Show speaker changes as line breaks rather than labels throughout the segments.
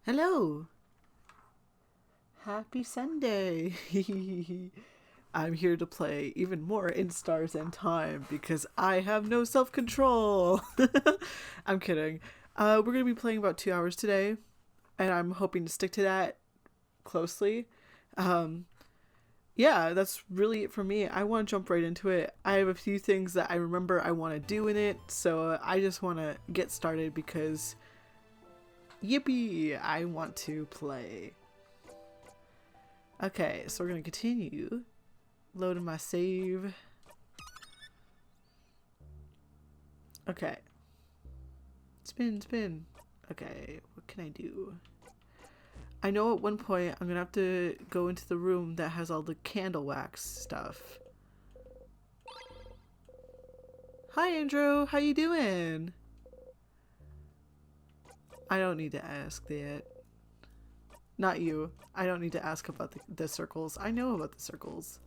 Hello. Happy Sunday. I'm here to play even more in Stars and Time because I have no self-control. I'm kidding. We're going to be playing about 2 hours today, and I'm hoping to stick to that closely. Um, yeah, that's really it for me. I want to jump right into it. I have a few things that I remember I want to do in it, so I just want to get started because yippee, I want to play. Okay, so we're gonna continue loading my save. Okay, spin. Okay, what can I do? I know at one point I'm gonna have to go into the room that has all the candle wax stuff. Hi Andrew, how you doing? I don't need to ask that. Not you. I don't need to ask about the circles. I know about the circles.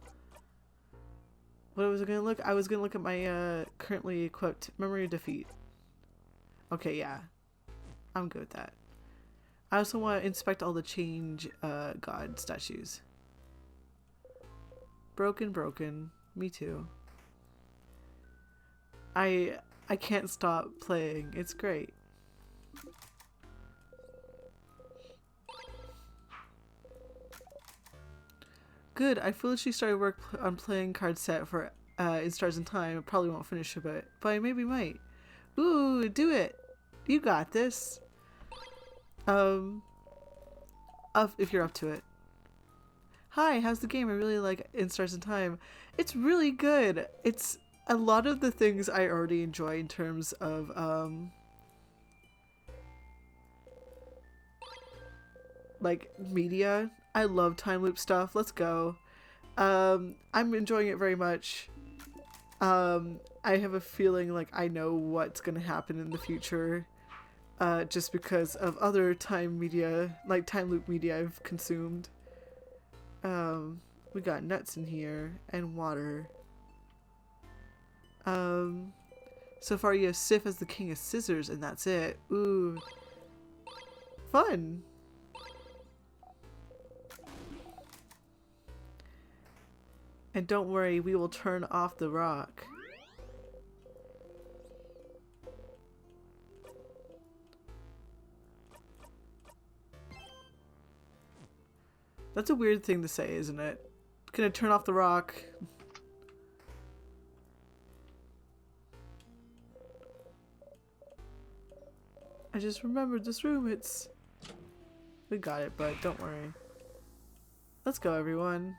What was I gonna look? I was gonna look at my currently equipped memory of defeat. Okay, yeah. I'm good with that. I also want to inspect all the change god statues. Broken. Me too. I can't stop playing. It's great. Good. I foolishly started work on playing card set for in Stars in Time. I probably won't finish it, but I maybe might. Ooh, do it. You got this. If you're up to it. Hi, how's the game? I really like In Stars in Time. It's really good. It's a lot of the things I already enjoy in terms of like media. I love time loop stuff. Let's go. I'm enjoying it very much. I have a feeling like I know what's gonna happen in the future. Just because of other time media, like time loop media I've consumed. We got nuts in here and water. So far you have Sif as the king of scissors and that's it. Ooh. Fun! And don't worry, we will turn off the rock. That's a weird thing to say, isn't it? Gonna turn off the rock. I just remembered this room, We got it, but don't worry. Let's go, everyone.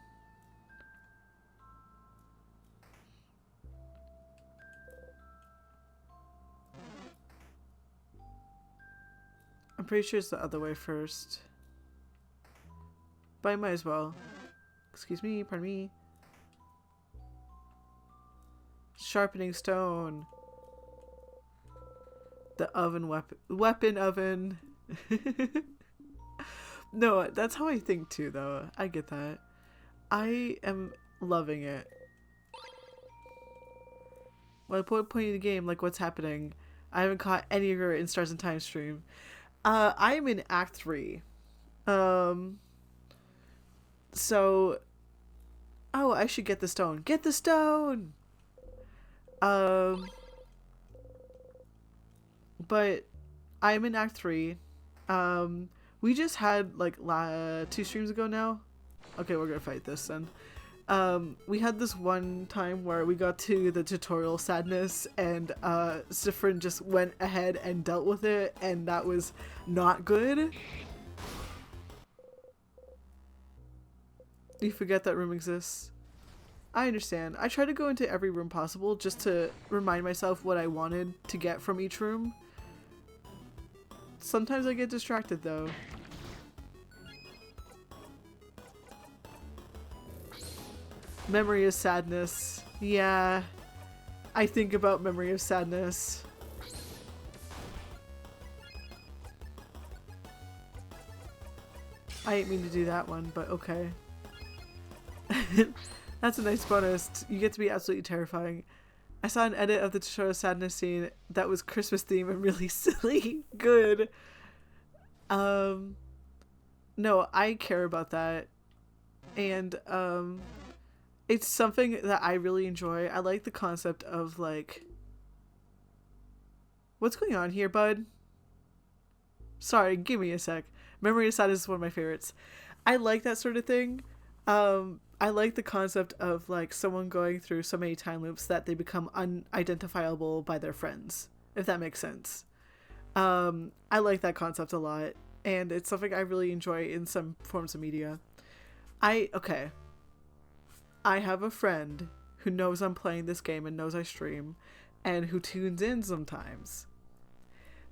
I'm pretty sure it's the other way first. But I might as well. Excuse me, pardon me. Sharpening stone. The oven weapon oven. No, that's how I think too though. I get that. I am loving it. Well, at what point in the game, like what's happening? I haven't caught any of your In Stars and Time stream. I am in Act 3. So, oh, I should get the stone. Get the stone! But I'm in Act 3. We just had, like, 2 streams ago now. Okay, we're gonna fight this then. We had this one time where we got to the tutorial sadness and, Sifrin just went ahead and dealt with it, and that was not good. You forget that room exists. I understand. I try to go into every room possible just to remind myself what I wanted to get from each room. Sometimes I get distracted though. Memory of Sadness. Yeah. I think about Memory of Sadness. I didn't mean to do that one, but okay. That's a nice bonus. You get to be absolutely terrifying. I saw an edit of the tutorial sadness scene that was Christmas theme and really silly. Good. no, I care about that. And it's something that I really enjoy. I like the concept of like, what's going on here, bud? Sorry, give me a sec. Memory of Sadness is one of my favorites. I like that sort of thing. I like the concept of like someone going through so many time loops that they become unidentifiable by their friends, if that makes sense. I like that concept a lot, and it's something I really enjoy in some forms of media. Okay. I have a friend who knows I'm playing this game and knows I stream, and who tunes in sometimes.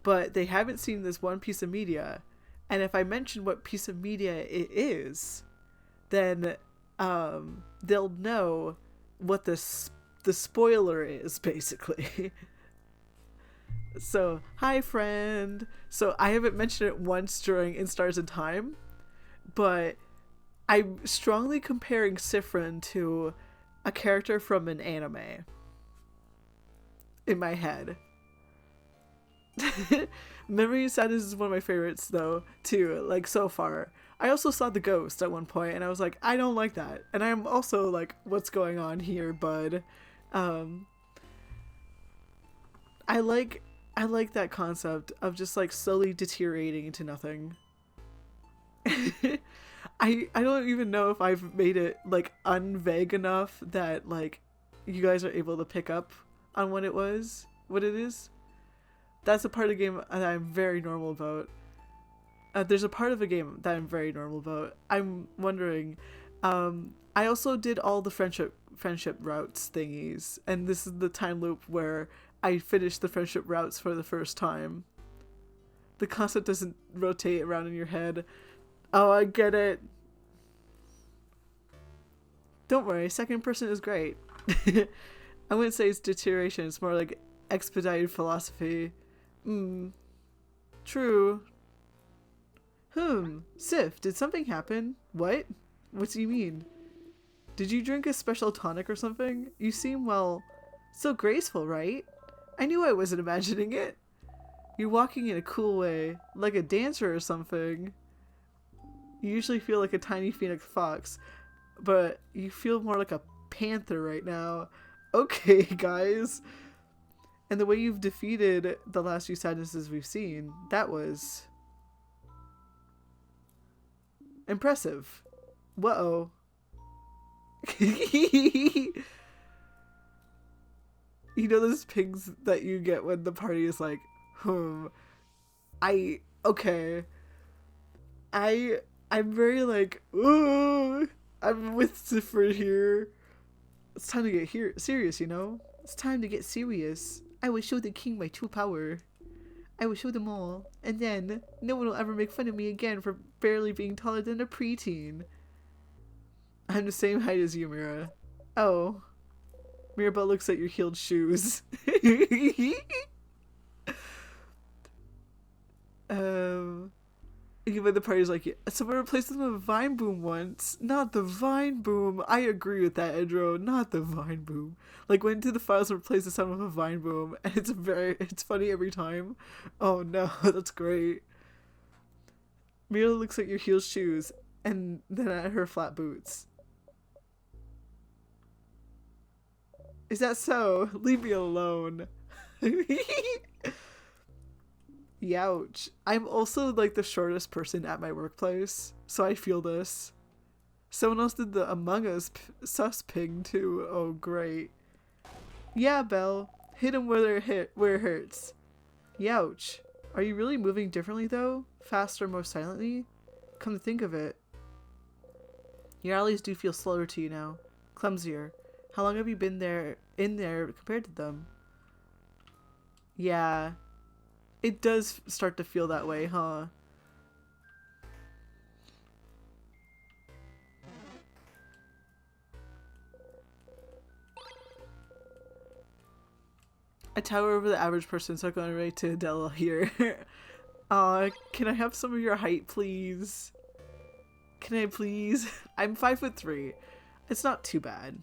But they haven't seen this one piece of media, and if I mention what piece of media it is, then they'll know what the spoiler is, basically. So, hi friend. So I haven't mentioned it once during In Stars and Time, but I'm strongly comparing Sifrin to a character from an anime in my head. Memory of Sadness is one of my favorites though, too, like so far. I also saw The Ghost at one point and I was like, I don't like that. And I'm also like, what's going on here, bud? I like that concept of just like slowly deteriorating into nothing. I don't even know if I've made it like unvague enough that like you guys are able to pick up on what it is. That's a part of the game that I'm very normal about. There's a part of the game that I'm very normal about. I'm wondering, I also did all the friendship routes thingies, and this is the time loop where I finished the friendship routes for the first time. The concept doesn't rotate around in your head. Oh, I get it. Don't worry, second person is great. I wouldn't say it's deterioration, it's more like expedited philosophy. True. Sif, did something happen? What? What do you mean? Did you drink a special tonic or something? You seem, well, so graceful, right? I knew I wasn't imagining it. You're walking in a cool way, like a dancer or something. You usually feel like a tiny phoenix fox, but you feel more like a panther right now. Okay, guys. And the way you've defeated the last few sadnesses we've seen, that was impressive. Whoa. You know those pings that you get when the party is like, okay. I'm very like, ooh, I'm with Ziffer here. It's time to get serious, you know? It's time to get serious. I will show the king my true power. I will show them all. And then, no one will ever make fun of me again for barely being taller than a preteen. I'm the same height as you, Mira. Oh. Mirabelle looks at your heeled shoes. Even the party's like, someone replaced them with a vine boom once. Not the vine boom. I agree with that, Edro. Not the vine boom. Like, went into the files and replaced the sound with a vine boom, and it's funny every time. Oh no, that's great. Mira looks at your heeled shoes, and then at her flat boots. Is that so? Leave me alone. Youch. I'm also like the shortest person at my workplace, so I feel this. Someone else did the Among Us sus ping too. Oh great. Yeah, Belle. Hit him where it hurts. Youch. Are you really moving differently though? Faster, more silently? Come to think of it. Your alleys do feel slower to you now. Clumsier. How long have you been in there compared to them? Yeah. It does start to feel that way, huh? I tower over the average person, so I'm going right to Adele here. Can I have some of your height, please? Can I please? I'm 5'3". It's not too bad.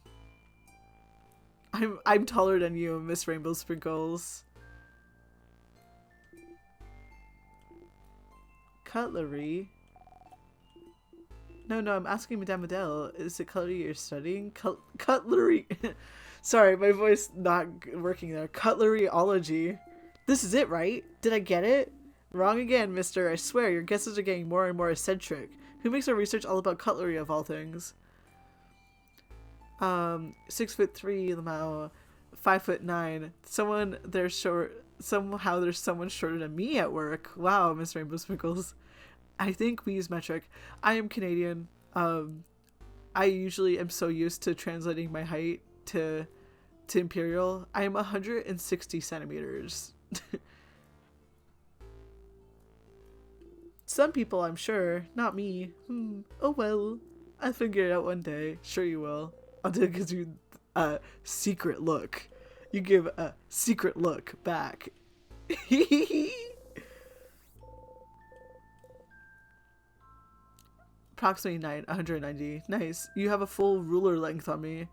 I'm taller than you, Miss Rainbow Sprinkles. Cutlery. No, I'm asking Madame Adele. Is it cutlery you're studying? Cutlery. Sorry, my voice not working there. Cutleryology. This is it, right? Did I get it? Wrong again, mister. I swear, your guesses are getting more and more eccentric. Who makes our research all about cutlery of all things? 6'3", Lamau, 5'9". Somehow there's someone shorter than me at work. Wow, Miss Rainbow Sprinkles. I think we use metric. I am Canadian. I usually am so used to translating my height to imperial. I am 160 centimeters. Some people, I'm sure. Not me. Oh well. I'll figure it out one day. Sure you will. I'll give you a secret look. You give a secret look back. Approximately 190. Nice. You have a full ruler length on me.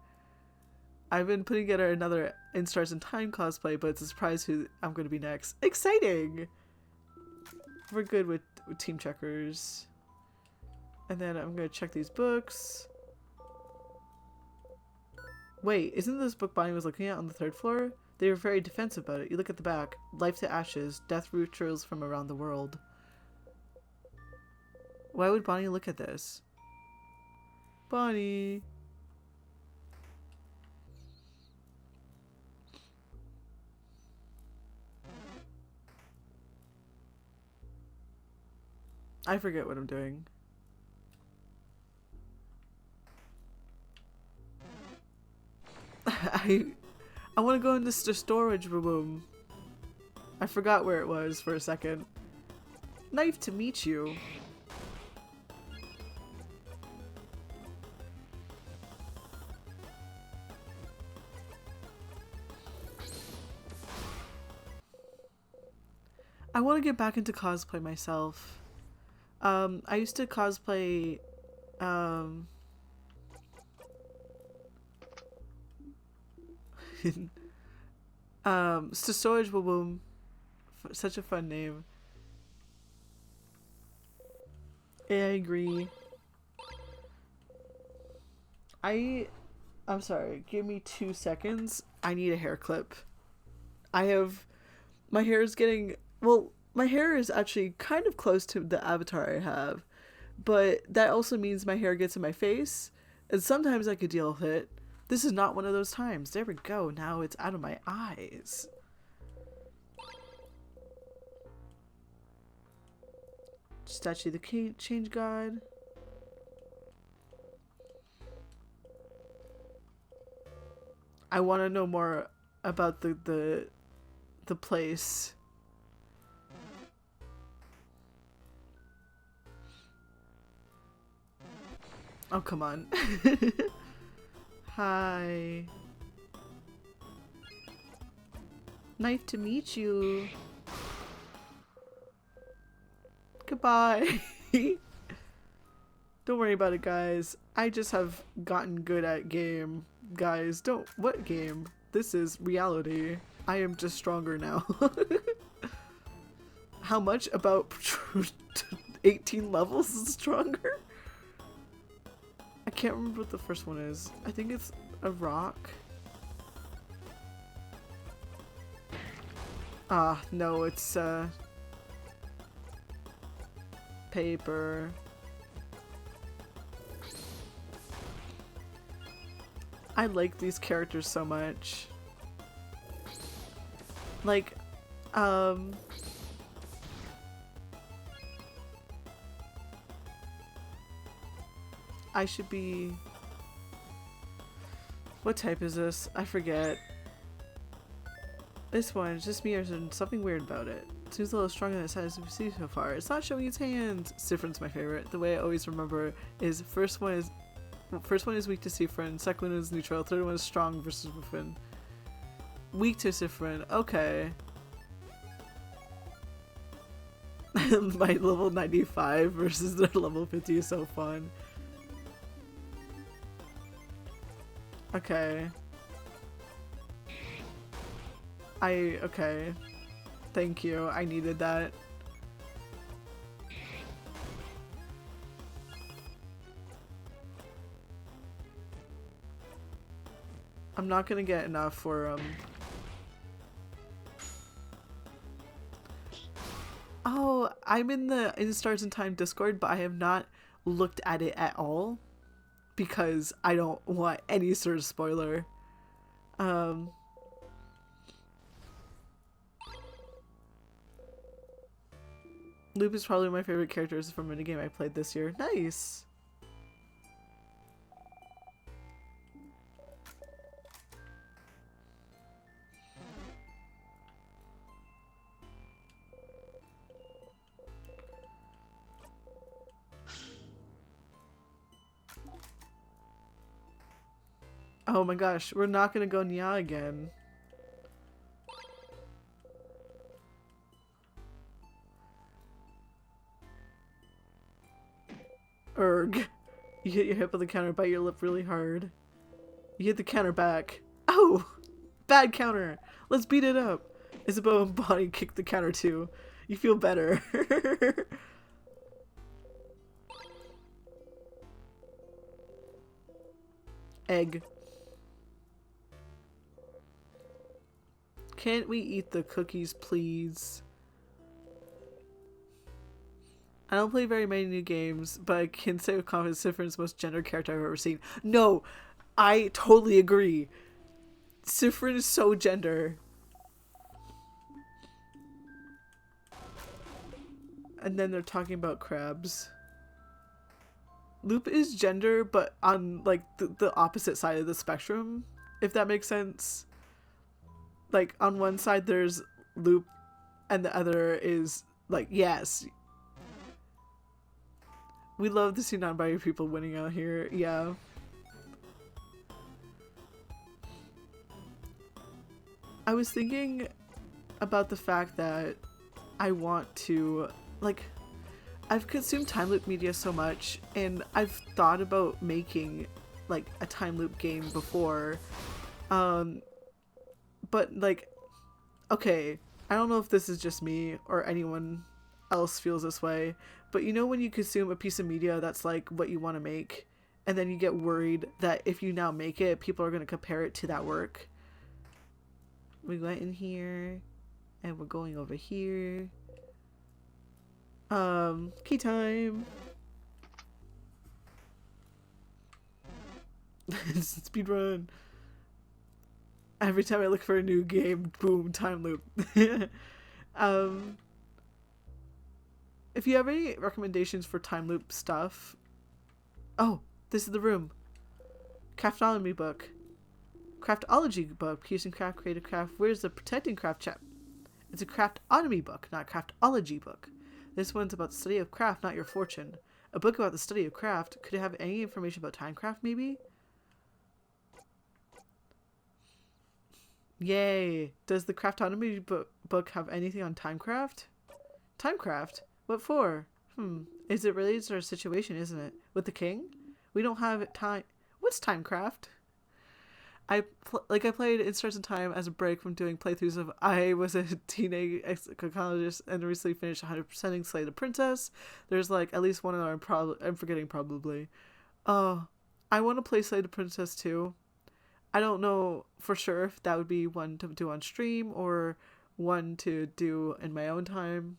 I've been putting together another In Stars in Time cosplay, but it's a surprise who I'm going to be next. Exciting! We're good with team checkers. And then I'm going to check these books. Wait, isn't this book Bonnie was looking at on the 3rd floor? They were very defensive about it. You look at the back. Life to Ashes. Death Rituals from Around the World. Why would Bonnie look at this? Bonnie. I forget what I'm doing. I want to go in this storage room. I forgot where it was for a second. Nice to meet you. I want to get back into cosplay myself. I used to cosplay, Storage Boom. Such a fun name. Yeah, I agree. I'm sorry, give me 2 seconds. I need a hair clip. My hair is getting, well, my hair is actually kind of close to the avatar I have, but that also means my hair gets in my face, and sometimes I could deal with it. This is not one of those times. There we go. Now it's out of my eyes. Statue of the Change God. I want to know more about the place. Oh, come on. Hi. Nice to meet you. Goodbye. Don't worry about it, guys. I just have gotten good at game. Guys, what game? This is reality. I am just stronger now. How much? About 18 levels stronger? I can't remember what the first one is. I think it's a rock. Ah, no, it's paper. I like these characters so much. Like, I should be... What type is this? I forget. This one is just me or something weird about it. It seems a little stronger than it has to see so far. It's not showing its hands. Sifrin's my favorite. The way I always remember is first one is weak to Sifrin, second one is neutral, third one is strong versus Sifrin. Weak to Sifrin. Okay. My level 95 versus their level 50 is so fun. Okay. Okay. Thank you. I needed that. I'm not gonna get enough for Oh, I'm in the In Stars and Time Discord, but I have not looked at it at all because I don't want any sort of spoiler. Loop is probably my favorite characters from a minigame I played this year. Nice! Oh my gosh, we're not gonna go Nya again. Erg. You hit your hip on the counter, bite your lip really hard. You hit the counter back. Oh! Bad counter! Let's beat it up! Isabeau and Bonnie kick the counter too. You feel better. Egg. Can't we eat the cookies, please? I don't play very many new games, but I can say with confidence Sifrin's most gender character I've ever seen. No! I totally agree. Sifrin is so gender. And then they're talking about crabs. Loop is gender, but on like the opposite side of the spectrum, if that makes sense. Like on one side there's Loop and the other is like, yes. We love to see non-binary people winning out here, yeah. I was thinking about the fact that I want to, like, I've consumed time loop media so much and I've thought about making like a time loop game before. But like, okay, I don't know if this is just me or anyone else feels this way, but you know when you consume a piece of media that's like what you want to make and then you get worried that if you now make it, people are going to compare it to that work. We went in here and we're going over here. Key time. Speed run. Every time I look for a new game, boom, time loop. If you have any recommendations for time loop stuff. Oh, this is the room. Craftology book. Craftology book. Pearson Craft, Creative Craft. Where's the Protecting Craft chap? It's a craftology book, not craftology book. This one's about the study of craft, not your fortune. A book about the study of craft. Could it have any information about timecraft, maybe? Yay! Does the craftology book have anything on timecraft? Timecraft? What for? Is it related to our situation, isn't it? With the king? We don't have time. What's timecraft? I played In Stars and Time as a break from doing playthroughs of I was a teenage psychologist and recently finished 100%ing Slay the Princess. There's like at least one other I'm forgetting probably. I want to play Slay the Princess too. I don't know for sure if that would be one to do on stream or one to do in my own time.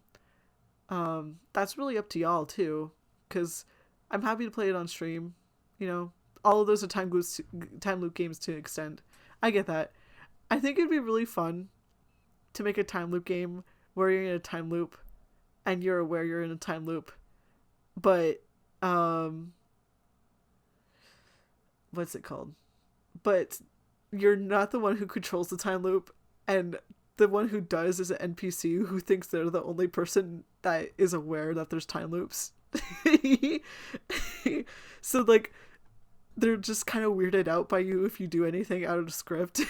That's really up to y'all too, because I'm happy to play it on stream. You know, all of those are time loop games to an extent. I get that. I think it'd be really fun to make a time loop game where you're in a time loop and you're aware you're in a time loop, but what's it called? But you're not the one who controls the time loop, and the one who does is an NPC who thinks they're the only person that is aware that there's time loops. So like they're just kind of weirded out by you if you do anything out of the script.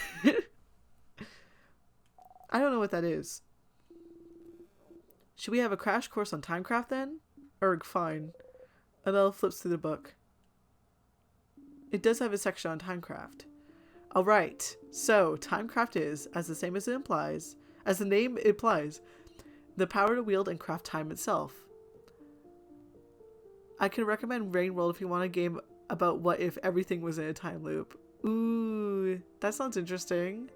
I don't know what that is. Should we have a crash course on timecraft then? Erg, fine. Adele flips through the book. It does have a section on timecraft. Alright, so timecraft is, as the name implies, the power to wield and craft time itself. I can recommend Rain World if you want a game about what if everything was in a time loop. Ooh, that sounds interesting.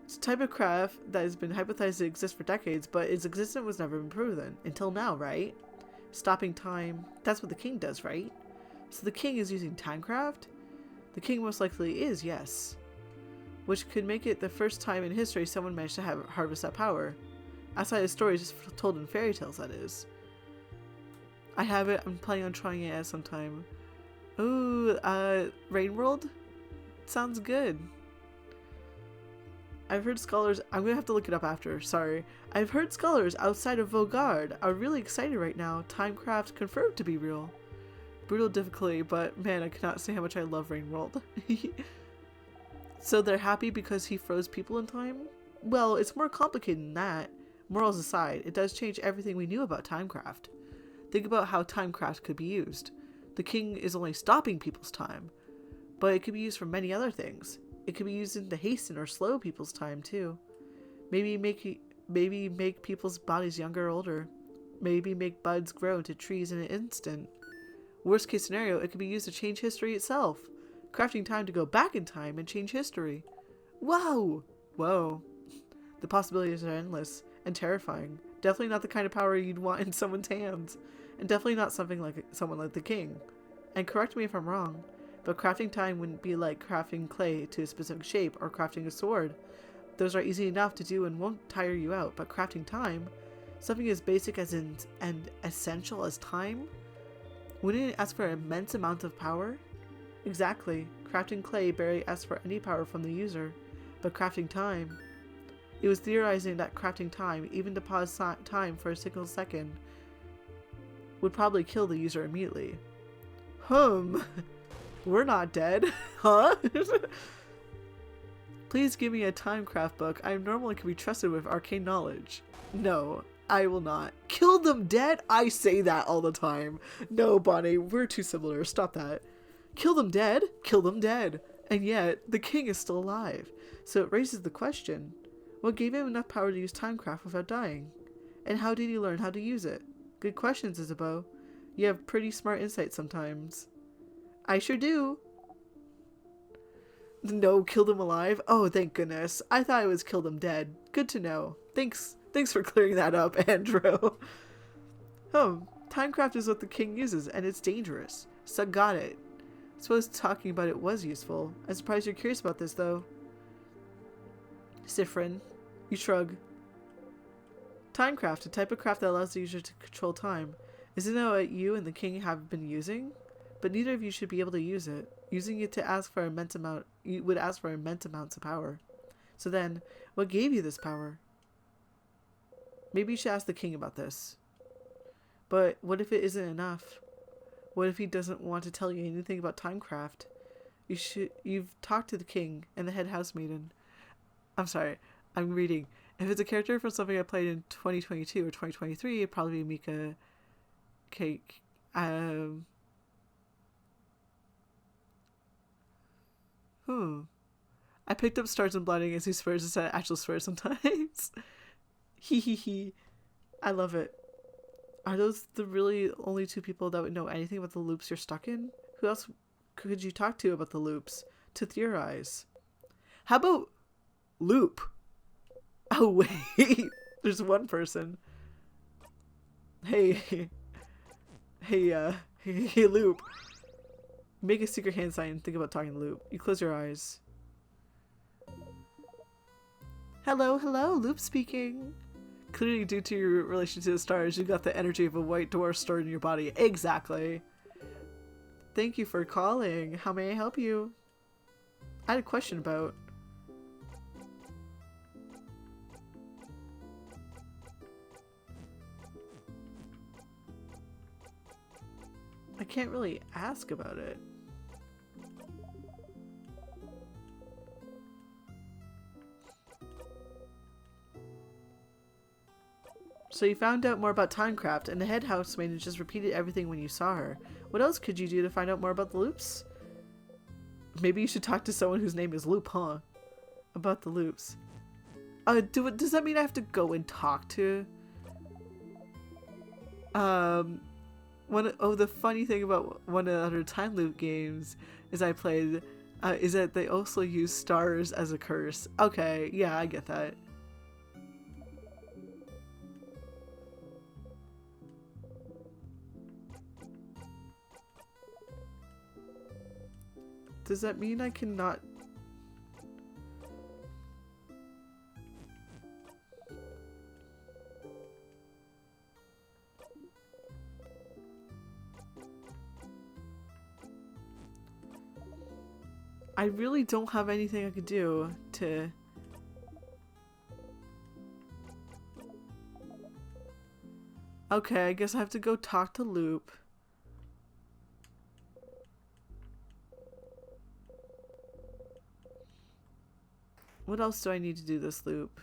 It's a type of craft that has been hypothesized to exist for decades, but its existence was never been proven. Until now, right? Stopping time. That's what the king does, right? So the king is using timecraft? The king most likely is, yes. Which could make it the first time in history someone managed to harvest that power. Outside of stories told in fairy tales, that is. I have it. I'm planning on trying it at some time. Ooh, Rain World? Sounds good. I've heard scholars... I'm gonna have to look it up after, sorry. I've heard scholars outside of VOD are really excited right now. Timecraft confirmed to be real. Brutal difficulty, but man, I cannot say how much I love Rain World. So they're happy because he froze people in time? Well, it's more complicated than that. Morals aside, it does change everything we knew about timecraft. Think about how timecraft could be used. The king is only stopping people's time, but it could be used for many other things. It could be used to hasten or slow people's time too. Maybe make people's bodies younger or older. Maybe make buds grow into trees in an instant. Worst case scenario, it could be used to change history itself. Crafting time to go back in time and change history. Whoa! Whoa. The possibilities are endless and terrifying. Definitely not the kind of power you'd want in someone's hands. And definitely not something like someone like the king. And correct me if I'm wrong, but crafting time wouldn't be like crafting clay to a specific shape or crafting a sword. Those are easy enough to do and won't tire you out, but crafting time, something as basic as and essential as time, wouldn't it ask for an immense amount of power? Exactly. Crafting clay barely asks for any power from the user, but crafting time. It was theorizing that crafting time, even to pause time for a single second, would probably kill the user immediately. We're not dead. Huh? Please give me a timecraft book. I normally can be trusted with arcane knowledge. No, I will not. Kill them dead? I say that all the time. No, Bonnie, we're too similar. Stop that. Kill them dead? Kill them dead. And yet, the king is still alive. So it raises the question, what gave him enough power to use timecraft without dying? And how did he learn how to use it? Good questions, Isabeau. You have pretty smart insight sometimes. I sure do. No, kill them alive? Oh, thank goodness. I thought it was kill them dead. Good to know. Thanks for clearing that up, Andrew. Timecraft is what the king uses, and it's dangerous. So got it. I suppose talking about it was useful. I'm surprised you're curious about this, though. Sifrin, you shrug. Timecraft, a type of craft that allows the user to control time. Isn't that what you and the king have been using? But neither of you should be able to use it. Using it to ask for immense amount, you would ask for immense amounts of power. So then, what gave you this power? Maybe you should ask the king about this. But what if it isn't enough? What if he doesn't want to tell you anything about timecraft? You've talked to the king and the head housemaiden. I'm sorry, I'm reading. If it's a character from something I played in 2022 or 2023, it'd probably be Mika Cake. I picked up Stars and Blinding as he swears instead of actual swears sometimes. Hee. I love it. Are those the really only two people that would know anything about the loops you're stuck in? Who else could you talk to about the loops? To theorize. How about Loop? Oh wait, there's one person. Hey Loop. Make a secret hand sign and think about talking to Loop. You close your eyes. Hello, Loop speaking. Clearly due to your relation to the stars, you got the energy of a white dwarf stored in your body. Exactly. Thank you for calling. How may I help you? I had a question about... I can't really ask about it. So you found out more about timecraft, and the head housemaid just repeated everything when you saw her. What else could you do to find out more about the loops? Maybe you should talk to someone whose name is Loop, huh? About the loops. Does that mean I have to go and talk to... the funny thing about one of the other time loop games is I played is that they also use stars as a curse. Okay, yeah, I get that. Does that mean I cannot? I really don't have anything I could do to... Okay, I guess I have to go talk to Loop. What else do I need to do this loop?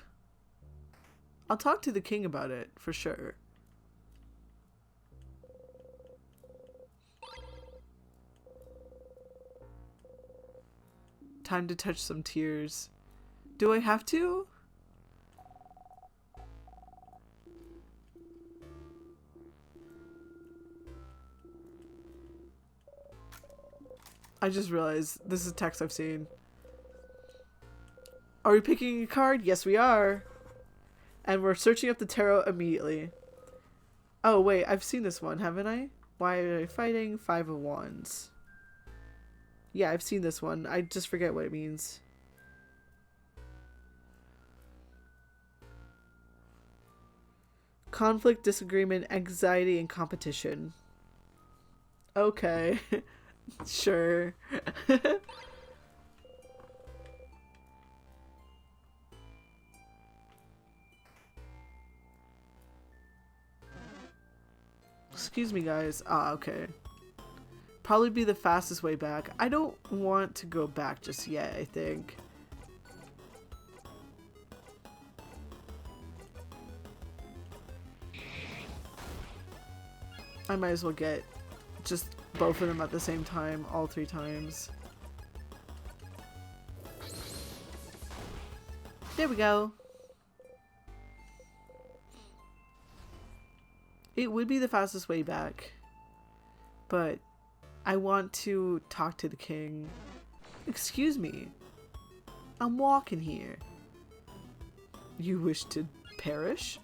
I'll talk to the king about it, for sure. Time to touch some tears. Do I have to? I just realized this is text I've seen. Are we picking a card? Yes, we are. And we're searching up the tarot immediately. Oh, wait, I've seen this one, haven't I? Why are they fighting? 5 of Wands. Yeah, I've seen this one. I just forget what it means. Conflict, disagreement, anxiety, and competition. Okay. Sure. Excuse me, guys. Ah, okay. Probably be the fastest way back. I don't want to go back just yet, I think. I might as well get just both of them at the same time, all 3 times. There we go. It would be the fastest way back, but I want to talk to the king. Excuse me. I'm walking here. You wish to perish?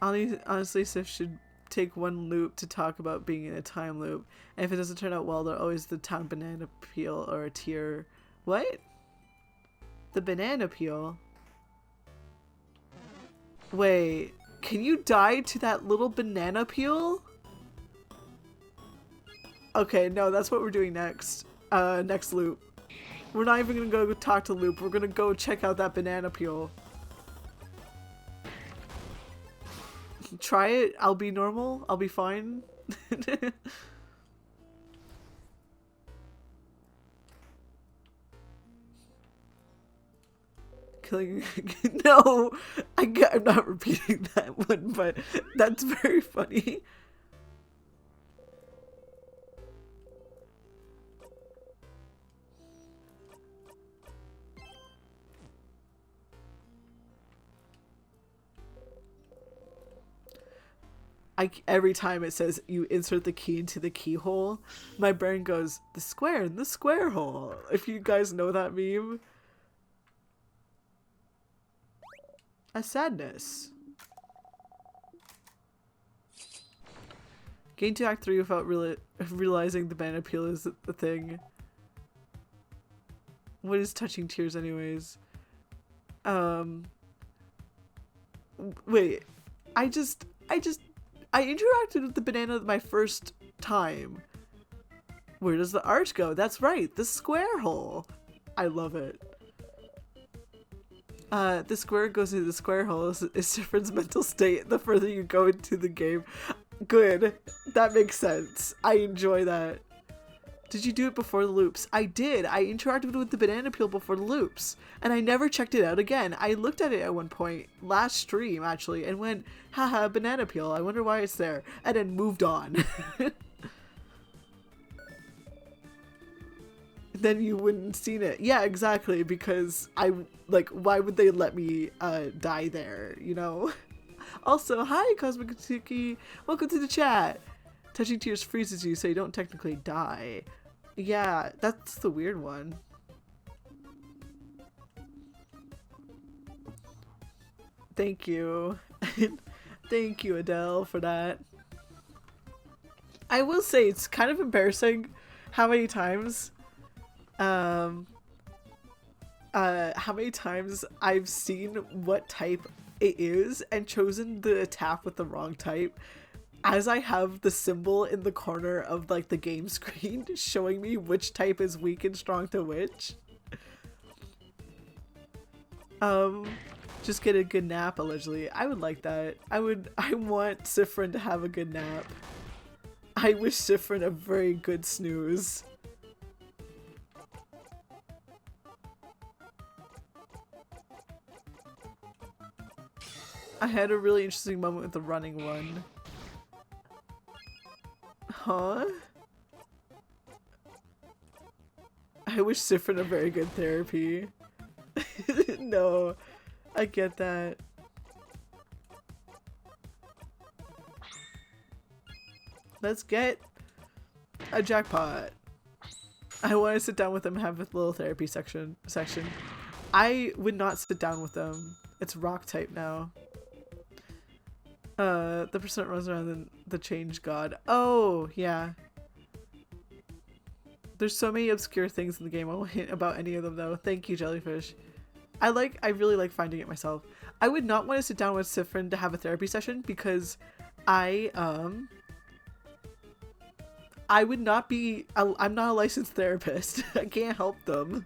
Honestly, Sif should take one loop to talk about being in a time loop. And if it doesn't turn out well, there's always the town banana peel or a tear. What? The banana peel? Wait, can you die to that little banana peel? Okay, no, that's what we're doing next. Next loop. We're not even gonna go talk to Loop. We're gonna go check out that banana peel. Try it. I'll be normal. I'll be fine. Killing. No, I'm not repeating that one, but that's very funny. Every time it says you insert the key into the keyhole, my brain goes, the square in the square hole. If you guys know that meme. A sadness. Gain to Act 3 without realizing the banana peel is the thing. What is touching tears anyways? Wait. I interacted with the banana my first time. Where does the arch go? That's right, the square hole. I love it. The square goes into the square hole is different mental state the further you go into the game. Good. That makes sense. I enjoy that. Did you do it before the loops? I did. I interacted with the banana peel before the loops. And I never checked it out again. I looked at it at one point, last stream actually, and went, haha, banana peel. I wonder why it's there. And then moved on. then you wouldn't seen it. Yeah, exactly, because why would they let me die there, you know? Also, hi Cosmic Katsuki, welcome to the chat. Touching tears freezes you so you don't technically die. Yeah, that's the weird one. Thank you. Thank you, Adele, for that. I will say it's kind of embarrassing how many times I've seen what type it is and chosen the attack with the wrong type, as I have the symbol in the corner of like the game screen showing me which type is weak and strong to which. Just get a good nap, allegedly. I would like that. I want Sifrin to have a good nap. I wish Sifrin a very good snooze. I had a really interesting moment with the running one. Huh? I wish Sifrin a very good therapy. No, I get that. Let's get a jackpot. I want to sit down with them and have a little therapy section. I would not sit down with them. It's rock type now. The percent runs around the change god. Oh, yeah. There's so many obscure things in the game. I won't hint about any of them though. Thank you, Jellyfish. I really like finding it myself. I would not want to sit down with Sifrin to have a therapy session because I would not be, I'm not a licensed therapist. I can't help them.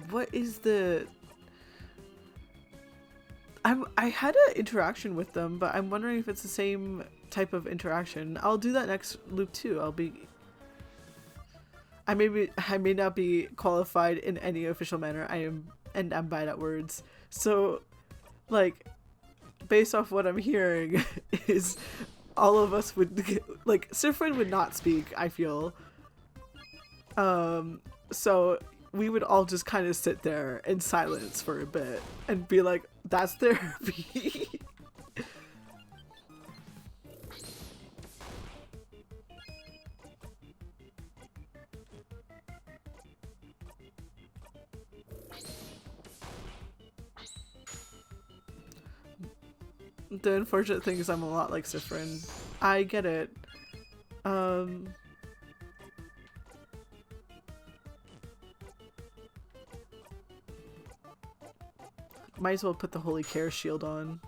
What is the... I had an interaction with them, but I'm wondering if it's the same type of interaction. I'll do that next loop too. I may not be qualified in any official manner. I'm bad at words. So, like, based off what I'm hearing, is all of us would, like, Sifrin would not speak, I feel. So we would all just kind of sit there in silence for a bit and be like, that's therapy. The unfortunate thing is I'm a lot like Sifrin. I get it. Might as well put the Holy Care Shield on.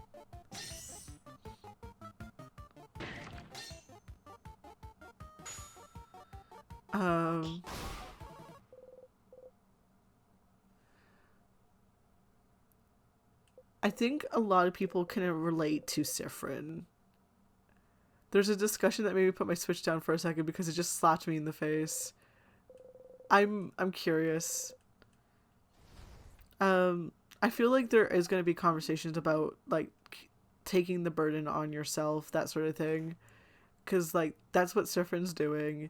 I think a lot of people can relate to Sifrin. There's a discussion that made me put my Switch down for a second because it just slapped me in the face. I'm curious. I feel like there is going to be conversations about, like, taking the burden on yourself, that sort of thing. Because, like, that's what Sifrin's doing.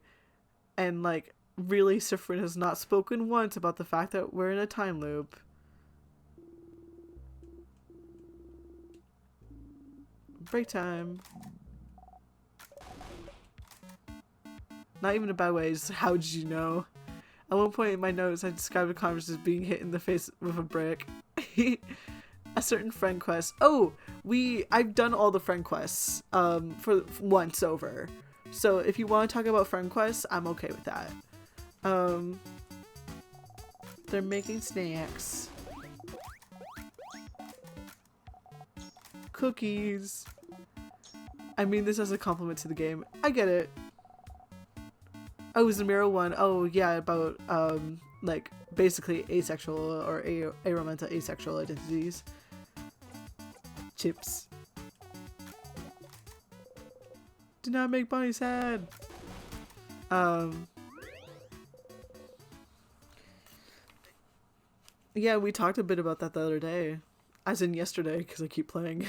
And, like, really, Sifrin has not spoken once about the fact that we're in a time loop. Break time. Not even a bad way, just how did you know? At one point in my notes, I described a conversation as being hit in the face with a brick. A certain friend quest. Oh, I've done all the friend quests for once over. So if you want to talk about friend quests, I'm okay with that. They're making snacks. Cookies. I mean this as a compliment to the game. I get it. Oh, Zamiro one. Oh yeah, about like basically asexual or aromantic asexual identities. Chips. Do not make Bonnie sad. Yeah, we talked a bit about that the other day. As in yesterday, because I keep playing.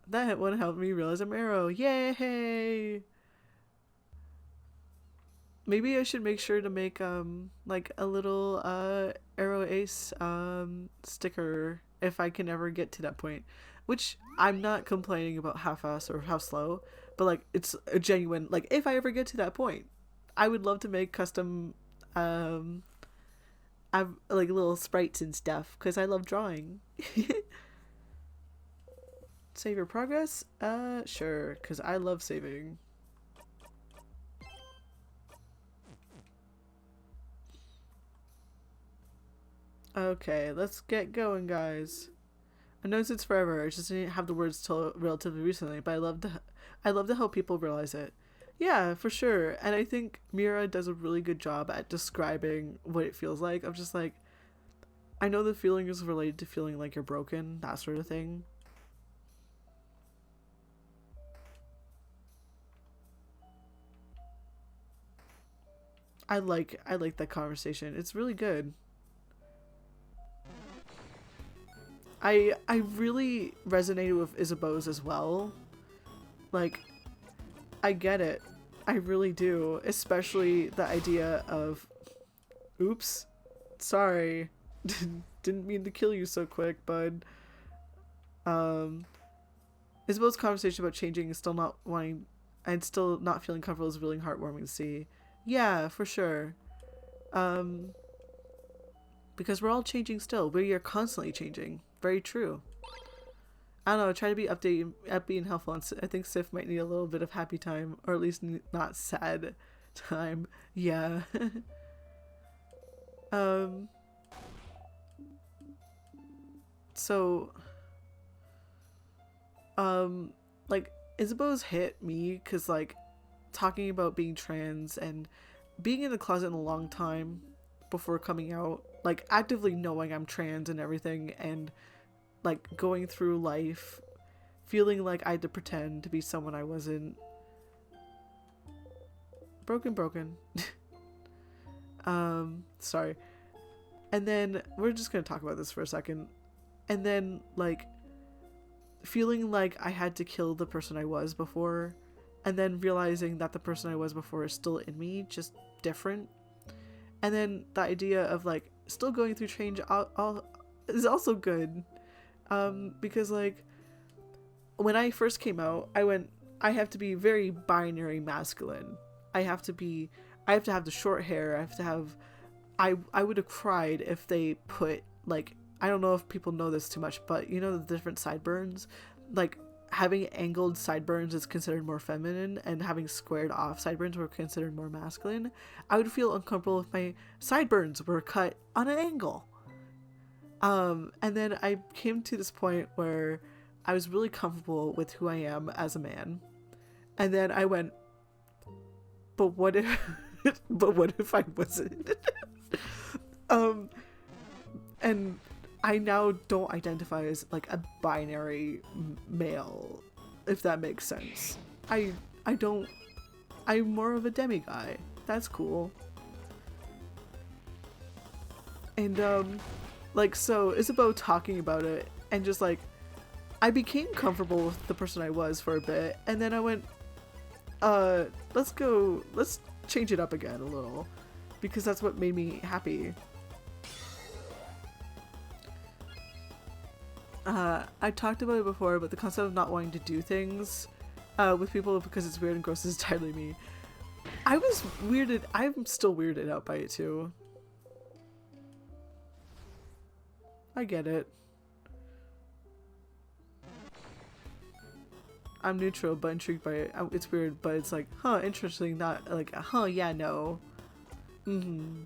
That one helped me realize I'm arrow. Yay! Maybe I should make sure to make like a little arrow ace sticker if I can ever get to that point. Which I'm not complaining about how fast or how slow, but like it's a genuine like if I ever get to that point, I would love to make custom I've like little sprites and stuff because I love drawing. Save your progress? Sure, because I love saving. Okay, let's get going, guys. I know it's forever. I just didn't have the words till relatively recently, but I love to help people realize it. Yeah, for sure. And I think Mira does a really good job at describing what it feels like. I'm just like, I know the feeling is related to feeling like you're broken, that sort of thing. I like that conversation. It's really good. I really resonated with Isabeau's as well. Like, I get it. I really do. Especially the idea of, oops, sorry, didn't mean to kill you so quick, bud. Isabeau's conversation about changing and still not wanting, and still not feeling comfortable is really heartwarming to see. Yeah, for sure. Um, because we're all changing still. We are constantly changing. Very true. I don't know, try to be upbeat and helpful. I think Sif might need a little bit of happy time, or at least not sad time. Yeah. um. So, like, Isabeau's hit me because, like, talking about being trans and being in the closet in a long time before coming out, like, actively knowing I'm trans and everything, and like going through life feeling like I had to pretend to be someone I wasn't. Broken. Sorry. And then we're just gonna talk about this for a second. And then like feeling like I had to kill the person I was before, and then realizing that the person I was before is still in me, just different. And then the idea of like still going through change is also good. Because like when I first came out, I have to be very binary masculine. I have to have the short hair. I would have cried if they put like, I don't know if people know this too much, but you know the different sideburns? Like having angled sideburns is considered more feminine and having squared off sideburns were considered more masculine. I would feel uncomfortable if my sideburns were cut on an angle. And then I came to this point where I was really comfortable with who I am as a man. And then I went, but what if, but what if I wasn't? And I now don't identify as like a binary male, if that makes sense. I'm more of a demiguy. That's cool. And, like, so Isabeau talking about it and just like I became comfortable with the person I was for a bit, and then I went let's change it up again a little, because that's what made me happy. I talked about it before, but the concept of not wanting to do things with people because it's weird and gross is entirely me. I'm still weirded out by it too. I get it. I'm neutral but intrigued by it. It's weird, but it's like, huh, interesting, not like, huh, yeah, no. Mm-hmm.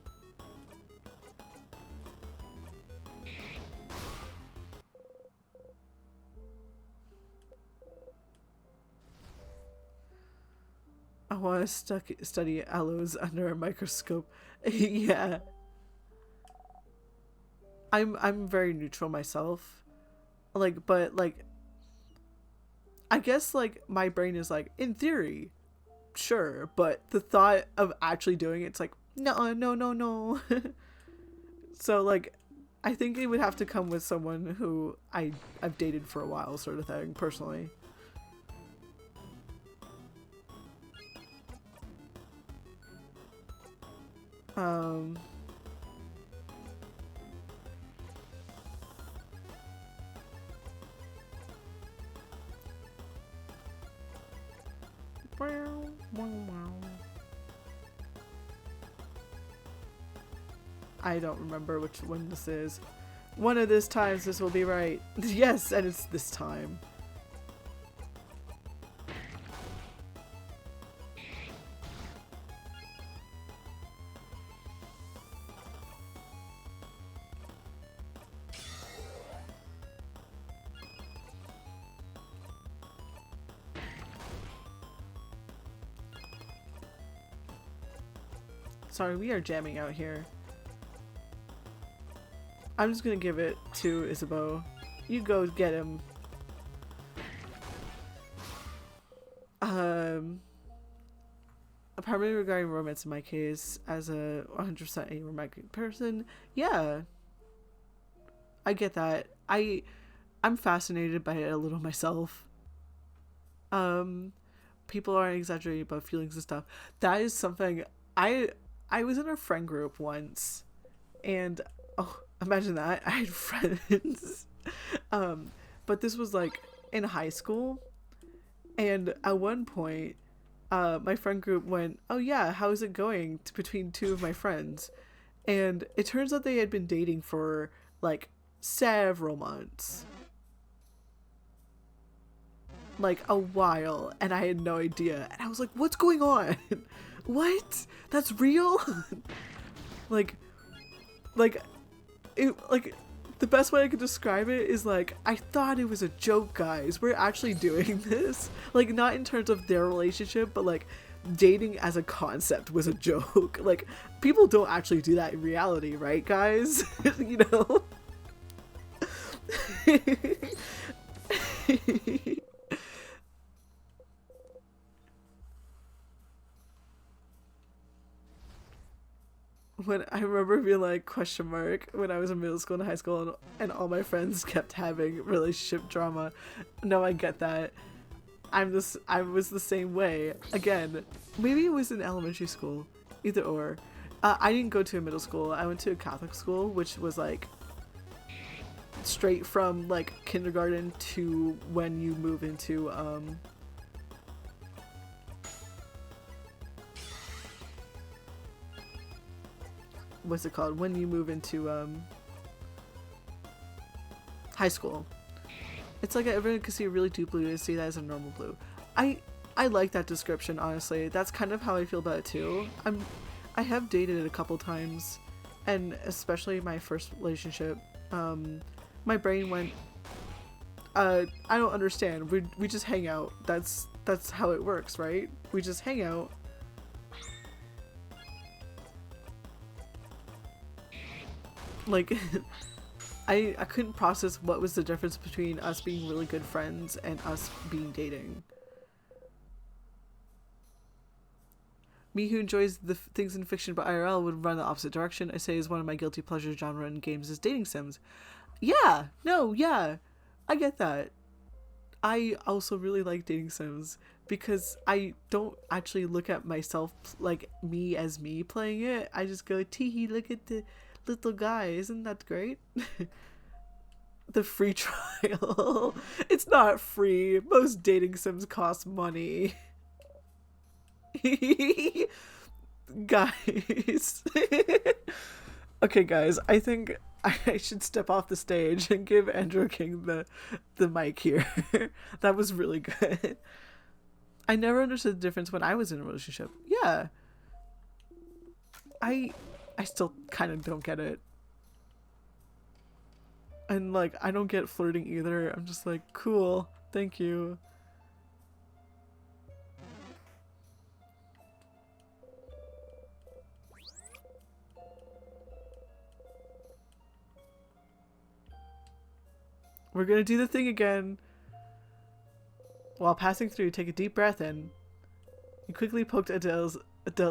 I want to study aloes under a microscope. Yeah. I'm very neutral myself. Like, but like I guess like my brain is like, in theory, sure, but the thought of actually doing it's like, no. So like I think it would have to come with someone who I've dated for a while, sort of thing, personally. I don't remember which one this is. One of these times this will be right. Yes, and it's this time. Sorry, we are jamming out here. I'm just gonna give it to Isabeau. You go get him. Apparently regarding romance in my case, as a 100% a romantic person, yeah. I get that. I'm fascinated by it a little myself. People aren't exaggerating about feelings and stuff. That is something I was in a friend group once, and oh, imagine that. I had friends. But this was like in high school, and at one point my friend group went, oh yeah, how is it going between two of my friends? And it turns out they had been dating for like several months, like a while, and I had no idea, and I was like, what's going on? What? That's real? like it, like the best way I could describe it is like, I thought it was a joke, guys. We're actually doing this. Like, not in terms of their relationship, but like dating as a concept was a joke. Like, people don't actually do that in reality, right, guys? You know? When I remember being like, question mark, when I was in middle school and high school, and all my friends kept having relationship drama. No, I get that. I was the same way. Again, maybe it was in elementary school, either or. I didn't go to a middle school. I went to a Catholic school, which was like straight from like kindergarten to when you move into what's it called, when you move into high school. It's like everyone can see a really deep blue and see that as a normal blue. I like that description, honestly. That's kind of how I feel about it too. I have dated it a couple times, and especially my first relationship, my brain went, I don't understand. We just hang out. That's how it works, right? We just hang out. Like, I couldn't process what was the difference between us being really good friends and us being dating. Me, who enjoys the things in fiction but IRL, would run the opposite direction. I say is one of my guilty pleasure genre in games is dating sims. Yeah, no, yeah, I get that. I also really like dating sims because I don't actually look at myself like me as me playing it. I just go, tee, look at the little guy, isn't that great? The free trial. It's not free. Most dating sims cost money. Guys. Okay, guys, I think I should step off the stage and give Andrew King the mic here. That was really good. I never understood the difference when I was in a relationship. Yeah. I still kind of don't get it. And like, I don't get flirting either. I'm just like, cool, thank you. We're gonna do the thing again. While passing through, take a deep breath in. You quickly poked Adele's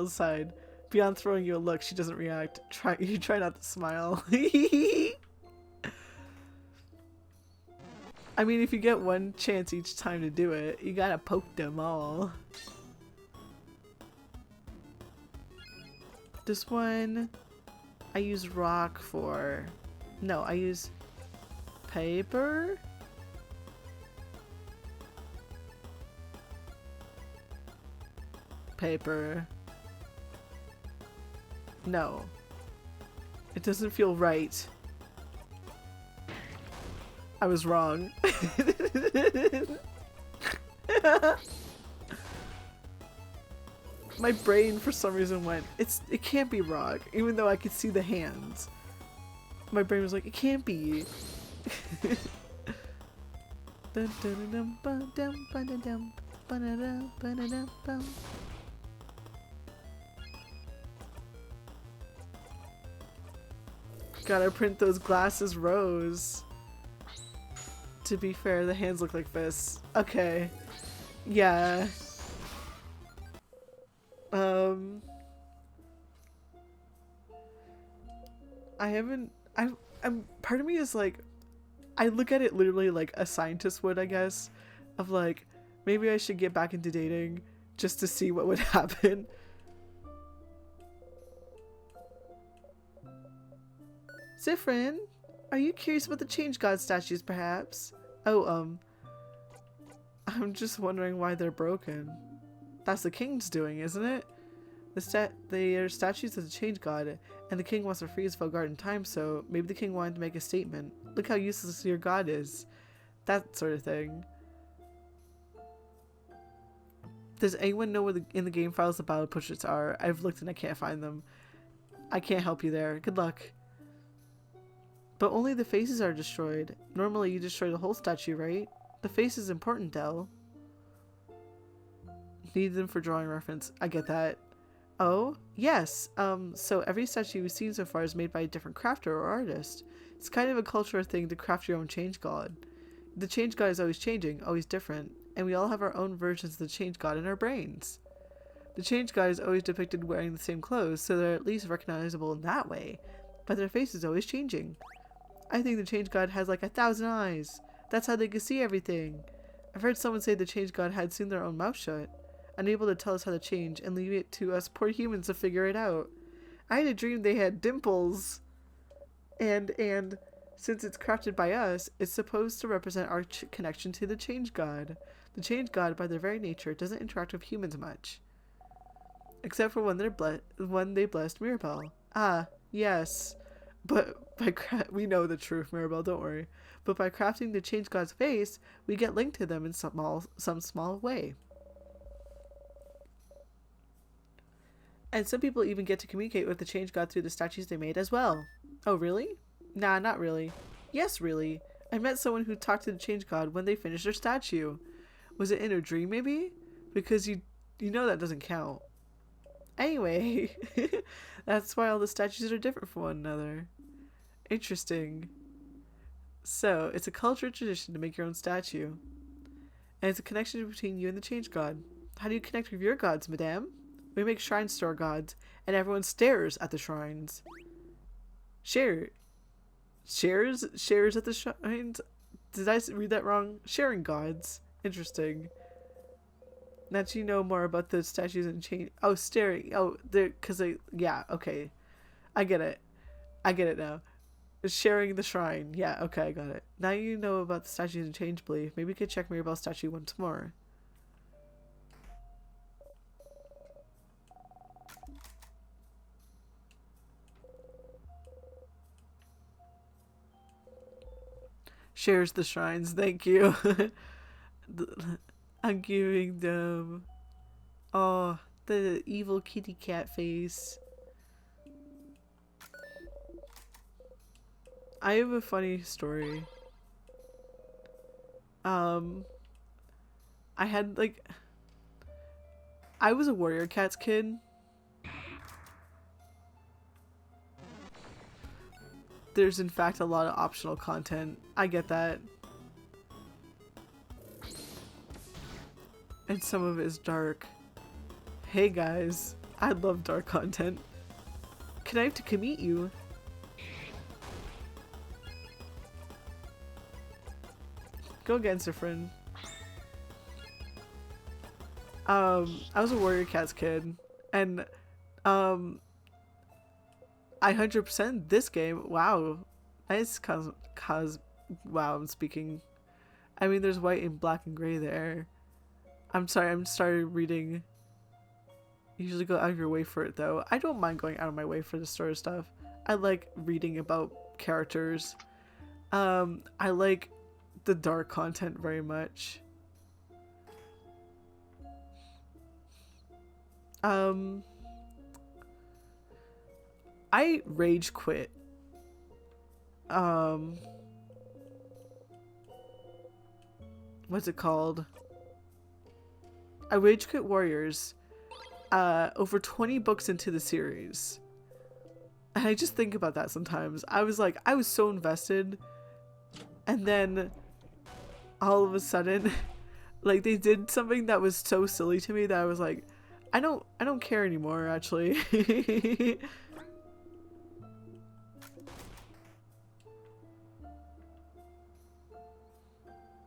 side. Beyond throwing you a look, she doesn't react. You try not to smile. I mean, if you get one chance each time to do it, you gotta poke them all. This one, I use rock for... No, I use paper? Paper. No. It doesn't feel right. I was wrong. My brain for some reason went, it can't be rock, even though I could see the hands. My brain was like, it can't be. Gotta print those glasses rose. To be fair, the hands look like this. Okay. Yeah. I'm part of me is like, I look at it literally like a scientist would, I guess, of like, maybe I should get back into dating just to see what would happen. Zifrin, are you curious about the Change God statues, perhaps? Oh, I'm just wondering why they're broken. That's the king's doing, isn't it? They are statues of the Change God, and the king wants to freeze Vogard in time, so maybe the king wanted to make a statement. Look how useless your god is. That sort of thing. Does anyone know where in the game files the battle portraits are? I've looked and I can't find them. I can't help you there. Good luck. But only the faces are destroyed. Normally you destroy the whole statue, right? The face is important, Del. Need them for drawing reference. I get that. Oh, yes. So every statue we've seen so far is made by a different crafter or artist. It's kind of a cultural thing to craft your own change god. The change god is always changing, always different, and we all have our own versions of the change god in our brains. The change god is always depicted wearing the same clothes, so they're at least recognizable in that way, but their face is always changing. I think the change god has like 1,000 eyes. That's how they can see everything. I've heard someone say the change god had seen their own mouth shut, unable to tell us how to change, and leave it to us poor humans to figure it out. I had a dream they had dimples. And since it's crafted by us, it's supposed to represent our connection to the change god. The change god, by their very nature, doesn't interact with humans much. Except for when they blessed Mirabelle. Ah, yes. But we know the truth, Mirabelle, don't worry. But by crafting the change god's face, we get linked to them in some small way. And some people even get to communicate with the change god through the statues they made as well. Oh, really? Nah, not really. Yes, really. I met someone who talked to the change god when they finished their statue. Was it in a dream, maybe? Because you know that doesn't count. Anyway, that's why all the statues are different from one another. Interesting. So, it's a cultural tradition to make your own statue. And it's a connection between you and the change god. How do you connect with your gods, madame? We make shrines to our gods, and everyone stares at the shrines. Shares at the shrines? Did I read that wrong? Sharing gods. Interesting. Now that you know more about the statues and change. Oh, staring. Oh, they're because they. Yeah. Okay, I get it. I get it now. Sharing the shrine. Yeah. Okay, I got it. Now you know about the statues and change belief. Maybe we could check Mirabelle's statue once more. Shares the shrines. Thank you. I'm giving them. Oh, the evil kitty cat face. I have a funny story. I had like. I was a Warrior Cats kid. There's in fact a lot of optional content. I get that. And some of it is dark. Hey guys, I love dark content. Can I have to come meet you? Go against her friend. I was a Warrior Cats kid, and I 100% this game. Wow, nice wow, I'm speaking. I mean, there's white and black and gray there. I'm sorry, I'm started reading. Usually go out of your way for it though. I don't mind going out of my way for the story stuff. I like reading about characters. I like the dark content very much. I rage quit. What's it called? I rage quit Warriors over 20 books into the series. And I just think about that sometimes. I was like, I was so invested, and then all of a sudden like they did something that was so silly to me that I was like, I don't care anymore actually.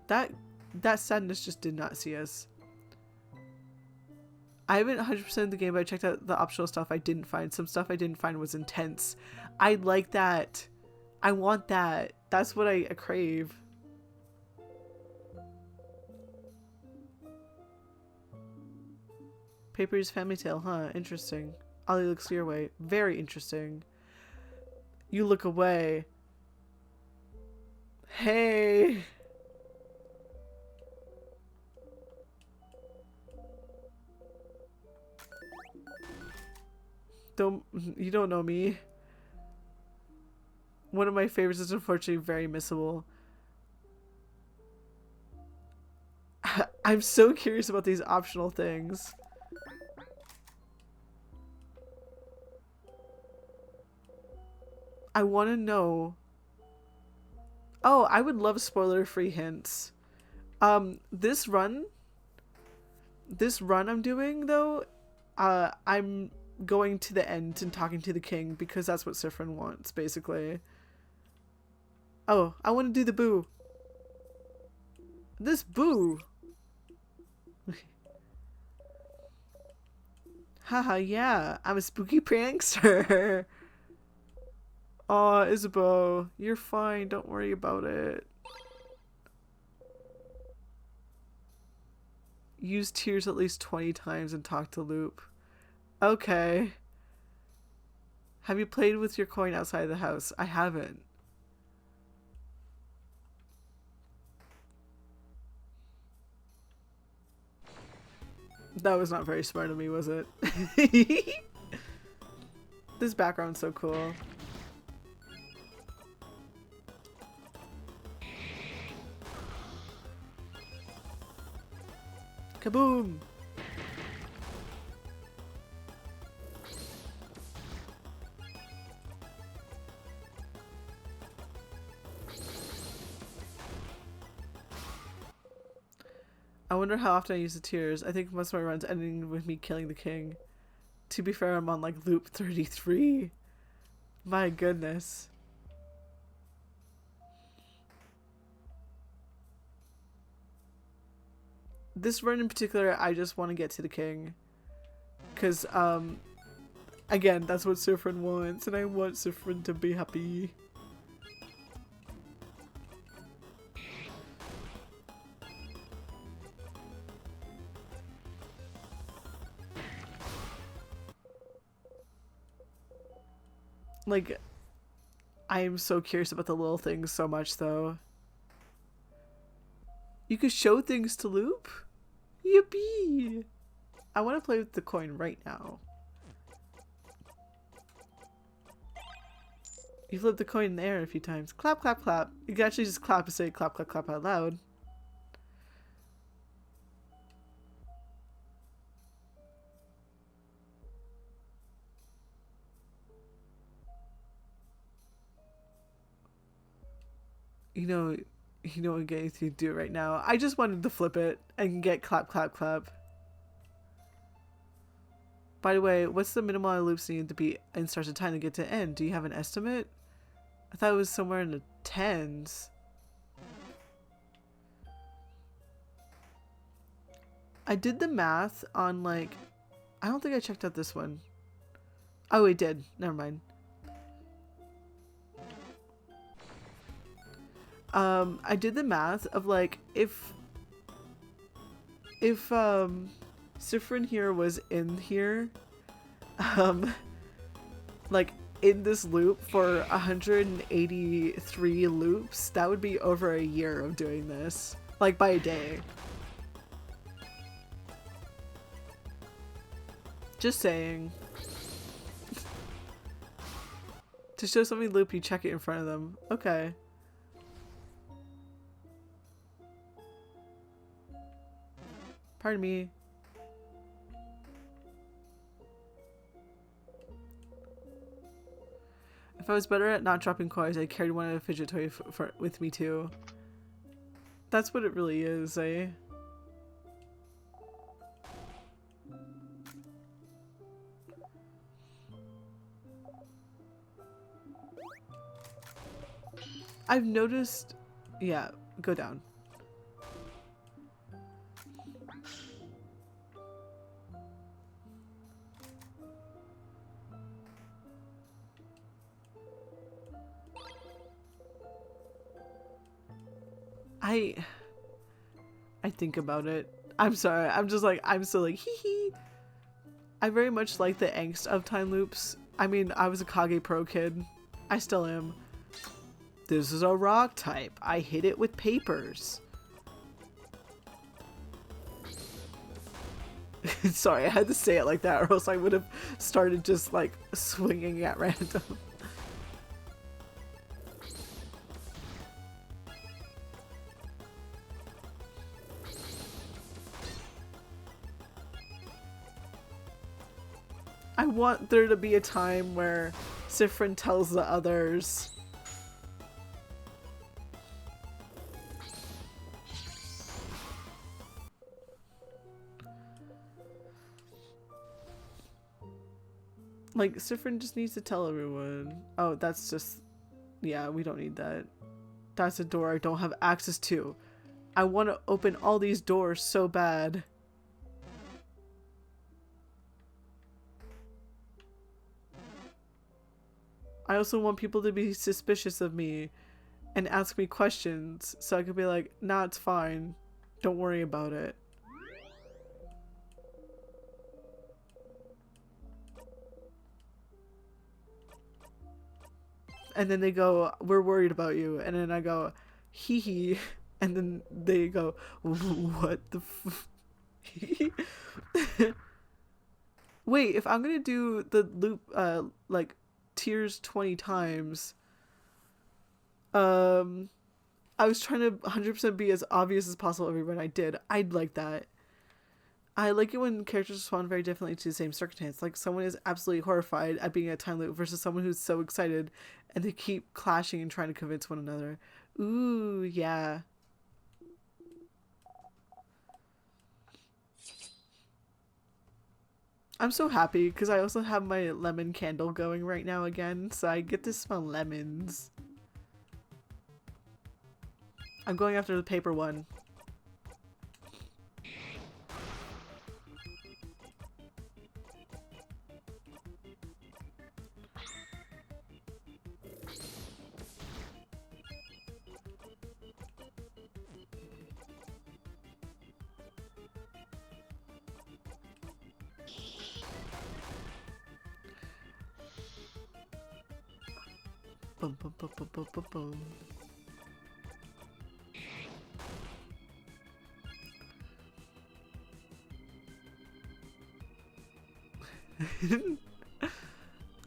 that sadness just did not see us. I haven't 100% the game, but I checked out the optional stuff. I didn't find some stuff I didn't find was intense. I like that. I want that. That's what I crave. Paper's family tale, huh? Interesting. Ollie looks your way. Very interesting. You look away. Hey! You don't know me. One of my favorites is unfortunately very missable. I'm so curious about these optional things. I want to know. Oh, I would love spoiler-free hints. This run I'm doing though, I'm going to the end and talking to the king because that's what Sifrin wants, basically. Oh, I want to do the boo. This boo. Haha, yeah, I'm a spooky prankster. Aw, Isabeau, you're fine, don't worry about it. Use tears at least 20 times and talk to Loop. Okay. Have you played with your coin outside the house? I haven't. That was not very smart of me, was it? This background's so cool. Kaboom! I wonder how often I use the tears. I think most of my runs ending with me killing the king. To be fair, I'm on like loop 33. My goodness. This run in particular, I just want to get to the king. Because, again, that's what Sifrin wants, and I want Sifrin to be happy. Like, I am so curious about the little things so much, though. You could show things to Loop? Yippee! I want to play with the coin right now. You flip the coin in the air a few times. Clap, clap, clap. You can actually just clap and say clap, clap, clap out loud. You know what getting to do right now. I just wanted to flip it and get clap, clap, clap. By the way, what's the minimum amount of loops needed to be in Stars of Time to get to end? Do you have an estimate? I thought it was somewhere in the 10s. I did the math on like, I don't think I checked out this one. Oh, it did. Never mind. I did the math of like if Sifrin here was in here, like in this loop for 183 loops, that would be over a year of doing this, like by a day. Just saying. To show somebody loop, you check it in front of them. Okay. Pardon me. If I was better at not dropping coins, I carried one of a fidget toy with me too. That's what it really is, eh? I've noticed... Yeah, go down. I think about it. I'm sorry. I'm just like, I'm so like, hee hee. I very much like the angst of time loops. I mean, I was a Kage Pro kid. I still am. This is a rock type. I hit it with papers. Sorry, I had to say it like that or else I would have started just like swinging at random. I want there to be a time where Sifrin tells the others. Like, Sifrin just needs to tell everyone. Oh, that's just... Yeah, we don't need that. That's a door I don't have access to. I want to open all these doors so bad. I also want people to be suspicious of me and ask me questions so I could be like, nah, it's fine. Don't worry about it. And then they go, we're worried about you. And then I go, hee hee. And then they go, what the f... Wait, if I'm gonna do the loop, like, tiers 20 times, I was trying to 100% be as obvious as possible every run I did. I'd like that. I like it when characters respond very differently to the same circumstance. Like, someone is absolutely horrified at being a time loop versus someone who's so excited and they keep clashing and trying to convince one another. Ooh, yeah. I'm so happy because I also have my lemon candle going right now again, so I get to smell lemons. I'm going after the paper one. Boom, boom, boom, boom, boom, boom, boom.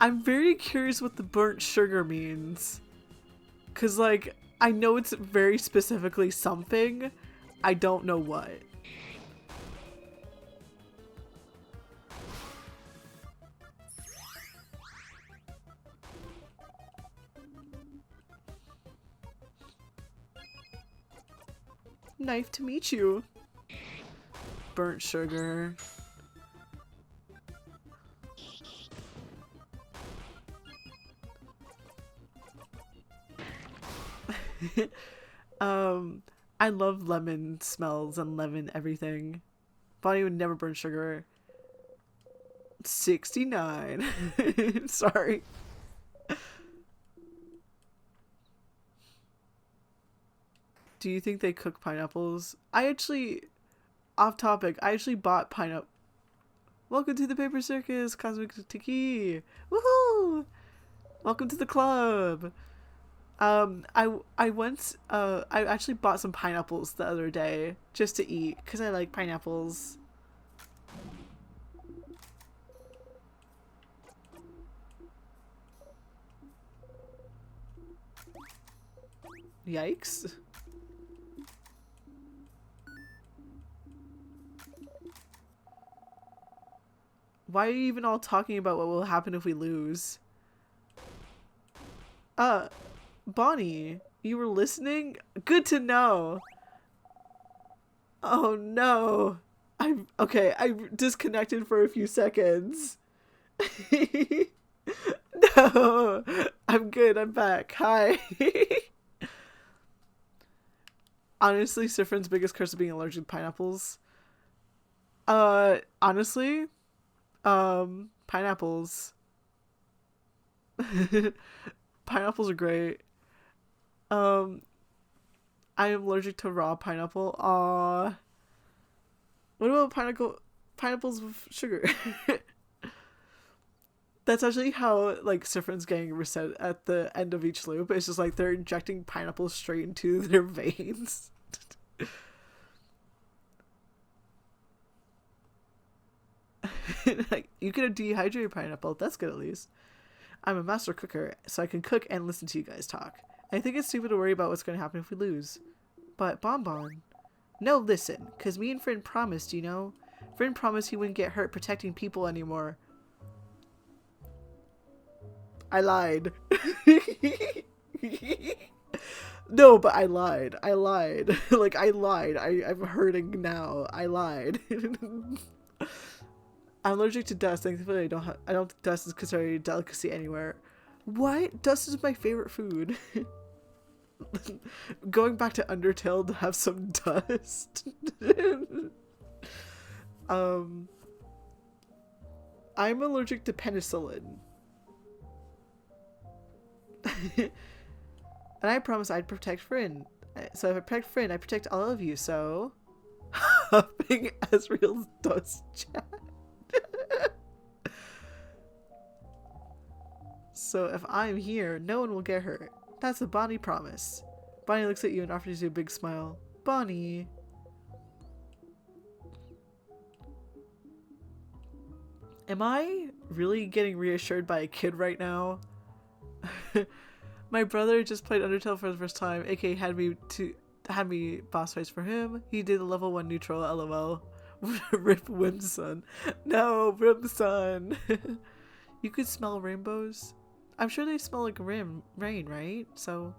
I'm very curious what the burnt sugar means. Cause like, I know it's very specifically something. I don't know what. Nice to meet you. Burnt sugar. I love lemon smells and lemon everything. Bonnie would never burn sugar. 69. Sorry. Do you think they cook pineapples? Off topic, I actually bought pineapple. Welcome to the paper circus, Cosmic Tiki. Woohoo! Welcome to the club. I actually bought some pineapples the other day just to eat because I like pineapples. Yikes. Why are you even all talking about what will happen if we lose? Bonnie, you were listening? Good to know. Oh no. I disconnected for a few seconds. No. I'm good, I'm back. Hi. Honestly, Sifrin's biggest curse is being allergic to pineapples. Honestly, pineapples. Pineapples are great. I am allergic to raw pineapple. Aww. What about pineapples with sugar? That's actually how, like, Sifrin's getting reset at the end of each loop. It's just like they're injecting pineapples straight into their veins. Like, you could have dehydrated pineapple. That's good at least. I'm a master cooker, so I can cook and listen to you guys talk. I think it's stupid to worry about what's going to happen if we lose. But Bonbon... No, listen, because me and Frin promised, you know? Frin promised he wouldn't get hurt protecting people anymore. I lied. No, but I lied. I lied. Like, I lied. I'm hurting now. I lied. I'm allergic to dust. Thankfully, I don't think dust is considered a delicacy anywhere. What? Dust is my favorite food. Going back to Undertale to have some dust. I'm allergic to penicillin. And I promised I'd protect Frin. So if I protect Frin, I protect all of you, so... Huffing Ezreal's dust chat. So if I'm here, no one will get hurt. That's a Bonnie promise. Bonnie looks at you and offers you a big smile. Bonnie. Am I really getting reassured by a kid right now? My brother just played Undertale for the first time, aka had me boss fights for him. He did a level 1 neutral, lol. Rip Whimsun. No, Whimsun. You could smell rainbows? I'm sure they smell like rain, right? So...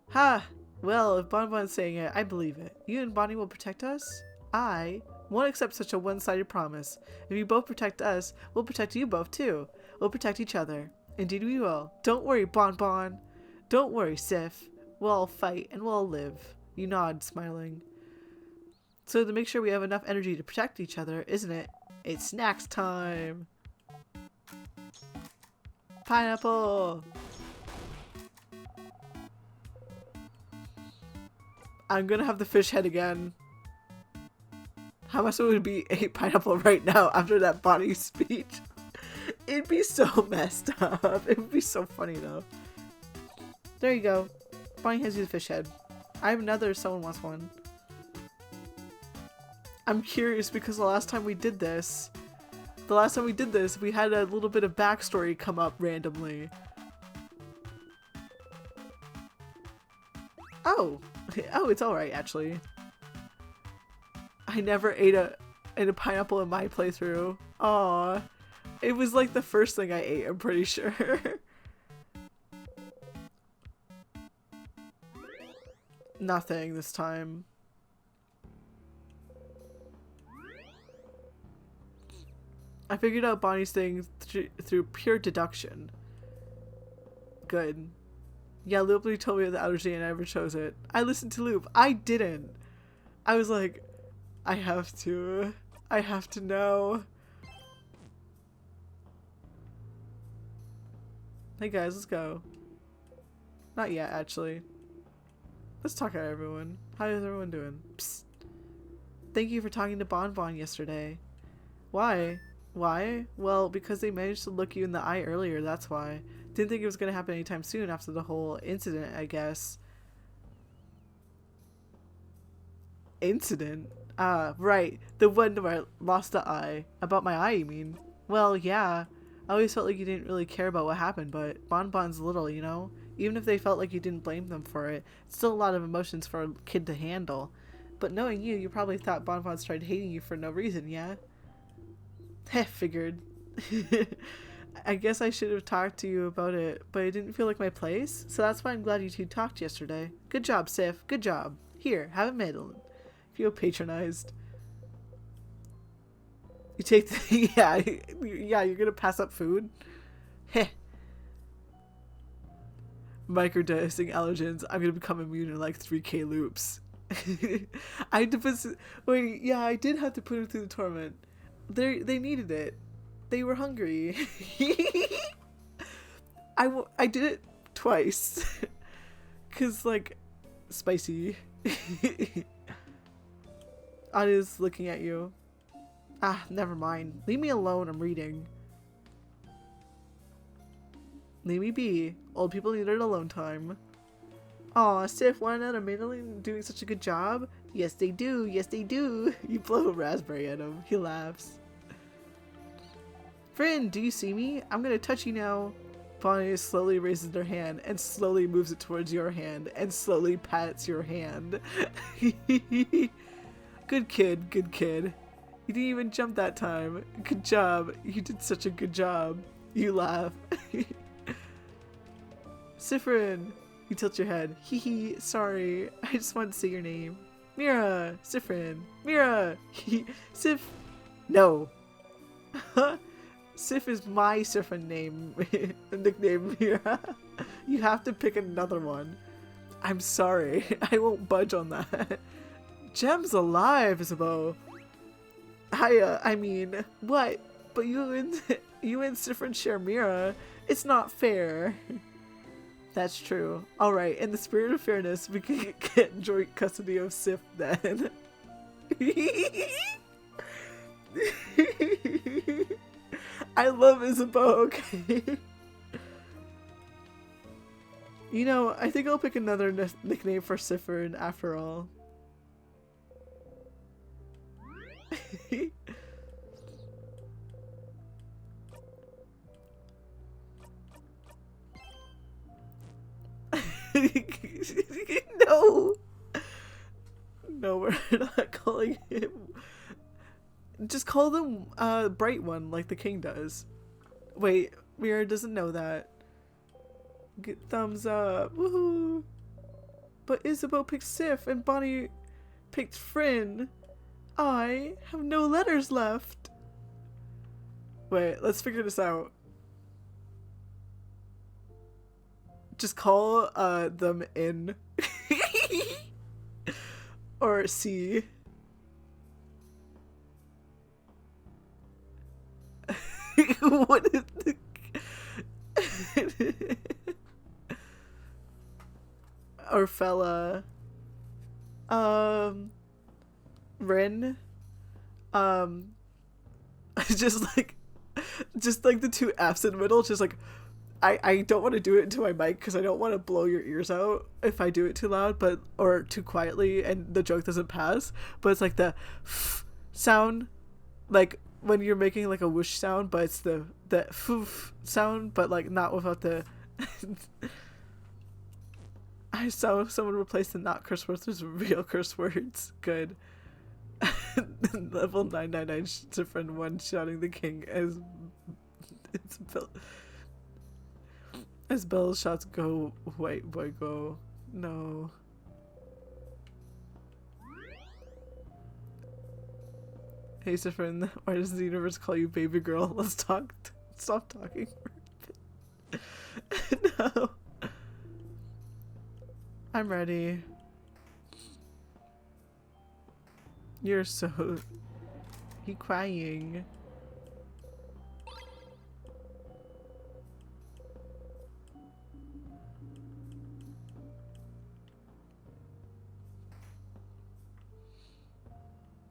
Ha! Well, if Bonbon's saying it, I believe it. You and Bonnie will protect us? I won't accept such a one-sided promise. If you both protect us, we'll protect you both too. We'll protect each other. Indeed we will. Don't worry, Bonbon. Don't worry, Sif. We'll all fight and we'll all live. You nod, smiling. So to make sure we have enough energy to protect each other, isn't it? It's snacks time! Pineapple! I'm gonna have the fish head again. How much would it be 8 pineapple right now after that Bonnie speech? It'd be so messed up. It would be so funny though. There you go. Bonnie has you the fish head. I have another if someone wants one. I'm curious because the last time we did this, we had a little bit of backstory come up randomly. Oh, it's alright actually. I never ate a pineapple in my playthrough. Aww. It was like the first thing I ate, I'm pretty sure. Nothing this time. I figured out Bonnie's thing through pure deduction. Good. Yeah, Looply told me the allergy and I never chose it. I listened to Loop. I didn't. I was like, I have to. I have to know. Hey guys, let's go. Not yet, actually. Let's talk to everyone. How is everyone doing? Psst. Thank you for talking to Bon Bon yesterday. Why? Why? Well, because they managed to look you in the eye earlier, that's why. Didn't think it was gonna happen anytime soon after the whole incident, I guess. Incident? Ah, right. The one where I lost the eye. About my eye, you mean? Well, yeah. I always felt like you didn't really care about what happened, but Bon Bon's little, you know? Even if they felt like you didn't blame them for it, it's still a lot of emotions for a kid to handle. But knowing you, you probably thought Bon Bon tried hating you for no reason, yeah? Heh, figured. I guess I should have talked to you about it, but it didn't feel like my place, so that's why I'm glad you two talked yesterday. Good job, Sif. Good job. Here, have a medal. Feel patronized. You take the... yeah, you're gonna pass up food? Heh. Microdosing allergens. I'm gonna become immune in like 3k loops. I had to put... Wait, yeah, I did have to put him through the torment. They needed it. They were hungry. I did it twice. Cause like, spicy. Ada's looking at you. Ah, never mind. Leave me alone, I'm reading. Leave me be. Old people need their alone time. Aw, Sif, why not? Are Madeline doing such a good job? Yes, they do. Yes, they do. You blow a raspberry at him. He laughs. Friend, do you see me? I'm gonna touch you now. Bonnie slowly raises their hand and slowly moves it towards your hand and slowly pats your hand. Good kid, good kid. You didn't even jump that time. Good job. You did such a good job. You laugh. Sifrin. You tilt your head. Hee hee, sorry. I just wanted to say your name. Mira. Sifrin. Mira. Sif. No. Sif is my Sifrin name. Nickname Mira. You have to pick another one. I'm sorry. I won't budge on that. Gem's alive, Isabeau. I mean, what? But you and Sifrin share Mira. It's not fair. That's true. Alright, in the spirit of fairness, we can get joint custody of Sif then. I love Isabeau, okay? You know, I think I'll pick another nickname for Sifrin after all. No! No, we're not calling him. Just call them Bright One like the king does. Wait, Mira doesn't know that. Get thumbs up. Woohoo! But Isabeau picked Sif and Bonnie picked Fryn. I have no letters left. Wait, let's figure this out. Just call them in. Or C. What is the... Or fella. Rin. Just like the two F's in the middle, just like I don't want to do it into my mic because I don't want to blow your ears out if I do it too loud, but or too quietly and the joke doesn't pass. But it's like the f sound, like when you're making like a whoosh sound, but it's the f sound, but like not without the. I saw someone replace the not curse words with real curse words. Good. Level 999 different one shouting the king as it's Bill. As Bell's shots go, white boy go. No. Hey Sifrin, why does the universe call you baby girl? Let's talk. Stop talking for a bit. No. I'm ready. You're so... He crying.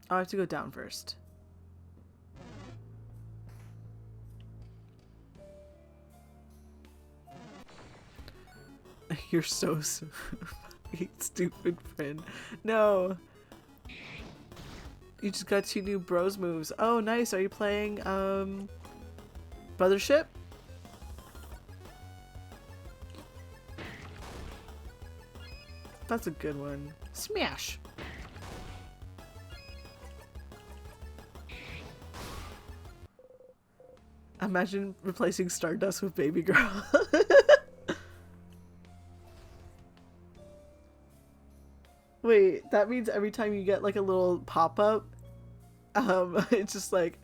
I have to go down first. You're so stupid, friend. No. You just got 2 new bros moves. Oh, nice. Are you playing, Brothership? That's a good one. Smash! Imagine replacing Stardust with Baby Girl. Wait, that means every time you get like a little pop-up, it's just like,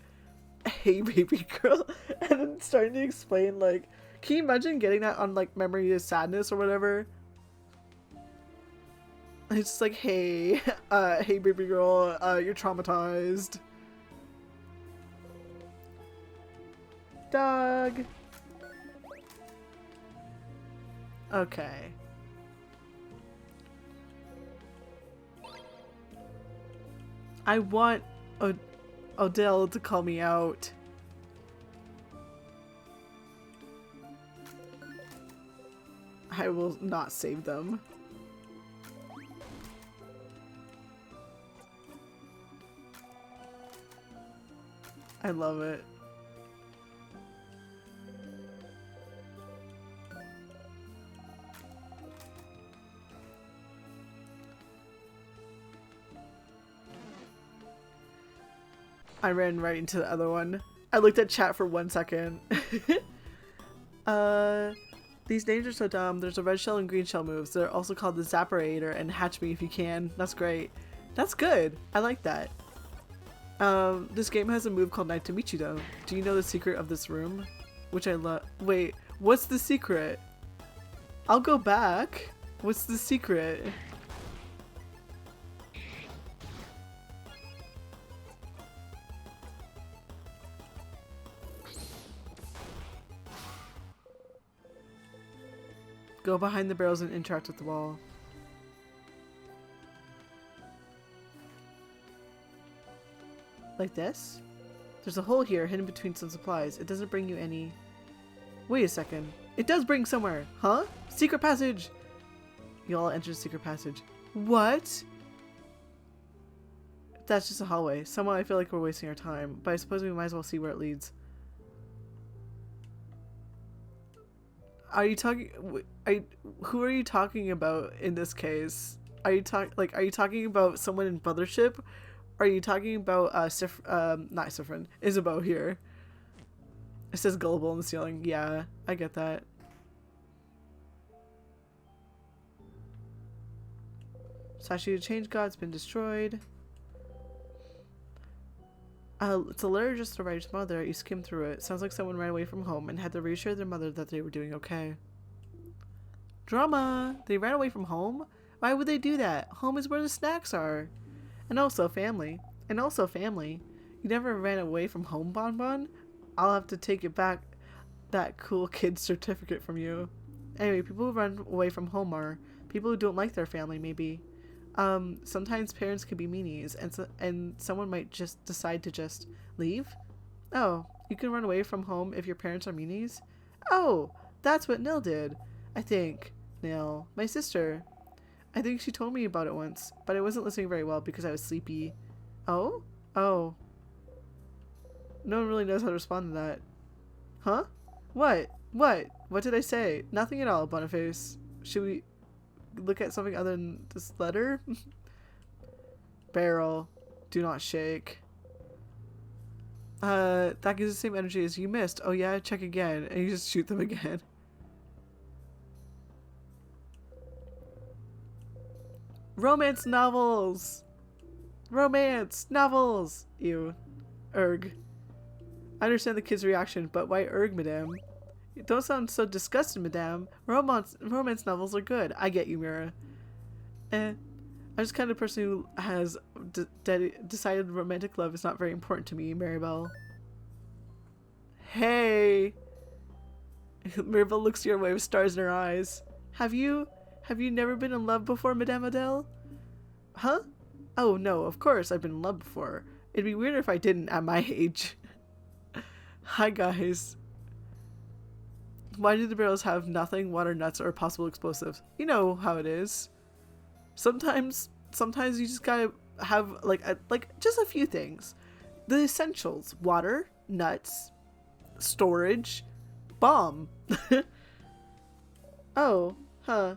hey baby girl, and then starting to explain like, can you imagine getting that on like Memory of Sadness or whatever? It's just like, hey, hey baby girl, you're traumatized. Dog. Okay. I want Odell to call me out. I will not save them. I love it. I ran right into the other one. I looked at chat for 1 second. These names are so dumb. There's a red shell and green shell moves. They're also called the Zapperator and Hatch Me If You Can. That's great. That's good. I like that. This game has a move called Night to Meet You though. Do you know the secret of this room? Which I love. Wait, what's the secret? I'll go back. What's the secret? Go behind the barrels and interact with the wall. Like this? There's a hole here hidden between some supplies. It doesn't bring you any... Wait a second. It does bring somewhere. Huh? Secret passage! You all enter the secret passage. What? That's just a hallway. Somehow I feel like we're wasting our time, but I suppose we might as well see where it leads. Are you talking? Who are you talking about in this case? Are you talking about someone in Brothership? Are you talking about not Sifrin, Isabeau here? It says gullible in the ceiling. Yeah, I get that. Statue to change God's been destroyed. It's a letter just to write his mother. You skim through it. Sounds like someone ran away from home and had to reassure their mother that they were doing okay. Drama! They ran away from home? Why would they do that? Home is where the snacks are. And also family. And also family. You never ran away from home, Bonbon? I'll have to take it back, that cool kid certificate from you. Anyway, people who run away from home are people who don't like their family, maybe. Sometimes parents can be meanies, and someone might just decide to just leave. Oh, you can run away from home if your parents are meanies? Oh, that's what Nil did, I think. Nil, my sister. I think she told me about it once, but I wasn't listening very well because I was sleepy. Oh? Oh. No one really knows how to respond to that. Huh? What? What? What did I say? Nothing at all, Boniface. Should we look at something other than this letter? Barrel. Do not shake. That gives the same energy as you missed. Oh yeah? Check again. And you just shoot them again. Romance novels! Romance novels! Ew. Erg. I understand the kid's reaction, but why erg, madame? Don't sound so disgusted, madame. Romance novels are good. I get you, Mira. I'm just kind of person who has decided romantic love is not very important to me, Maribel. Hey! Maribel looks your way with stars in her eyes. Have you never been in love before, Madame Adele? Huh? Oh no, of course I've been in love before. It'd be weird if I didn't at my age. Hi guys. Why do the barrels have nothing, water, nuts, or possible explosives? You know how it is. Sometimes you just gotta have like just a few things. The essentials: water, nuts, storage, bomb. Oh, huh.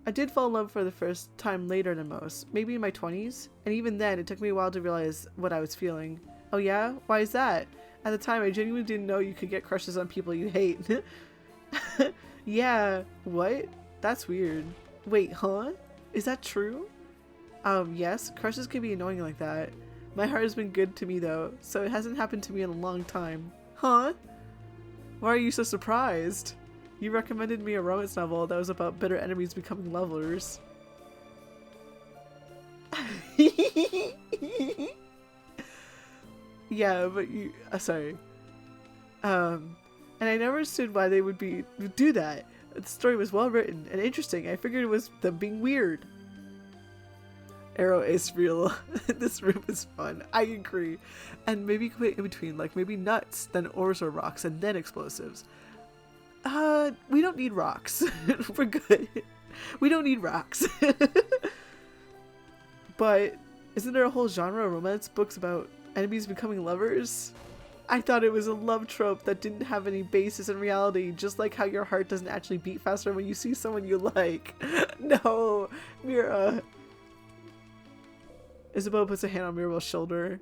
I did fall in love for the first time later than most, maybe in my 20s, and even then it took me a while to realize what I was feeling. Oh yeah? Why is that? At the time I genuinely didn't know you could get crushes on people you hate. Yeah, what? That's weird. Wait, huh? Is that true? Yes, crushes can be annoying like that. My heart has been good to me though, so it hasn't happened to me in a long time. Huh? Why are you so surprised? You recommended me a romance novel that was about bitter enemies becoming lovers. Yeah, but you... sorry. And I never understood why they would do that. The story was well written and interesting. I figured it was them being weird. Arrow is real. This room is fun. I agree. And maybe you could put it in between, like maybe nuts, then ores or rocks, and then explosives. We don't need rocks. We're good. We don't need rocks. But isn't there a whole genre of romance books about enemies becoming lovers? I thought it was a love trope that didn't have any basis in reality, just like how your heart doesn't actually beat faster when you see someone you like. No, Mira. Isabel puts a hand on Mirabel's shoulder.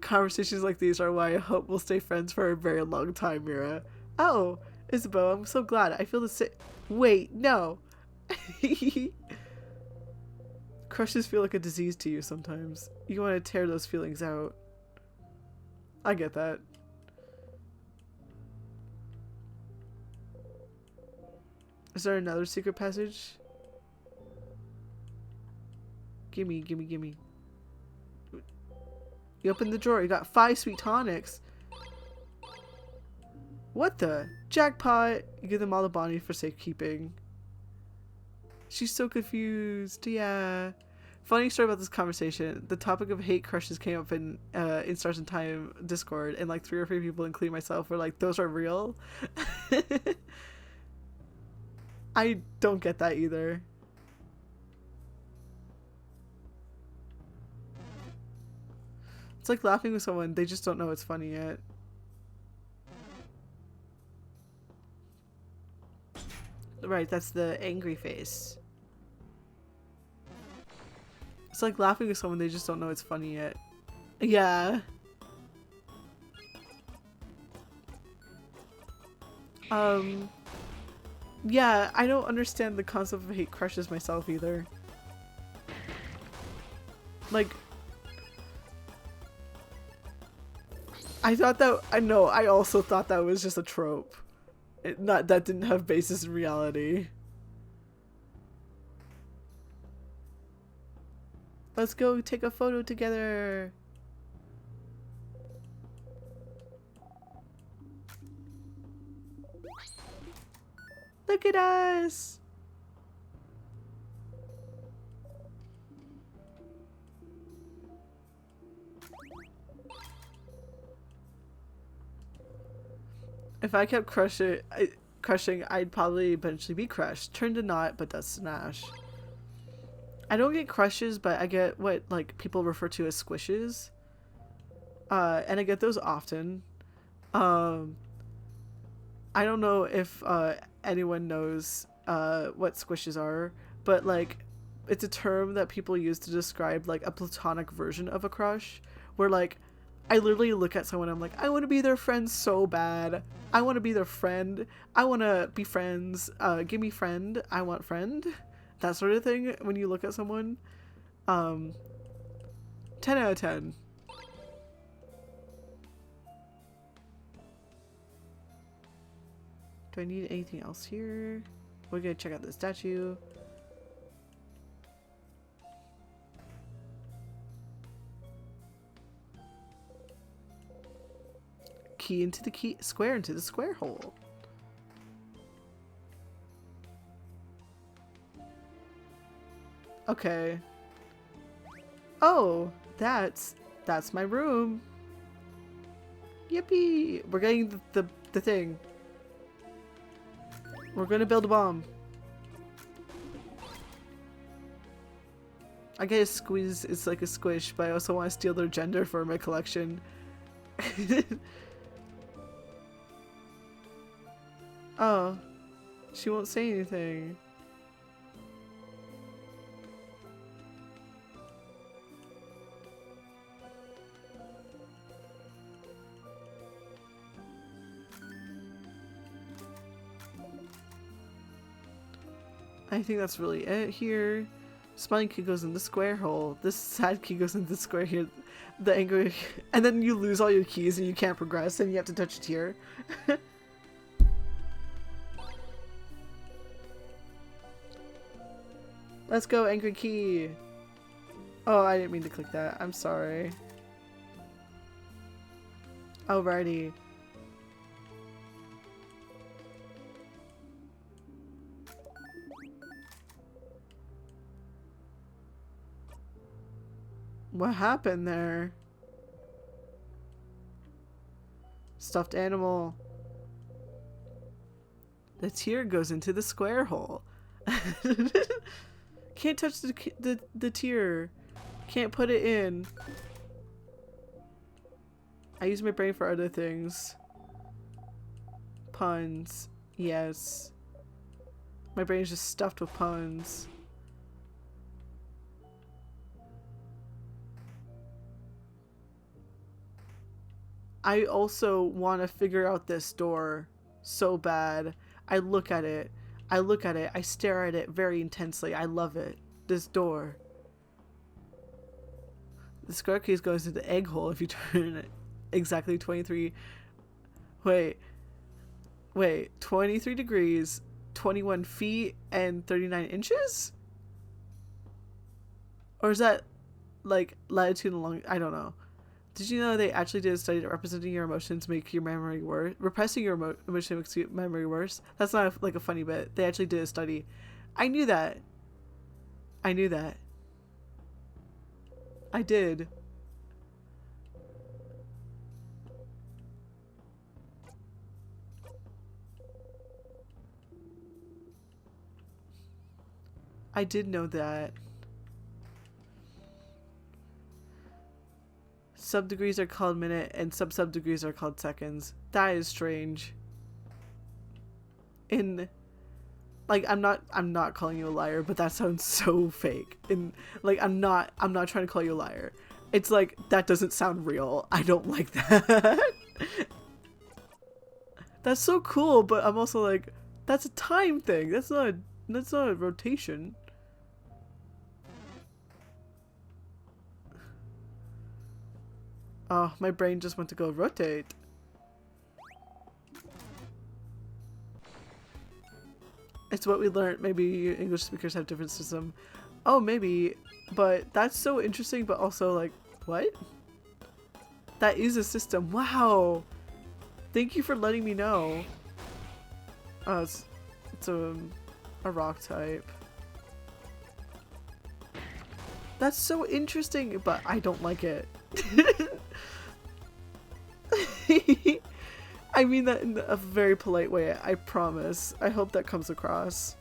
Conversations like these are why I hope we'll stay friends for a very long time, Mira. Oh, Isabel, I'm so glad. I feel the same. Wait, no. Crushes feel like a disease to you sometimes. You want to tear those feelings out. I get that. Is there another secret passage? Gimme, gimme, gimme. You opened the drawer. You got 5 sweet tonics. What the? Jackpot! You give them all the bounty for safekeeping. She's so confused. Yeah. Funny story about this conversation. The topic of hate crushes came up in Stars and Time Discord, and like 3 or 4 people, including myself, were like, "Those are real." I don't get that either. It's like laughing with someone, they just don't know it's funny yet. Right, that's the angry face. It's like laughing with someone, they just don't know it's funny yet. Yeah. Yeah, I don't understand the concept of hate crushes myself either. Like, I also thought that was just a trope. That didn't have basis in reality. Let's go take a photo together. Look at us. If I kept crushing, I'd probably eventually be crushed. Turn to not, but does smash. I don't get crushes, but I get what like people refer to as squishes. And I get those often. I don't know if anyone knows what squishes are, but like it's a term that people use to describe like a platonic version of a crush, where like I literally look at someone, I'm like, I want to be their friend so bad. I want to be their friend. I want to be friends. Give me friend. I want friend. That sort of thing when you look at someone. 10 out of 10. Do I need anything else here? We're gonna check out the statue. key into the square into the square hole. Okay. Oh, that's my room. Yippee! We're getting the thing. We're gonna build a bomb. I guess squeeze is like a squish, but I also want to steal their gender for my collection. Oh, she won't say anything. I think that's really it here. Smiling key goes in the square hole. This sad key goes in the square here. The angry... And then you lose all your keys and you can't progress and you have to touch a tear. Let's go, angry key. Oh, I didn't mean to click that. I'm sorry. Alrighty. What happened there? Stuffed animal. The tear goes into the square hole. Can't touch the tear. Can't put it in. I use my brain for other things. Puns. Yes. My brain is just stuffed with puns. I also want to figure out this door so bad. I look at it. I stare at it very intensely. I love it. This door. The square case goes into the egg hole if you turn it exactly 23. Wait, 23 degrees, 21 feet, and 39 inches? Or is that like latitude and long? I don't know. Did you know they actually did a study that representing your emotions make your memory worse? Repressing your emotion makes your memory worse? That's not like a funny bit. They actually did a study. I knew that. I knew that. I did. I did know that. Subdegrees are called minute and sub-subdegrees are called seconds. That is strange. Like, I'm not calling you a liar, but that sounds so fake. Like, I'm not trying to call you a liar. It's like, that doesn't sound real. I don't like that. That's so cool, but I'm also like, that's a time thing. That's not a rotation. Oh, my brain just went to go rotate. It's what we learned. Maybe English speakers have different system. Oh, maybe. But that's so interesting, but also like, what? That is a system. Wow. Thank you for letting me know. Oh, it's a rock type. That's so interesting, but I don't like it. I mean that in a very polite way, I promise. I hope that comes across.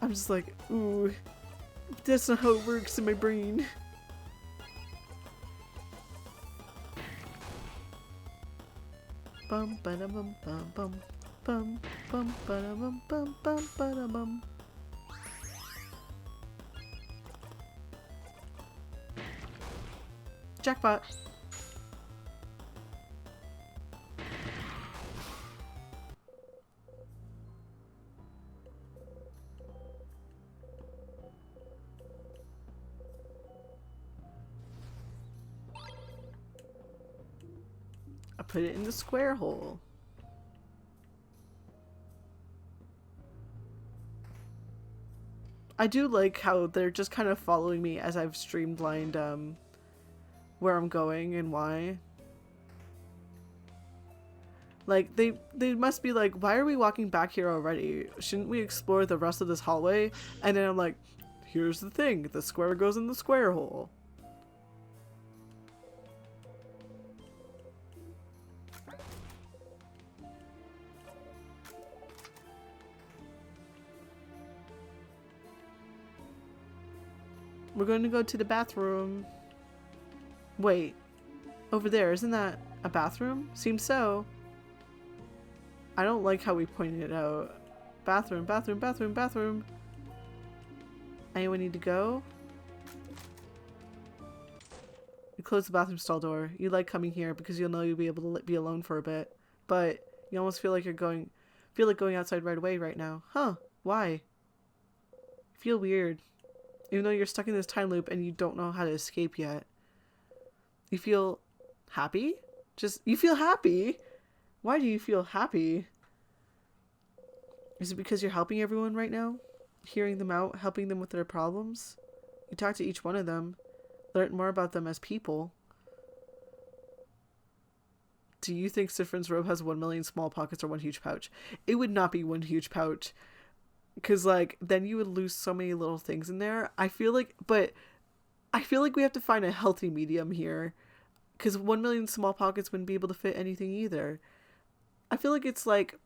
I'm just like, ooh, that's not how it works in my brain. Bum ba bum bum bum bum bum ba bum bum bum ba bum. Jackpot. I put it in the square hole. I do like how they're just kind of following me as I've streamlined where I'm going and why. Like, they must be like, why are we walking back here already? Shouldn't we explore the rest of this hallway? And then I'm like, here's the thing. The square goes in the square hole. We're going to go to the bathroom. Wait. Over there, isn't that a bathroom? Seems so. I don't like how we pointed it out. Bathroom, bathroom, bathroom, bathroom. Anyone need to go? You close the bathroom stall door. You like coming here because you'll know you'll be able to be alone for a bit. But you almost feel like going outside right away right now. Huh. Why? Feel weird. Even though you're stuck in this time loop and you don't know how to escape yet. You feel happy? You feel happy? Why do you feel happy? Is it because you're helping everyone right now? Hearing them out, helping them with their problems? You talk to each one of them, learn more about them as people. Do you think Sifrin's robe has 1 million small pockets or one huge pouch? It would not be one huge pouch. Because, like, then you would lose so many little things in there. I feel like we have to find a healthy medium here. Because 1 million small pockets wouldn't be able to fit anything either. I feel like it's like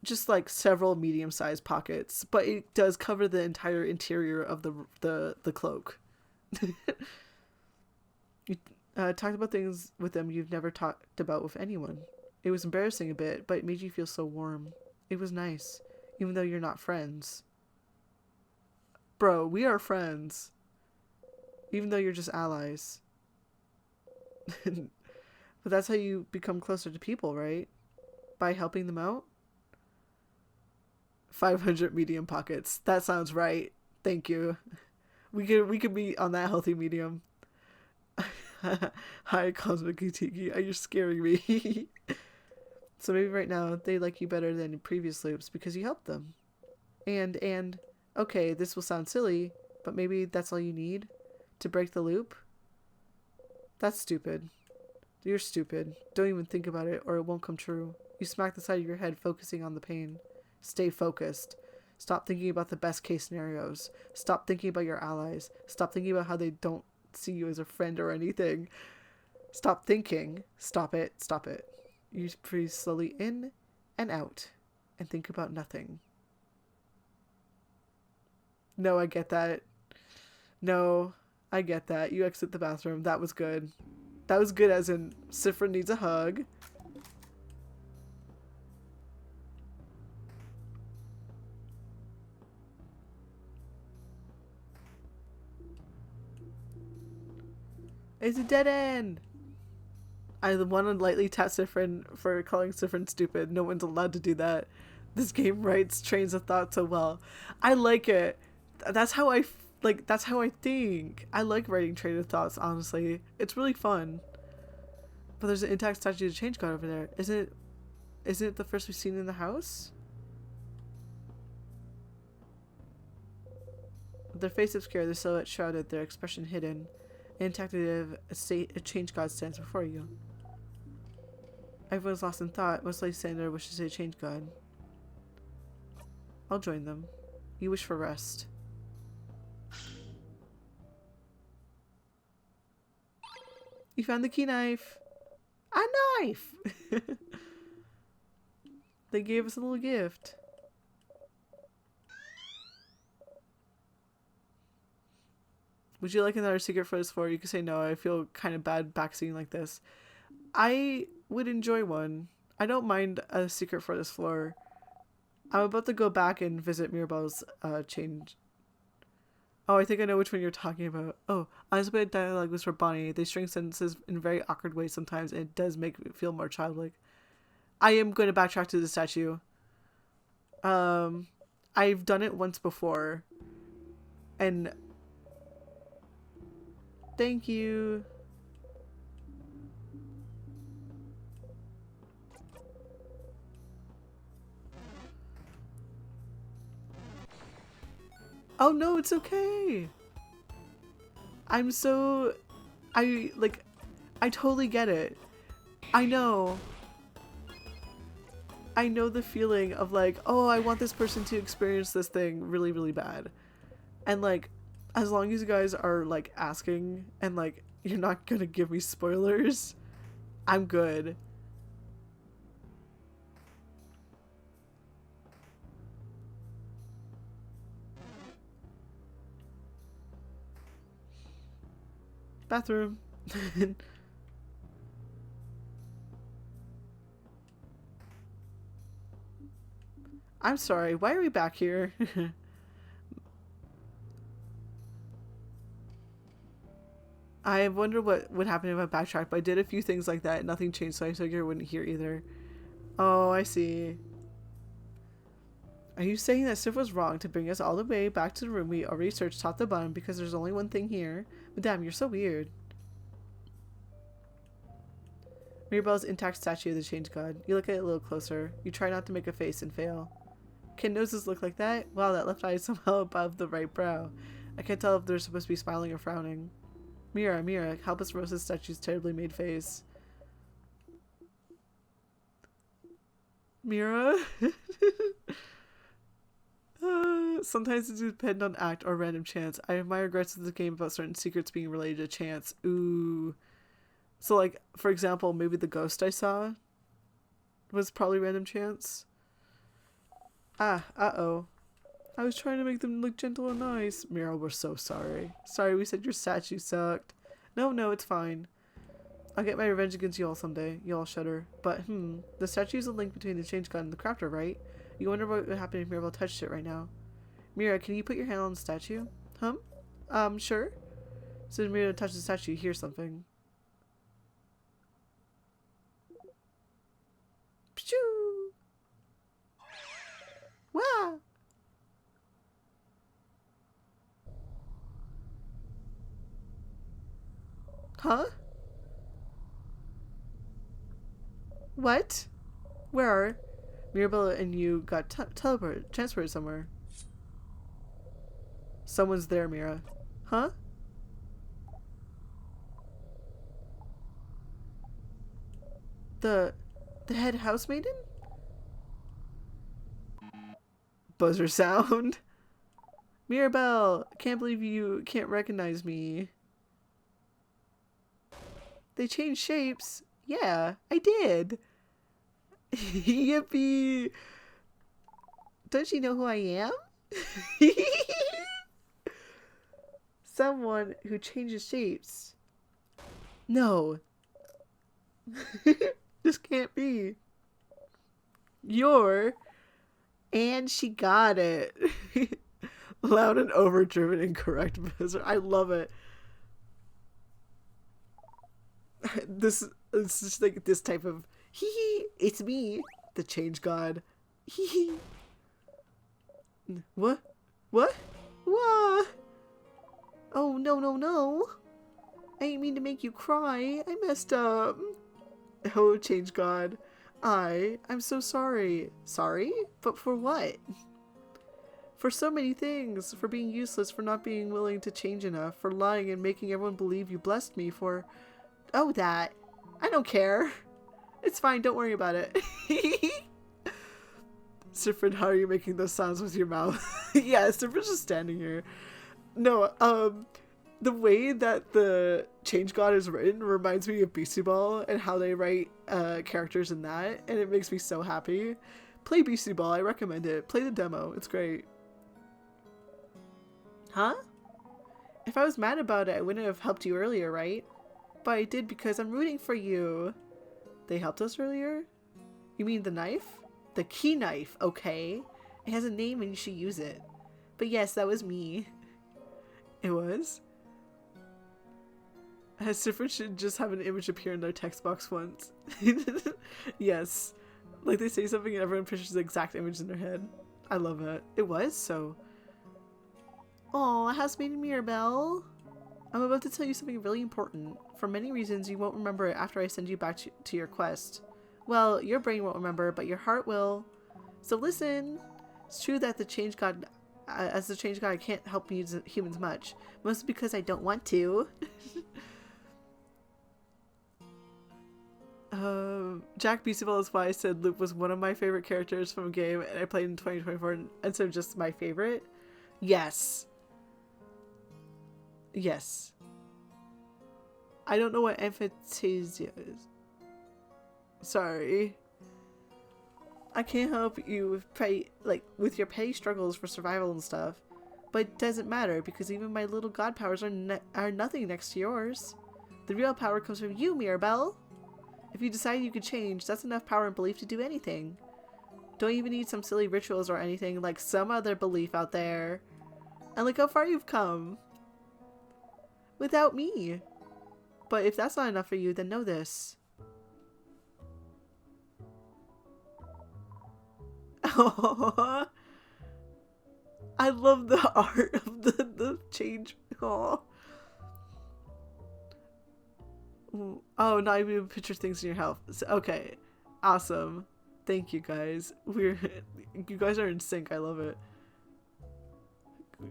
just like several medium-sized pockets, but it does cover the entire interior of the cloak. You talked about things with them you've never talked about with anyone. It was embarrassing a bit, but it made you feel so warm. It was nice, even though you're not friends. Bro, we are friends. Even though you're just allies. But that's how you become closer to people, right? By helping them out? 500 medium pockets. That sounds right. Thank you. We could be on that healthy medium. Hi, Cosmic Tiki. You're scaring me. So maybe right now they like you better than in previous loops because you helped them. And okay, this will sound silly, but maybe that's all you need to break the loop? That's stupid. You're stupid. Don't even think about it or it won't come true. You smack the side of your head focusing on the pain. Stay focused. Stop thinking about the best case scenarios. Stop thinking about your allies. Stop thinking about how they don't see you as a friend or anything. Stop thinking. Stop it. Stop it. You breathe slowly in and out and think about nothing. No, I get that. No, I get that. You exit the bathroom. That was good. That was good as in Sifra needs a hug. It's a dead end. I want to lightly tap Sifrin for calling Sifrin stupid. No one's allowed to do that. This game writes trains of thought so well. I like it. That's how I that's how I think. I like writing train of thoughts, honestly. It's really fun. But there's an intact statue of change god over there. Isn't it the first we've seen in the house? Their face obscured, their silhouette shrouded, their expression hidden. An intact a change god stands before you. Everyone's lost in thought, mostly Sander wishes to say change god. I'll join them. You wish for rest. You found the key knife! A knife! They gave us a little gift. Would you like another secret for this floor? You could say no. I feel kind of bad backseating like this. I would enjoy one. I don't mind a secret for this floor. I'm about to go back and visit Mirabelle's change. Oh, I think I know which one you're talking about. Oh, unspoken dialogue was for Bonnie. They string sentences in very awkward ways sometimes, and it does make me feel more childlike. I am going to backtrack to the statue. I've done it once before. And thank you. Oh no, it's okay. I totally get it. I know. I know the feeling of like, oh, I want this person to experience this thing really, really bad. And like, as long as you guys are like asking and like you're not gonna give me spoilers, I'm good. Bathroom. I'm sorry, why are we back here? I wonder what would happen if I backtracked, but I did a few things like that. Nothing changed, so I figured I wouldn't hear either. Oh, I see. Are you saying that Sif was wrong to bring us all the way back to the room we already searched top to bottom because there's only one thing here? Madame, you're so weird. Mirabelle's intact statue of the Change God. You look at it a little closer. You try not to make a face and fail. Can noses look like that? Wow, that left eye is somehow above the right brow. I can't tell if they're supposed to be smiling or frowning. Mira, help us roast this statue's terribly made face. Mira? Sometimes it depends on act or random chance. I have my regrets of the game about certain secrets being related to chance. Ooh. So like, for example, maybe the ghost I saw was probably random chance. Ah, uh-oh. I was trying to make them look gentle and nice. Mira, we're so sorry. Sorry, we said your statue sucked. No, it's fine. I'll get my revenge against you all someday. You all shudder. But, the statue is a link between the Change God and the Crafter, right? You wonder what would happen if Mirabelle touched it right now. Mira, can you put your hand on the statue? Sure. So Mira touches the statue, you hear something. Pshoo! Wow! Huh? What? Where are Mirabelle and you got transferred somewhere? Someone's there, Mira. Huh? The head housemaiden? Buzzer sound. Mirabelle, can't believe you can't recognize me. They changed shapes. Yeah, I did. Yippee. Don't you know who I am? Someone who changes shapes. No. This can't be. And she got it. Loud and overdriven incorrect buzzer. I love it. This is just like this type of hee, it's me, the Change God. Hee. What? What? Oh, no. I didn't mean to make you cry. I messed up. Oh, Change God. I'm so sorry. Sorry? But for what? For so many things. For being useless, for not being willing to change enough, for lying and making everyone believe you blessed me, for... Oh, that. I don't care. It's fine, don't worry about it. Sifrin, how are you making those sounds with your mouth? Yeah, Sifrin's just standing here. No, the way that the Change God is written reminds me of Beastie Ball and how they write characters in that, and it makes me so happy. Play Beastie Ball, I recommend it. Play the demo, it's great. Huh? If I was mad about it, I wouldn't have helped you earlier, right? But I did because I'm rooting for you. They helped us earlier? You mean the knife? The key knife, okay. It has a name and you should use it. But yes, that was me. It was? Sifrin should just have an image appear in their text box once. Yes. Like they say something and everyone pictures the exact image in their head. I love it. It was, so... Aw, housemate Mirabelle. I'm about to tell you something really important. For many reasons, you won't remember it after I send you back to your quest. Well, your brain won't remember, but your heart will. So listen. It's true that the Change God, as the Change God, I can't help humans much. Mostly because I don't want to. Jack Beasley is why I said Loop was one of my favorite characters from a game, and I played in 2024 instead of just my favorite. Yes. Yes. I don't know what emphasia is. Sorry. I can't help you with your petty struggles for survival and stuff, but it doesn't matter because even my little god powers are nothing next to yours. The real power comes from you, Mirabelle. If you decide you could change, that's enough power and belief to do anything. Don't even need some silly rituals or anything like some other belief out there. And look how far you've come. Without me. But if that's not enough for you, then know this. Oh, I love the art of the change. Oh. Oh, not even picture things in your health. Okay, awesome. Thank you guys. You guys are in sync. I love it.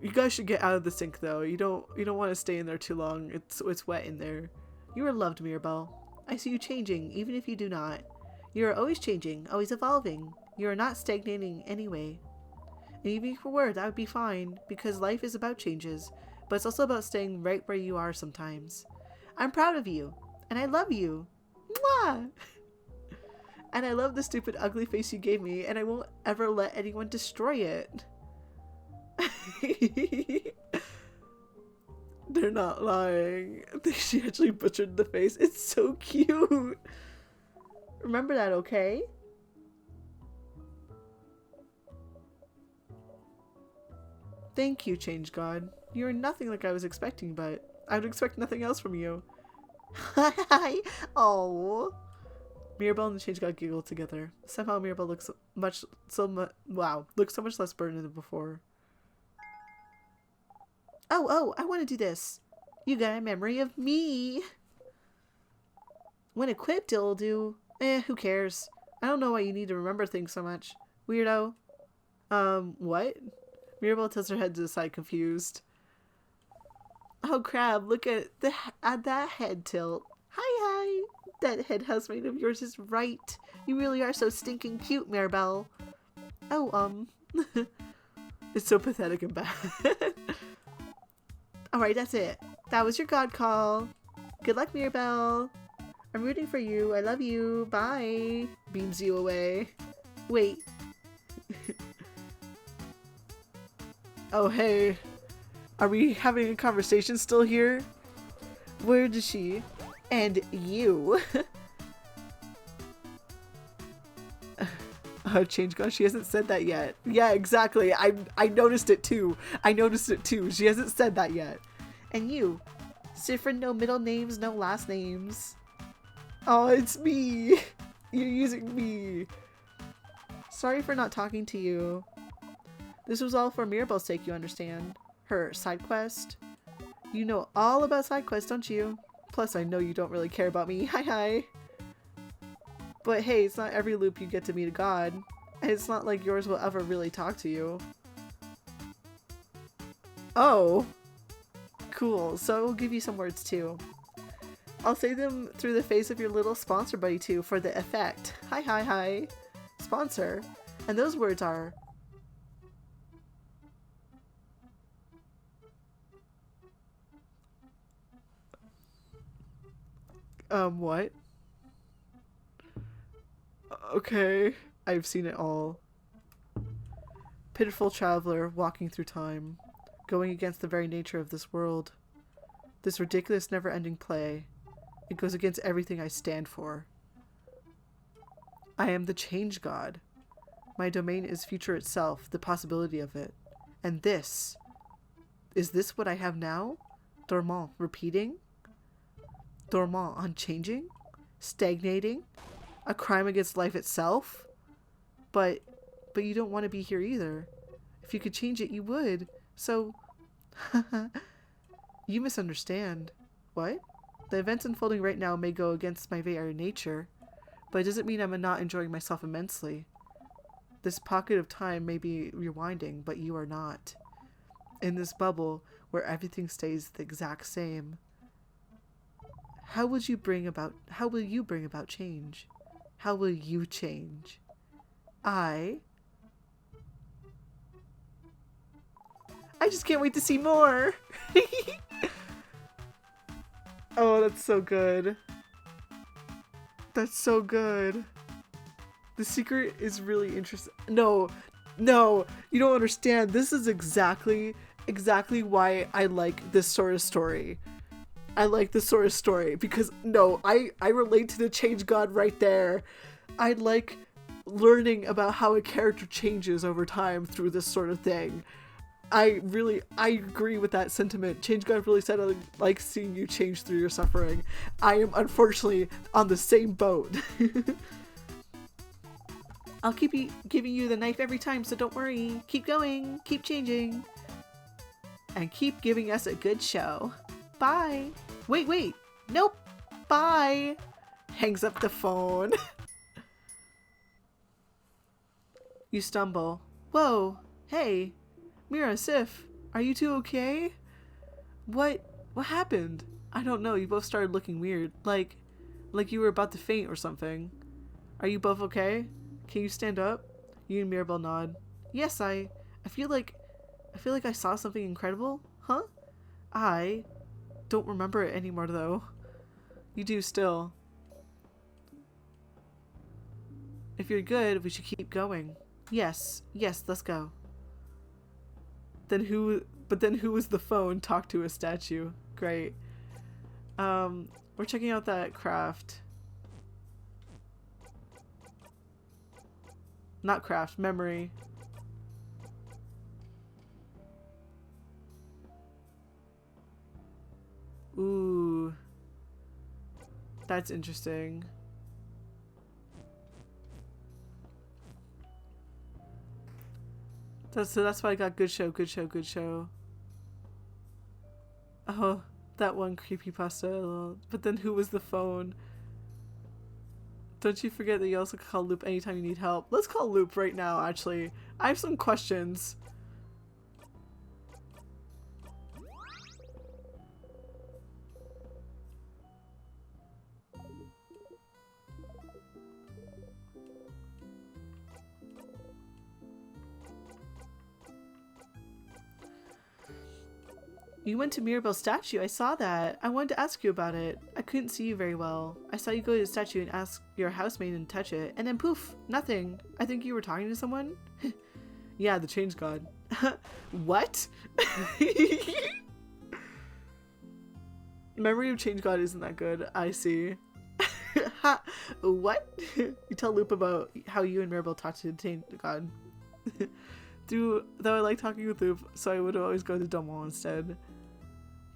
You guys should get out of the sink though. You don't want to stay in there too long. It's wet in there. You are loved, Mirabelle. I see you changing, even if you do not. You are always changing, always evolving. You are not stagnating anyway. And even if you were, that would be fine, because life is about changes, but it's also about staying right where you are sometimes. I'm proud of you, and I love you. Mwah! And I love the stupid ugly face you gave me, and I won't ever let anyone destroy it. They're not lying. She actually butchered the face. It's so cute. Remember that, okay? Thank you, Change God. You are nothing like I was expecting, but I would expect nothing else from you. Hi. Oh. Mirabelle and the Change God giggle together. Somehow Mirabelle looks so much less burdened than before. Oh, I want to do this. You got a memory of me. When equipped, it'll do. Who cares? I don't know why you need to remember things so much. Weirdo. What? Mirabelle tilts her head to the side, confused. Oh crap, look at that head tilt. Hi. That head housemate of yours is right. You really are so stinking cute, Mirabelle. Oh, it's so pathetic and bad. Alright, that's it. That was your god call. Good luck, Mirabelle. I'm rooting for you. I love you. Bye. Beams you away. Wait. Oh, hey. Are we having a conversation still here? Where is she? And you. Change God, she hasn't said that yet. Yeah, exactly. I noticed it too. She hasn't said that yet. And you. Different, no middle names, no last names. Oh, it's me. You're using me. Sorry for not talking to you. This was all for Mirabelle's sake, you understand. Her side quest. You know all about side quests, don't you? Plus, I know you don't really care about me. Hi. But hey, it's not every loop you get to meet a god. And it's not like yours will ever really talk to you. Oh. Cool. So I will give you some words too. I'll say them through the face of your little sponsor buddy too for the effect. Hi. Sponsor. And those words are... what? Okay, I've seen it all. Pitiful traveler walking through time, going against the very nature of this world. This ridiculous never-ending play. It goes against everything I stand for. I am the change god. My domain is future itself, the possibility of it. And this. Is this what I have now? Dormant, repeating? Dormant, unchanging? Stagnating? A crime against life itself? But you don't want to be here either. If you could change it, you would. So... You misunderstand. What? The events unfolding right now may go against my very nature, but it doesn't mean I'm not enjoying myself immensely. This pocket of time may be rewinding, but you are not. In this bubble where everything stays the exact same. How will you bring about change? How will you change? I just can't wait to see more. Oh, that's so good. That's so good. The secret is really interesting. No, you don't understand. This is exactly why I like this sort of story. I like this sort of story because I relate to the change god right there. I like learning about how a character changes over time through this sort of thing. I agree with that sentiment. Change God really said I like seeing you change through your suffering. I am unfortunately on the same boat. I'll keep giving you the knife every time, so don't worry. Keep going, keep changing, and keep giving us a good show. Bye. Wait. Nope. Bye. Hangs up the phone. You stumble. Whoa. Hey. Mira, Sif, are you two okay? What happened? I don't know. You both started looking weird. Like you were about to faint or something. Are you both okay? Can you stand up? You and Mirabelle nod. Yes, I feel like I saw something incredible. Huh? I don't remember it anymore though. You do still. If you're good, we should keep going. Yes, let's go. Then who was the phone? Talk to a statue. Great. We're checking out that craft. Not craft, memory. Ooh. That's interesting. That's why I got good show. Oh, that one creepypasta. But then who was the phone? Don't you forget that you also can call Loop anytime you need help. Let's call Loop right now, actually. I have some questions. You went to Mirabelle's statue. I saw that. I wanted to ask you about it. I couldn't see you very well. I saw you go to the statue and ask your housemaid and touch it. And then poof, nothing. I think you were talking to someone? Yeah, the change god. What? Memory of change god isn't that good. I see. What? You tell Loop about how you and Mirabelle talked to the change god. Though I like talking with Loop, so I would always go to Dumwall instead.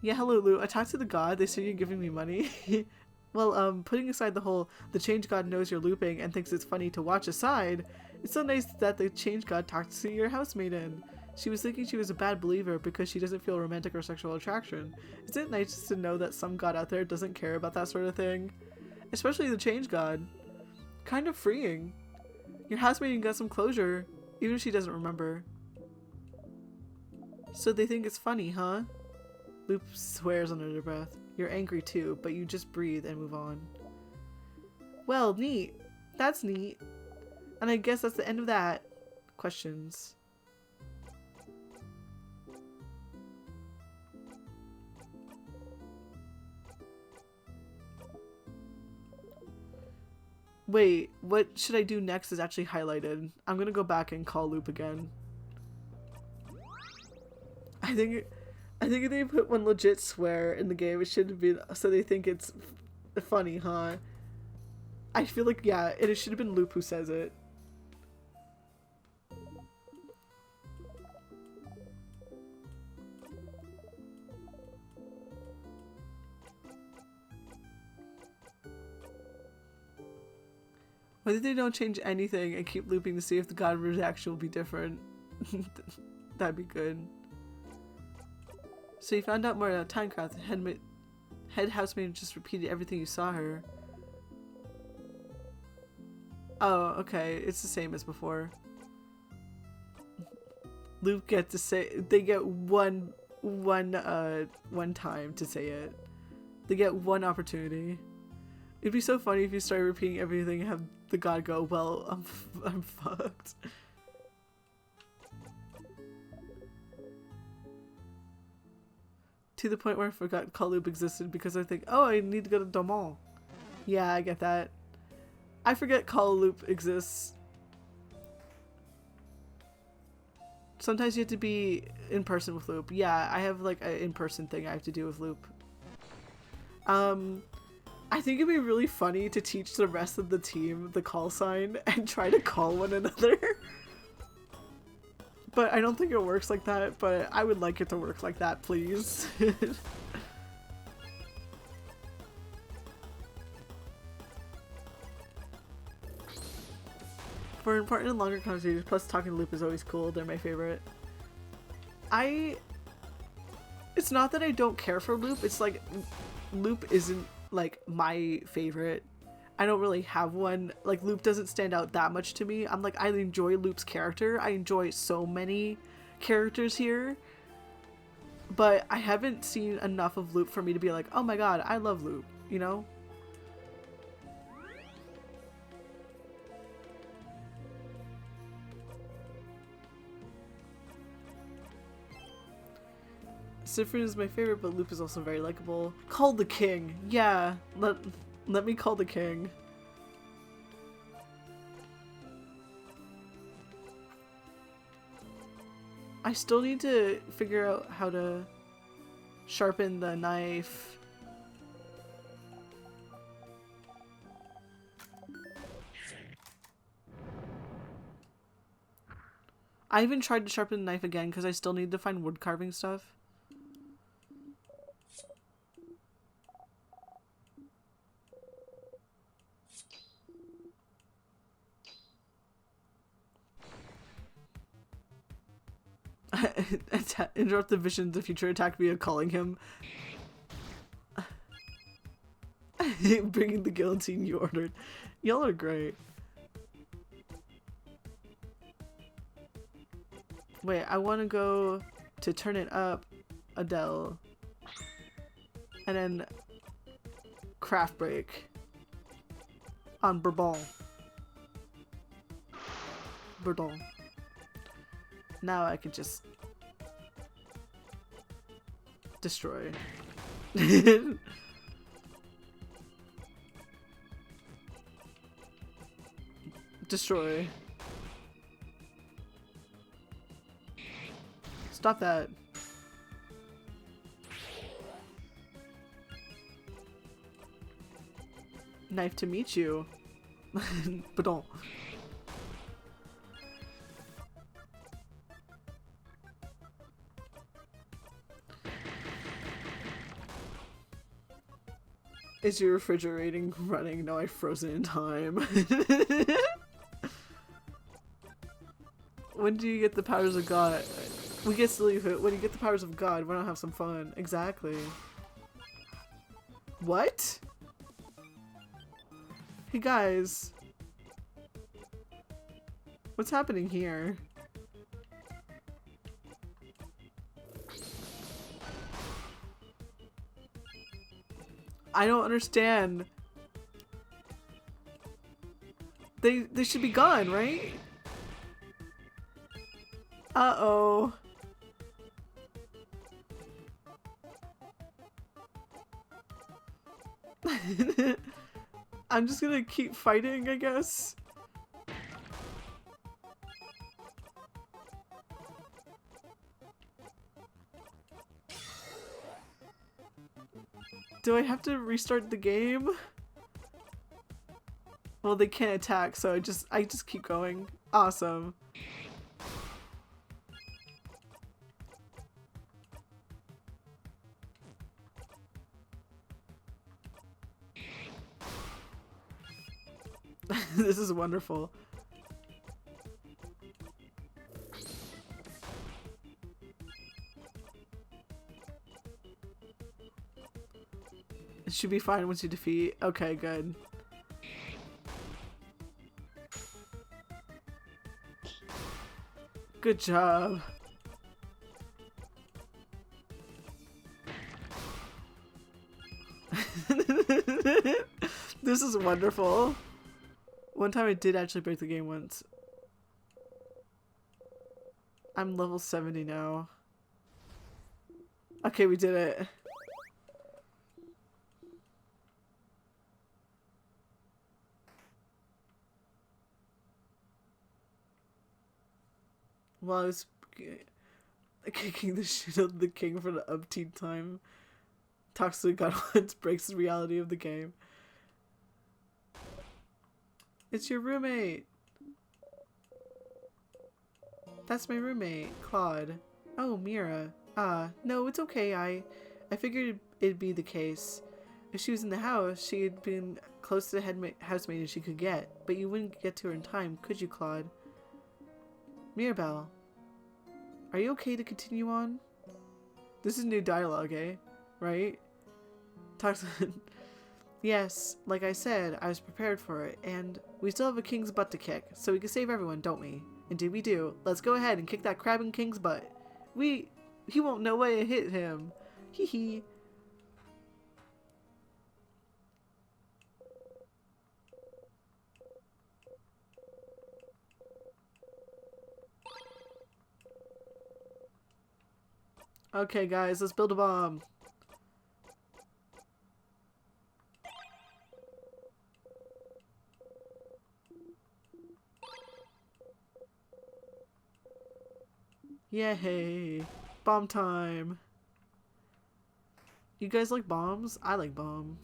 Yeah, hello Loop. I talked to the god. They said you're giving me money. Well, putting aside the change god knows you're looping and thinks it's funny to watch aside, it's so nice that the change god talked to your housemaiden. She was thinking she was a bad believer because she doesn't feel romantic or sexual attraction. Isn't it nice to know that some god out there doesn't care about that sort of thing? Especially the change god. Kind of freeing. Your housemaiden got some closure, even if she doesn't remember. So they think it's funny, huh? Loop swears under their breath. You're angry too, but you just breathe and move on. Well, neat. That's neat. And I guess that's the end of that. Questions. Wait, what should I do next is actually highlighted. I'm gonna go back and call Loop again. I think if they put one legit swear in the game, it should have been so they think it's funny, huh? I feel like, yeah, it should have been Loop who says it. Why did they don't change anything and keep looping to see if the god reaction will be different? That'd be good. So you found out more about Timecraft. The head housemaid just repeated everything you saw her. Oh, okay. It's the same as before. Loop they get one time to say it. They get one opportunity. It'd be so funny if you started repeating everything and have the god go, well, I'm fucked. To the point where I forgot Call Loop existed because I think, oh, I need to go to Domon. Yeah, I get that. I forget Call Loop exists. Sometimes you have to be in person with Loop. Yeah, I have like an in-person thing I have to do with Loop. I think it'd be really funny to teach the rest of the team the call sign and try to call one another. But I don't think it works like that, but I would like it to work like that, please. For important and longer conversations, plus talking to Loop is always cool. They're my favorite. It's not that I don't care for Loop, it's like Loop isn't like my favorite. I don't really have one. Like, Loop doesn't stand out that much to me. I'm like, I enjoy Loop's character. I enjoy so many characters here. But I haven't seen enough of Loop for me to be like, oh my god, I love Loop, you know? Siffrin is my favorite, but Loop is also very likable. Call the king. Yeah, let me call the king. I still need to figure out how to sharpen the knife. I even tried to sharpen the knife again because I still need to find wood carving stuff. Interrupt the vision, the future attack via calling him. Bringing the guillotine you ordered. Y'all are great. Wait, I want to go to turn it up, Adele. And then craft break on Bourbon. Bourdon. Now I can just destroy. Destroy. Stop that. Knife to meet you. But don't. Is your refrigerating running? No, I frozen in time. When do you get the powers of God? We get to leave it. When you get the powers of God, why not have some fun? Exactly. What? Hey guys. What's happening here? I don't understand. They should be gone, right? Uh-oh. I'm just gonna keep fighting, I guess. Do I have to restart the game? Well, they can't attack, so I just keep going. Awesome. This is wonderful. It should be fine once you defeat. Okay, good. Good job. This is wonderful. One time I did actually break the game once. I'm level 70 now. Okay, we did it. While I was kicking the shit out of the king for the umpteenth time, talks to the god once, breaks the reality of the game. It's your roommate. That's my roommate, Claude. Oh, Mira. No, it's okay. I figured it'd be the case. If she was in the house, she'd been close to the housemaid as she could get. But you wouldn't get to her in time, could you, Claude? Mirabelle, are you okay to continue on? This is new dialogue, eh? Right? Talks. Yes, like I said, I was prepared for it, and we still have a king's butt to kick, so we can save everyone, don't we? Indeed we do. Let's go ahead and kick that crabbing king's butt. He won't know why it hit him. Hee hee. Okay, guys, let's build a bomb. Yay! Bomb time! You guys like bombs? I like bomb.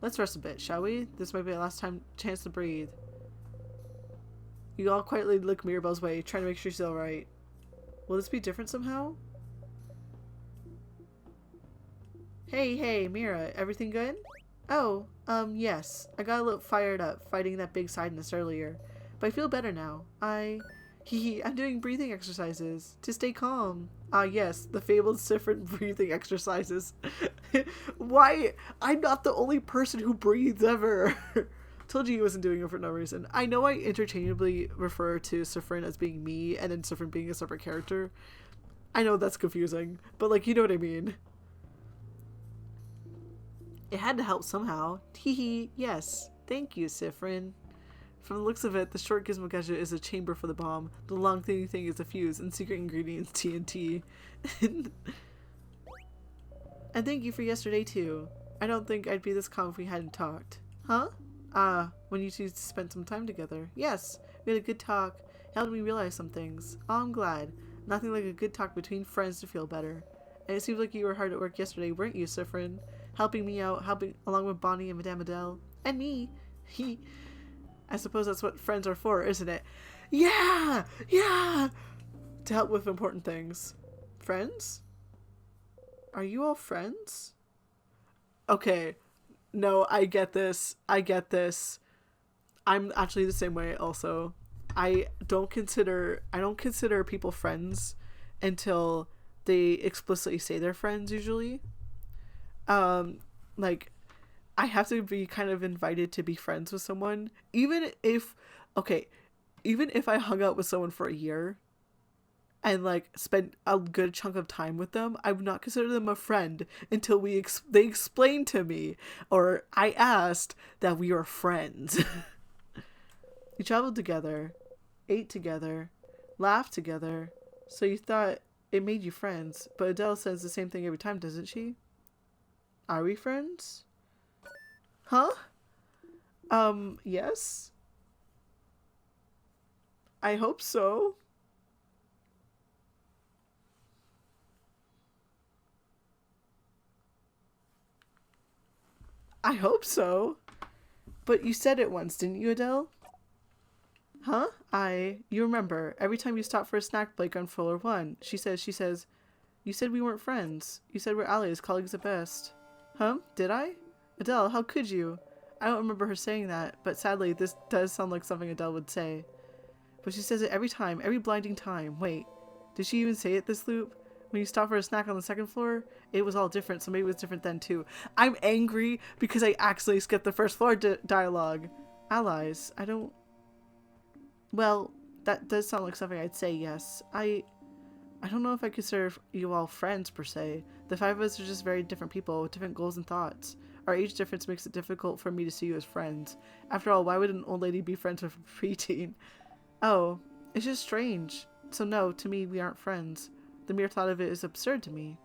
Let's rest a bit, shall we? This might be our last chance to breathe. You all quietly look Mirabelle's way, trying to make sure she's alright. Will this be different somehow? Hey, Mira, everything good? Oh, yes. I got a little fired up fighting that big Sidness earlier, but I feel better now. I'm doing breathing exercises to stay calm. Ah, yes, the fabled different breathing exercises. Why? I'm not the only person who breathes ever. Told you he wasn't doing it for no reason. I know I interchangeably refer to Sifrin as being me and then Sifrin being a separate character. I know that's confusing, but like, you know what I mean. It had to help somehow. Teehee, yes. Thank you, Sifrin. From the looks of it, the short gizmo gadget is a chamber for the bomb. The long thingy thing is a fuse, and secret ingredients TNT. And thank you for yesterday too. I don't think I'd be this calm if we hadn't talked. Huh? When you two spent some time together. Yes, we had a good talk. It helped me realize some things. Oh, I'm glad. Nothing like a good talk between friends to feel better. And it seems like you were hard at work yesterday, weren't you, Sifrin? Helping me out, helping along with Bonnie and Madame Adele. And me. I suppose that's what friends are for, isn't it? Yeah! Yeah! To help with important things. Friends? Are you all friends? Okay. No, I get this. I get this. I'm actually the same way also. I don't consider people friends until they explicitly say they're friends usually. Like, I have to be kind of invited to be friends with someone, even if I hung out with someone for a year and like spent a good chunk of time with them, I would not consider them a friend until they explained to me or I asked that we are friends. You traveled together, ate together, laughed together, so you thought it made you friends, but Adele says the same thing every time, doesn't she? Are we friends? Huh? Yes? I hope so. I hope so. But you said it once, didn't you, Adele? Huh? You remember, every time you stop for a snack break on floor 1, she says, you said we weren't friends. You said we're allies, colleagues at best. Huh? Did I? Adele, how could you? I don't remember her saying that, but sadly, this does sound like something Adele would say. But she says it every time, every blinding time. Wait, did she even say it this loop? When you stopped for a snack on the second floor, it was all different, so maybe it was different then too. I'm angry because I actually skipped the first floor dialogue. Allies, I don't... Well, that does sound like something I'd say, yes. I don't know if I consider you all friends, per se. The five of us are just very different people with different goals and thoughts. Our age difference makes it difficult for me to see you as friends. After all, why would an old lady be friends with a preteen? Oh, it's just strange. So no, to me, we aren't friends. The mere thought of it is absurd to me.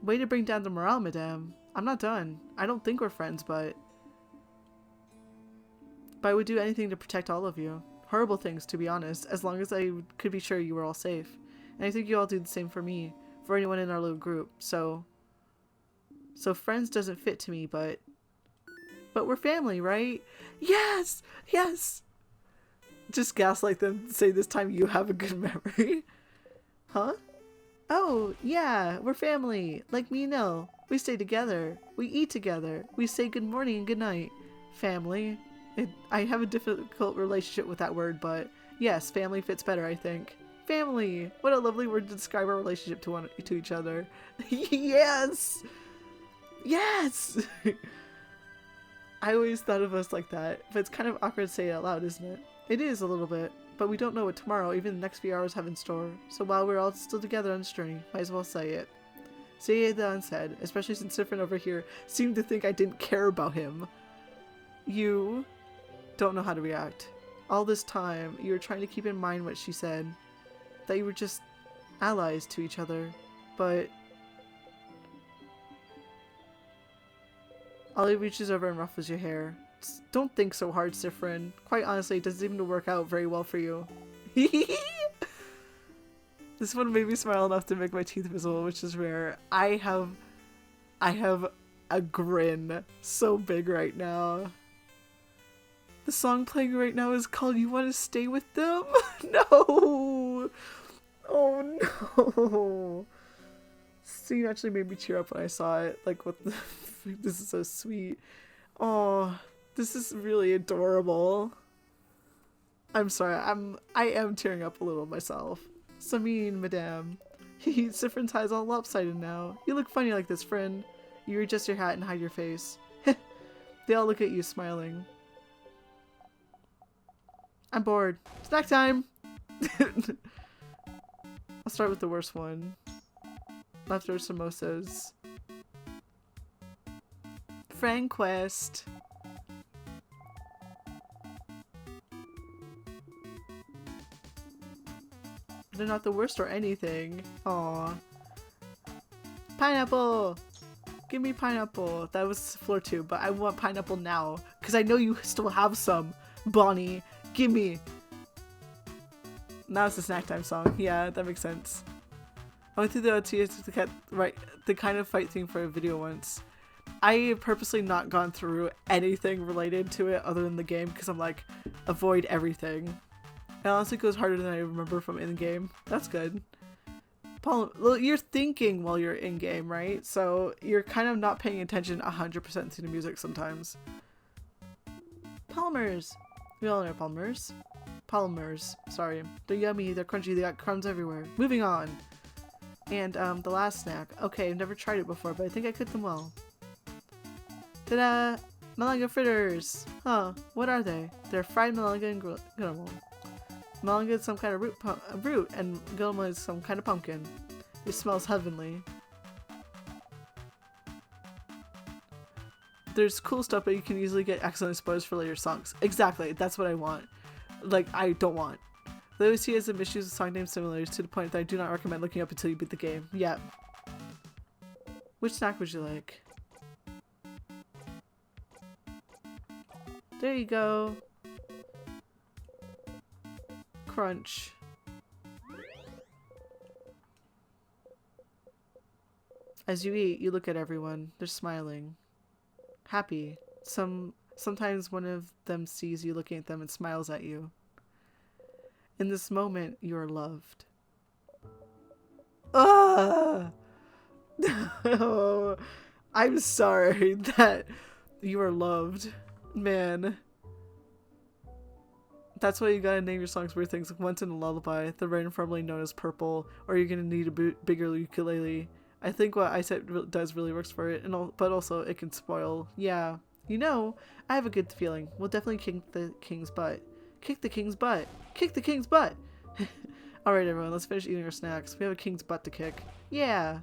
Way to bring down the morale, madame. I'm not done. I don't think we're friends, but I would do anything to protect all of you. Horrible things, to be honest, as long as I could be sure you were all safe. And I think you all do the same for me, for anyone in our little group. So friends doesn't fit to me, but we're family, right? Yes! Yes! Just gaslight them, say this time you have a good memory. Huh? Oh, yeah, we're family. Like me, no. We stay together. We eat together. We say good morning and good night. Family. I have a difficult relationship with that word, but yes, family fits better, I think. Family! What a lovely word to describe our relationship to each other. Yes! Yes! I always thought of us like that, but it's kind of awkward to say it out loud, isn't it? It is a little bit, but we don't know what tomorrow, even the next few hours, have in store. So while we're all still together on this journey, might as well say it. Say it unsaid, especially since Sifrin over here seemed to think I didn't care about him. You don't know how to react. All this time, you were trying to keep in mind what she said. That you were just allies to each other, but Ollie reaches over and ruffles your hair. Don't think so hard, Sifrin. Quite honestly, it doesn't seem to work out very well for you. This one made me smile enough to make my teeth visible, which is rare. I have a grin so big right now. The song playing right now is called You Want to Stay With Them? No! Oh no! Scene actually made me tear up when I saw it. Like, what the this is so sweet. Oh, this is really adorable. I'm sorry, I am tearing up a little myself. So mean, madame. Sifrin's eye's all lopsided now. You look funny like this, friend. You adjust your hat and hide your face. They all look at you, smiling. I'm bored. Snack time! I'll start with the worst one. Leftover samosas. Friend quest. They're not the worst or anything. Aww. Pineapple! Give me pineapple. That was floor 2, but I want pineapple now. Because I know you still have some. Bonnie, give me. Now it's the snack time song. Yeah, that makes sense. I went through the OT to get the kind of fight thing for a video once. I have purposely not gone through anything related to it other than the game because I'm like, avoid everything. It honestly goes harder than I remember from in-game. That's good. Well, you're thinking while you're in-game, right? So you're kind of not paying attention 100% to the music sometimes. Polymers! We all know polymers. Polymers, sorry. They're yummy, they're crunchy, they got crumbs everywhere. Moving on. And the last snack. Okay, I've never tried it before, but I think I cooked them well. Ta-da! Malanga fritters! Huh, what are they? They're fried malanga and gulama. Malanga is some kind of root and gulama is some kind of pumpkin. It smells heavenly. There's cool stuff, but you can easily get accidentally spoilers for later songs. Exactly, that's what I want. Like, I don't want. They always see it as some issues with song name similarities to the point that I do not recommend looking up until you beat the game. Yep. Which snack would you like? There you go. Crunch. As you eat, you look at everyone. They're smiling. Happy. Sometimes one of them sees you looking at them and smiles at you. In this moment, you are loved. Ah! No. I'm sorry that you are loved. Man. That's why you gotta name your songs weird things like Once in a Lullaby, the rain formerly known as Purple, or you're gonna need a bigger ukulele. I think what I said does really works for it, but also it can spoil. Yeah. You know, I have a good feeling. We'll definitely kick the king's butt. Kick the king's butt. Kick the king's butt! Alright everyone, let's finish eating our snacks. We have a king's butt to kick. Yeah!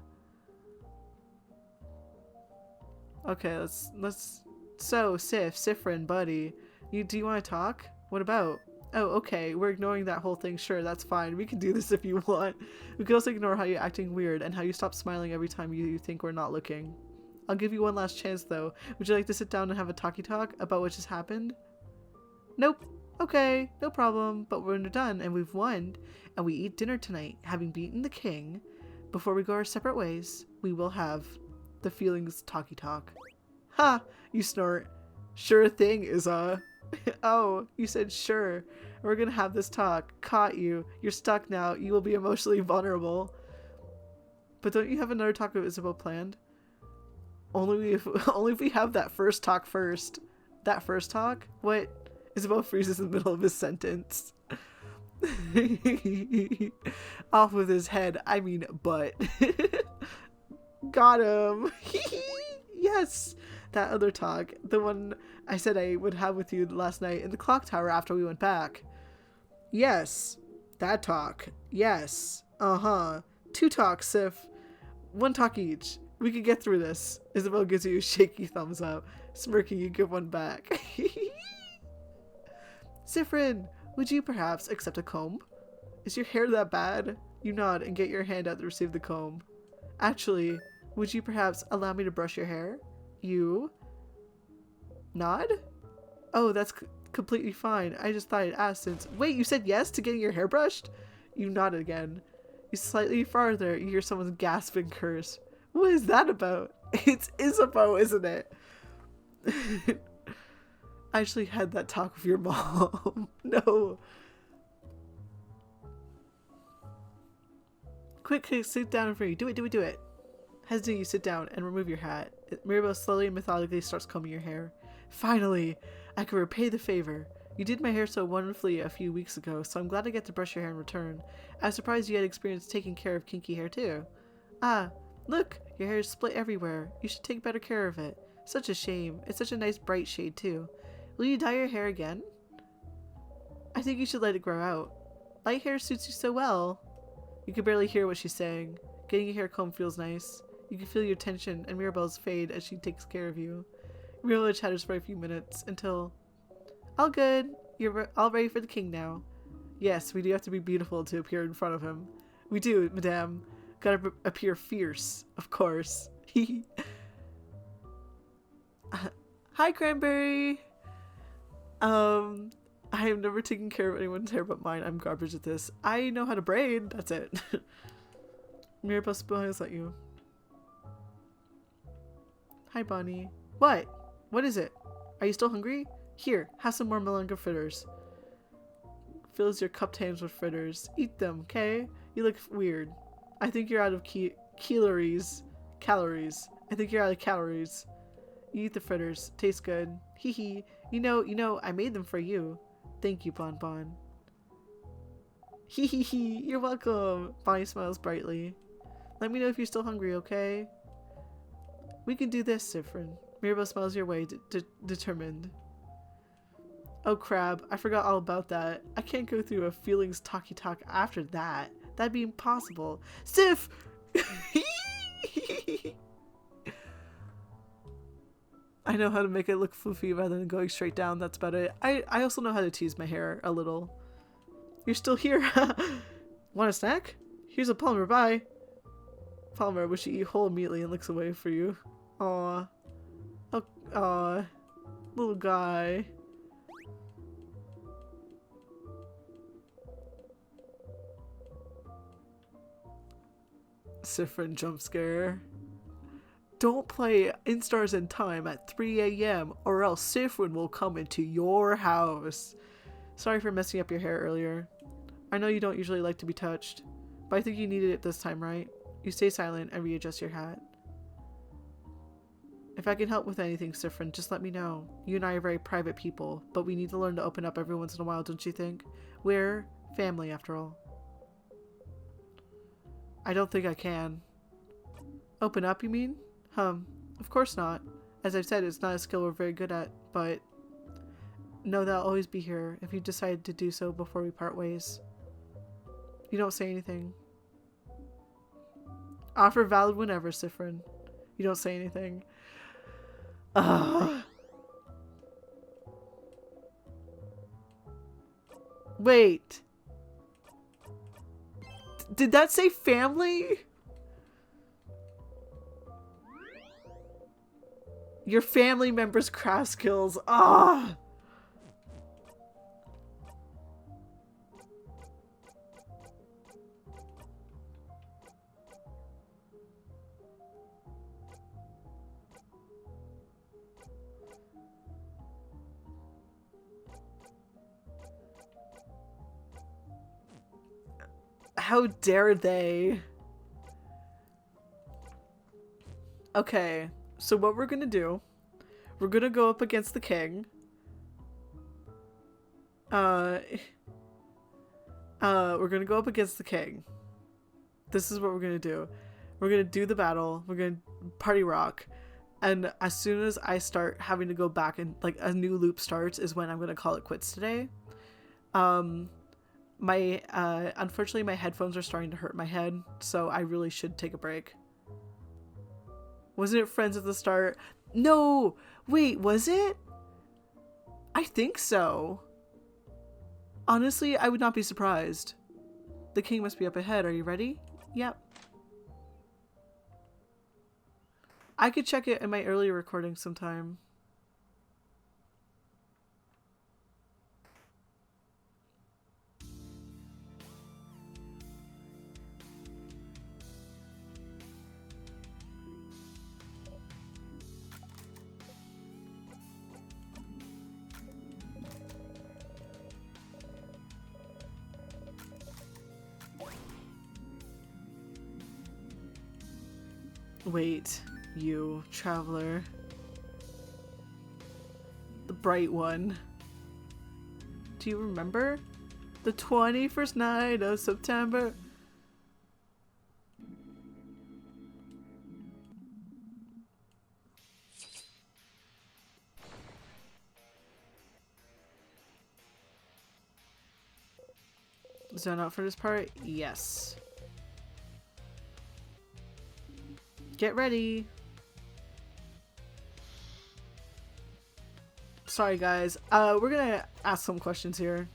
Okay, let's so, Sifrin, buddy. Do you want to talk? What about? Oh, okay, we're ignoring that whole thing. Sure, that's fine. We can do this if you want. We can also ignore how you're acting weird and how you stop smiling every time you think we're not looking. I'll give you one last chance though. Would you like to sit down and have a talk about what just happened? Nope. Okay, no problem. But when we're done and we've won and we eat dinner tonight, having beaten the king, before we go our separate ways, we will have the feelings talk. Ha! You snort. Sure thing is Oh, you said sure. We're gonna have this talk. Caught you. You're stuck now. You will be emotionally vulnerable. But don't you have another talk with Isabel planned? Only if we have that first talk first. That first talk? What? Isabel freezes in the middle of his sentence. Off with his head. I mean butt. Got him. Yes. That other talk. The one I said I would have with you last night in the clock tower after we went back. Yes. That talk. Yes. Uh-huh. 2 talks, Sif. 1 talk each. We can get through this. Isabel gives you a shaky thumbs up. Smirking, you give one back. Sifrin, would you perhaps accept a comb? Is your hair that bad? You nod and get your hand out to receive the comb. Actually, would you perhaps allow me to brush your hair? You nod? Oh, that's completely fine. I just thought I'd ask since... Wait, you said yes to getting your hair brushed? You nod again. You slightly farther, you hear someone's gasping curse. What is that about? It's Isabeau, isn't it? I actually had that talk with your mom. No. Quick, sit down in front of you. Do it. Hesitate, you sit down and remove your hat. Mirabelle slowly and methodically starts combing your hair. Finally, I can repay the favor. You did my hair so wonderfully a few weeks ago, so I'm glad I get to brush your hair in return. I was surprised you had experience taking care of kinky hair too. Ah, look, your hair is split everywhere. You should take better care of it. Such a shame. It's such a nice bright shade too. Will you dye your hair again? I think you should let it grow out. Light hair suits you so well. You can barely hear what she's saying. Getting your hair combed feels nice. You can feel your tension and Mirabelle's fade as she takes care of you. Mirabelle chatters for a few minutes until... All good. You're all ready for the king now. Yes, we do have to be beautiful to appear in front of him. We do, madame. Gotta appear fierce, of course. Hi, Cranberry! I have never taken care of anyone's hair but mine. I'm garbage at this. I know how to braid. That's it. Mirabelle smiles at you. Hi, Bonnie. What? What is it? Are you still hungry? Here, have some more malunga fritters. Fills your cupped hands with fritters. Eat them, okay? You look weird. I think you're out of calories. I think you're out of calories. You eat the fritters. Tastes good. Hee hee. You know, I made them for you. Thank you, Bon Bon. Hee hee hee. You're welcome. Bonnie smiles brightly. Let me know if you're still hungry, okay? We can do this, Sifrin. Mirabelle smiles your way, determined. Oh crap, I forgot all about that. I can't go through a feelings talk after that. That'd be impossible. Sif! I know how to make it look floofy rather than going straight down, that's about it. I also know how to tease my hair a little. You're still here? Want a snack? Here's a Palmer, bye. Palmer, which you eat whole immediately and looks away for you. Aww. Oh, aww. Little guy. Sifrin jump scare. Don't play In Stars and Time at 3 a.m. or else Sifrin will come into your house. Sorry for messing up your hair earlier. I know you don't usually like to be touched, but I think you needed it this time, right? You stay silent and readjust your hat. If I can help with anything, Sifrin, just let me know. You and I are very private people, but we need to learn to open up every once in a while, don't you think? We're family, after all. I don't think I can. Open up, you mean? Of course not. As I've said, it's not a skill we're very good at, but know that I'll always be here if you decide to do so before we part ways. You don't say anything. Offer valid whenever, Sifrin. You don't say anything. Ugh. Wait. Did that say family? Your family members' craft skills. Ah. How dare they? Okay, so what we're gonna do, we're gonna go up against the king. We're gonna go up against the king. This is what we're gonna do. We're gonna do the battle. We're gonna party rock. And as soon as I start having to go back and like a new loop starts is when I'm gonna call it quits today. Unfortunately my headphones are starting to hurt my head, so I really should take a break. Wasn't it friends at the start? No! Wait, was it? I think so. Honestly, I would not be surprised. The king must be up ahead. Are you ready? Yep. I could check it in my earlier recording sometime. Wait, you traveler. The bright one. Do you remember? The 21st night of September. Zone out for this part? Yes. Get ready. Sorry guys. We're gonna ask some questions here.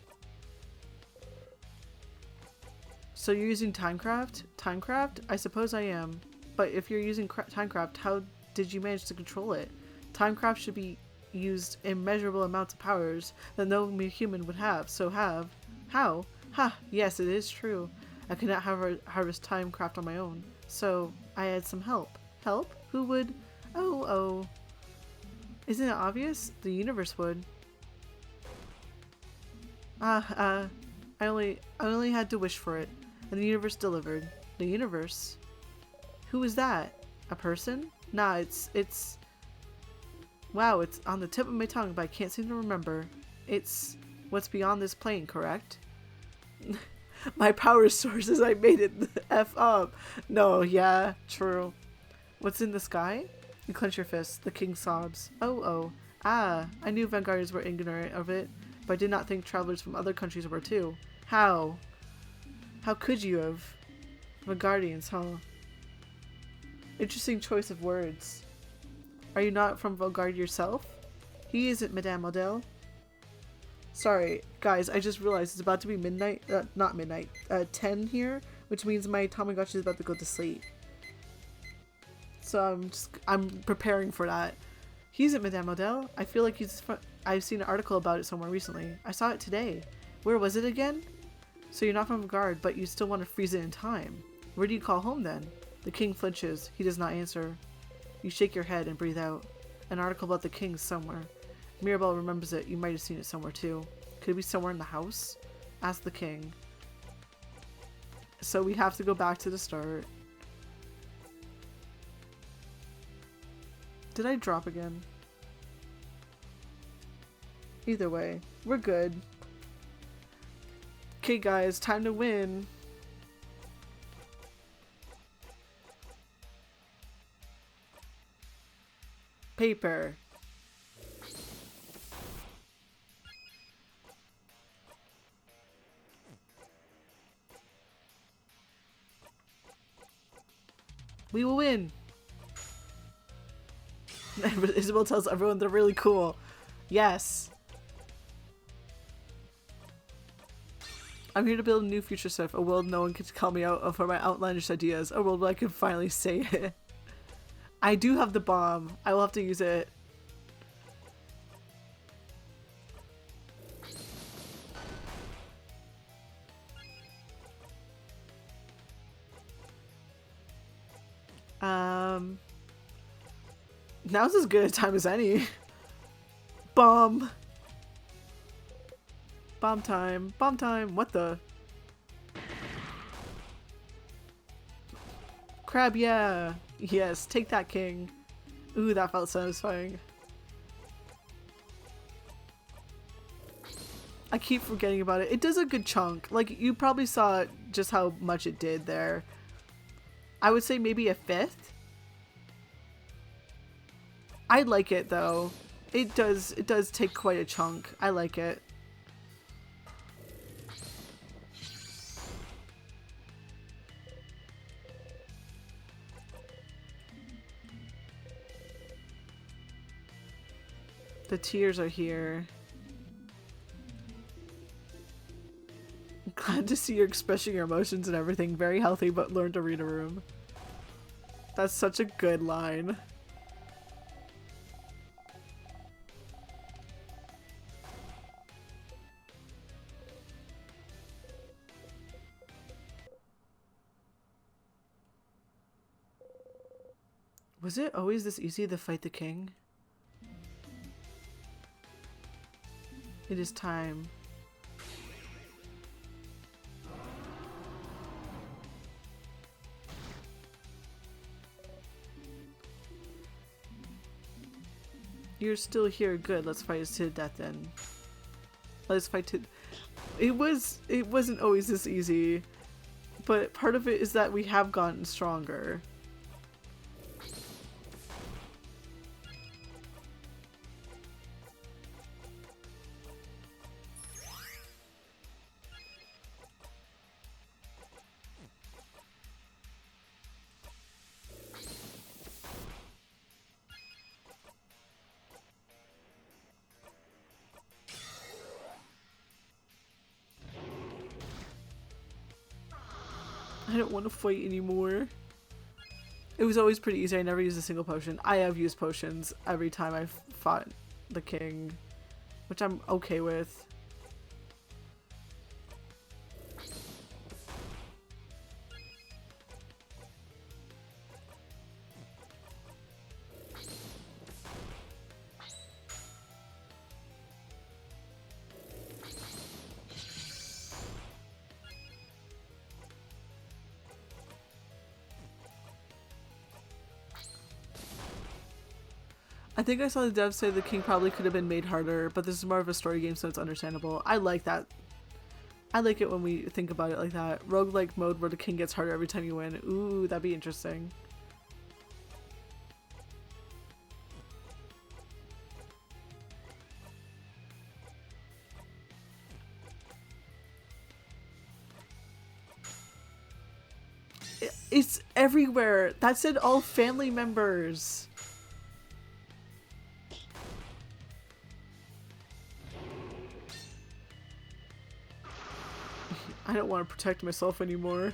So you're using Timecraft? Timecraft? I suppose I am. But if you're using Timecraft, how did you manage to control it? Timecraft should be used immeasurable amounts of powers that no human would have. So have. How? Ha! Yes, it is true. I could not harvest Timecraft on my own. So I had some help. Help? Who would? Oh. Isn't it obvious? The universe would. I only had to wish for it, and the universe delivered. The universe? Who is that? A person? Nah, it's... Wow, it's on the tip of my tongue, but I can't seem to remember. It's what's beyond this plane, correct? My power sources, I made it the F up. No, yeah, true. What's in the sky? You clench your fists. The king sobs. Oh. Ah, I knew Vanguardians were ignorant of it, but I did not think travelers from other countries were too. How? How could you have? Vanguardians, huh? Interesting choice of words. Are you not from Vanguard yourself? He isn't, Madame Odell. Sorry, guys, I just realized it's about to be midnight. Not midnight. 10 here, which means my Tamagotchi is about to go to sleep. So I'm preparing for that. He's at Madame Odell. I feel like I've seen an article about it somewhere recently. I saw it today. Where was it again? So you're not from Vanguard, but you still want to freeze it in time. Where do you call home then? The king flinches. He does not answer. You shake your head and breathe out. An article about the king somewhere. Mirabelle remembers it. You might have seen it somewhere too. Could it be somewhere in the house? Ask the king. So we have to go back to the start. Did I drop again? Either way, we're good. Okay guys, time to win. Paper. We will win. Isabel tells everyone they're really cool. Yes. I'm here to build a new future self, a world no one can call me out for my outlandish ideas, a world where I can finally say it. I do have the bomb. I will have to use it. Now's as good a time as any. Bomb. Bomb time. Bomb time. What the? Crab, yeah. Yes, take that, king. Ooh, that felt satisfying. I keep forgetting about it. It does a good chunk. Like, you probably saw just how much it did there. I would say maybe a fifth. I like it though. It does take quite a chunk. I like it. The tears are here. I'm glad to see you're expressing your emotions and everything. Very healthy, but learn to read a room. That's such a good line. Was it always this easy to fight the king? It is time. You're still here. Good. Let's fight to the death then. Let's fight to... It wasn't always this easy. But part of it is that we have gotten stronger. I don't want to fight anymore. It was always pretty easy. I never used a single potion. I have used potions every time I've fought the king, which I'm okay with. I think I saw the devs say the king probably could have been made harder, but this is more of a story game, so it's understandable. I like that. I like it when we think about it like that. Roguelike mode where the king gets harder every time you win. Ooh, that'd be interesting. It's everywhere. That said all family members. I don't want to protect myself anymore.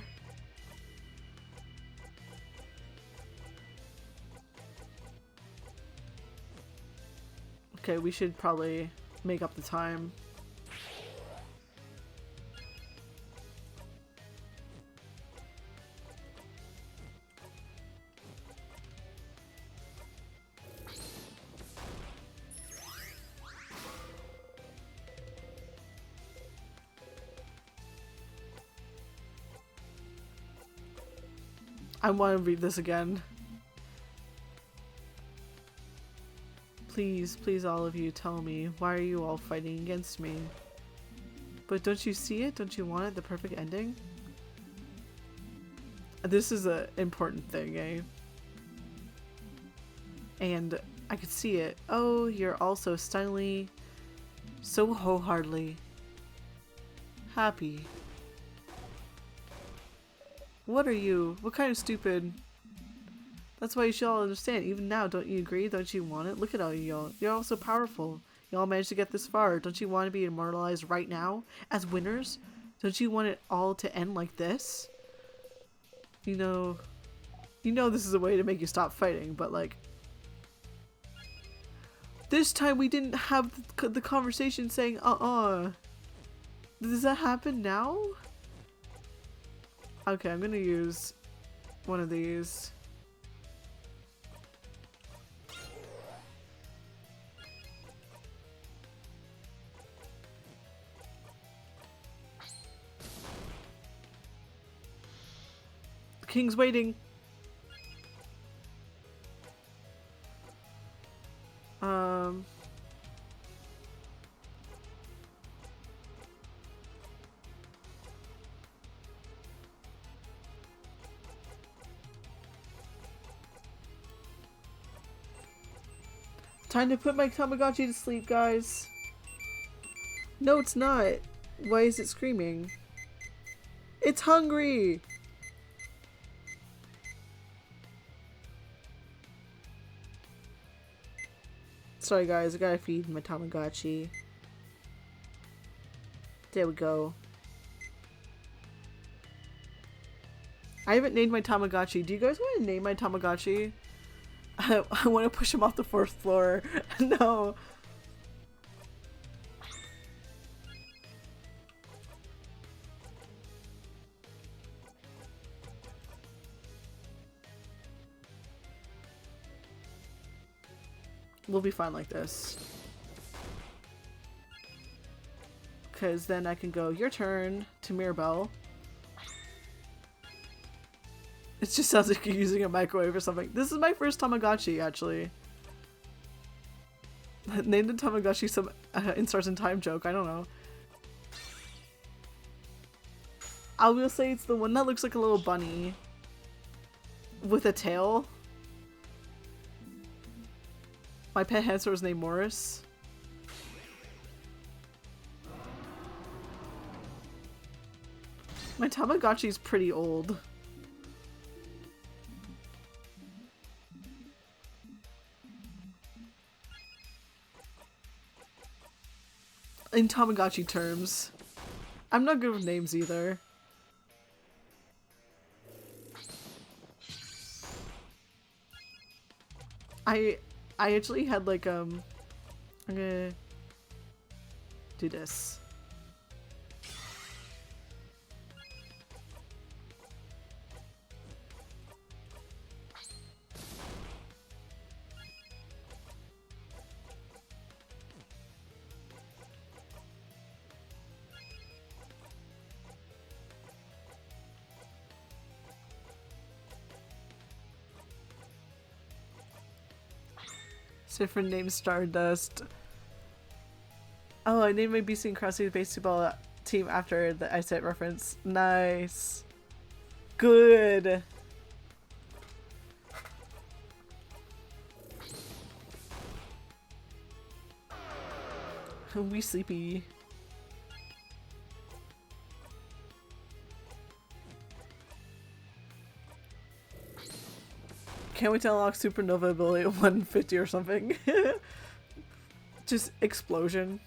Okay, we should probably make up the time. I want to read this again. Please, please all of you tell me, why are you all fighting against me? But don't you see it? Don't you want it? The perfect ending? This is an important thing, eh? And I could see it. Oh, you're all so stunningly, so wholeheartedly happy. What are you? What kind of stupid? That's why you should all understand. Even now, don't you agree? Don't you want it? Look at all y'all. You're all so powerful. Y'all managed to get this far. Don't you want to be immortalized right now as winners? Don't you want it all to end like this? You know this is a way to make you stop fighting, but like, this time we didn't have the conversation saying, Does that happen now? Okay, I'm gonna use one of these. The king's waiting. Time to put my Tamagotchi to sleep, guys. No, it's not. Why is it screaming? It's hungry! Sorry guys, I gotta feed my Tamagotchi. There we go. I haven't named my Tamagotchi. Do you guys want to name my Tamagotchi? I want to push him off the 4th floor. No. We'll be fine like this. Because then I can go, your turn, to Mirabelle. It just sounds like you're using a microwave or something. This is my first Tamagotchi, actually. Named the Tamagotchi some in Stars in Time joke, I don't know. I will say it's the one that looks like a little bunny. With a tail. My pet hamster is named Morris. My Tamagotchi is pretty old. In Tamagotchi terms. I'm not good with names either. I actually had like I'm gonna do this. Different name Stardust. Oh, I named my BC and Crossy baseball team after the Ice Set reference. Nice. Good. We sleepy. Can't wait to unlock Supernova ability at 150 or something. Just explosion.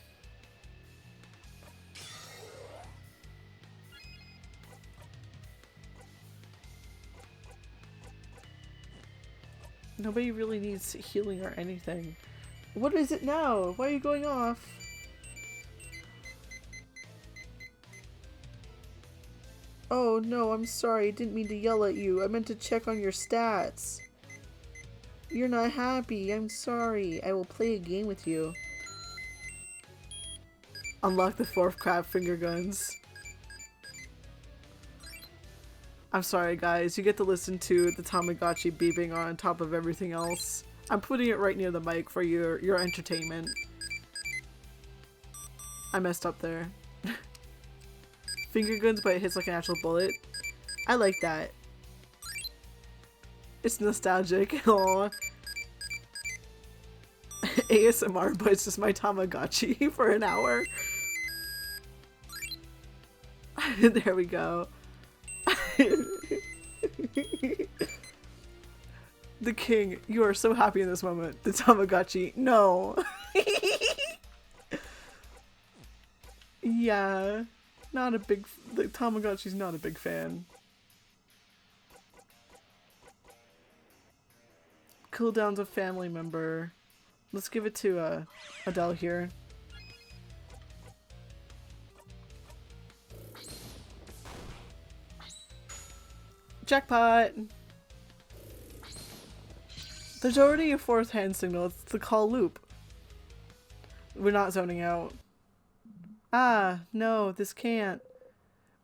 Nobody really needs healing or anything. What is it now? Why are you going off? Oh no, I'm sorry. I didn't mean to yell at you. I meant to check on your stats. You're not happy. I'm sorry. I will play a game with you. Unlock the 4th crab finger guns. I'm sorry guys, you get to listen to the Tamagotchi beeping on top of everything else. I'm putting it right near the mic for your entertainment. I messed up there. Finger guns, but it hits like an actual bullet. I like that. It's nostalgic. Aww. ASMR, but it's just my Tamagotchi for an hour. There we The king, you are so happy in this moment. The Tamagotchi, no. Yeah, not a big, the Tamagotchi's not a big fan. Cooldown's a family member. Let's give it to Adele here. Jackpot! There's already a fourth hand signal. It's the call loop. We're not zoning out. Ah, no, this can't.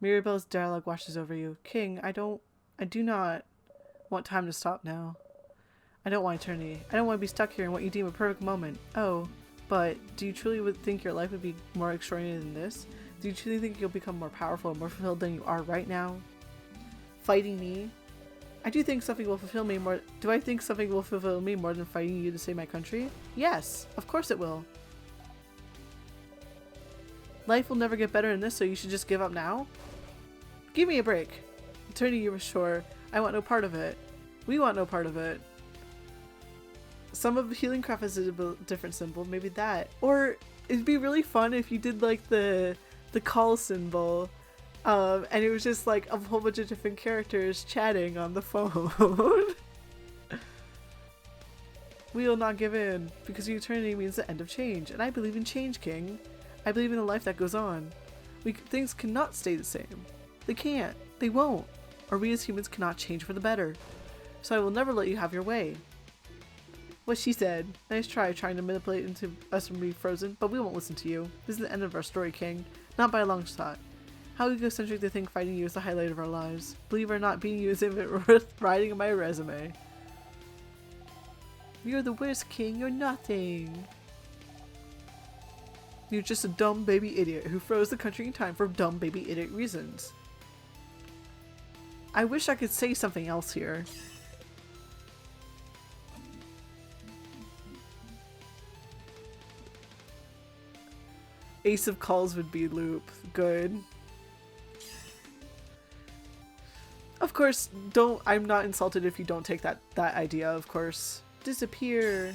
Mirabelle's dialogue washes over you. King, I do not want time to stop now. I don't want eternity. I don't want to be stuck here in what you deem a perfect moment. Oh, but do you truly think your life would be more extraordinary than this? Do you truly think you'll become more powerful and more fulfilled than you are right now? Fighting me? I do think something will fulfill me more. Do I think something will fulfill me more than fighting you to save my country? Yes, of course it will. Life will never get better than this, so you should just give up now? Give me a break. Eternity, you were sure. I want no part of it. We want no part of it. Some of Healing Craft is a different symbol, maybe that. Or it'd be really fun if you did like the call symbol, and it was just like a whole bunch of different characters chatting on the phone. We will not give in, because eternity means the end of change, and I believe in change, King. I believe in a life that goes on. Things cannot stay the same. They can't. They won't. Or we as humans cannot change for the better. So I will never let you have your way. What she said. Nice try trying to manipulate into us from being frozen, but we won't listen to you. This is the end of our story, King. Not by a long shot. How egocentric to think fighting you is the highlight of our lives. Believe it or not, being you is even worth writing in my resume. You're the worst, King. You're nothing. You're just a dumb baby idiot who froze the country in time for dumb baby idiot reasons. I wish I could say something else here. Ace of Calls would be loop. Good. Of course, I'm not insulted if you don't take that idea, of course. Disappear.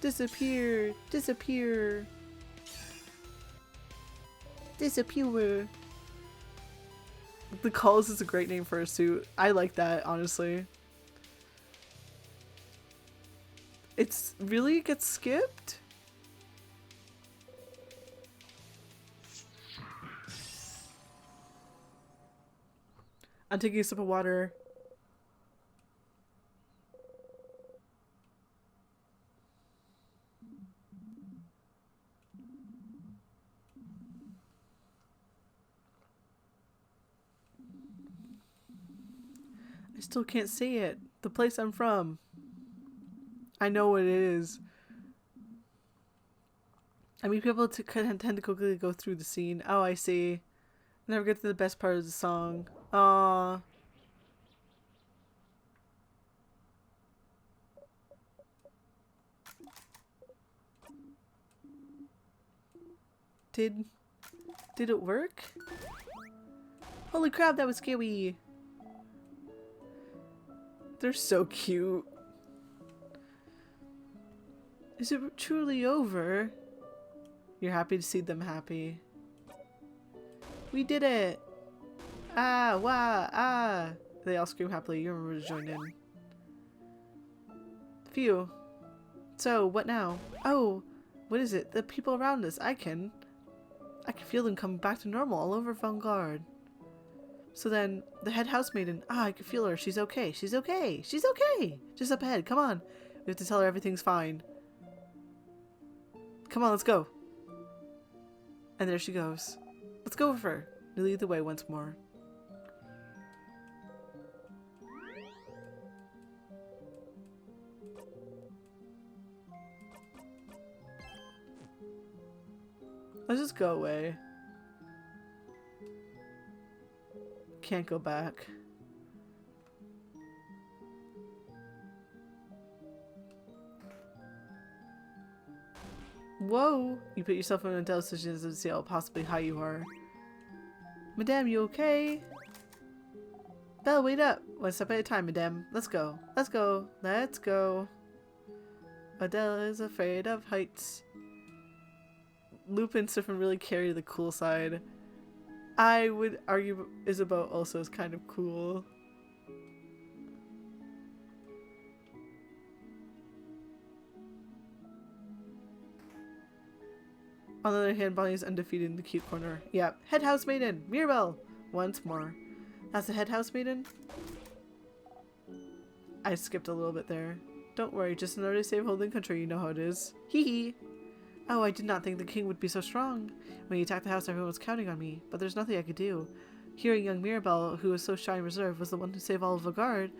Disappear. Disappear. Disappear. The Calls is a great name for a suit. I like that, honestly. It's really gets skipped? I'm taking a sip of water. I still can't say it. The place I'm from. I know what it is. I mean, people tend to quickly go through the scene. Oh, I see. Never get to the best part of the song. Aww. Did it work? Holy crap, that was scary. They're so cute. Is it truly over? You're happy to see them happy. We did it! Ah, wah, ah! They all scream happily. You remember to join in. Phew. So, what now? Oh, what is it? The people around us. I can feel them coming back to normal all over Vanguard. So then, the head housemaiden. Ah, I can feel her. She's okay. She's okay. She's okay! Just up ahead. Come on. We have to tell her everything's fine. Come on, let's go. And there she goes. Let's go with her. We lead the way once more. Let's just go away. Can't go back. Whoa! You put yourself in a delicate position to see how possibly high you are. Madame, you okay? Belle, wait up! One step at a time, madame. Let's go. Let's go. Let's go. Adele is afraid of heights. Lupin and Sifrin really carry the cool side. I would argue Isabeau also is kind of cool. On the other hand, Bonnie is undefeated in the cute corner. Yep. Head house maiden! Mirabelle! Once more. That's the head house maiden? I skipped a little bit there. Don't worry, just in order to save Holden Country, you know how it is. Hee hee! Oh, I did not think the king would be so strong. When he attacked the house, everyone was counting on me, but there's nothing I could do. Hearing young Mirabelle, who was so shy and reserved, was the one who saved all of Vaugarde,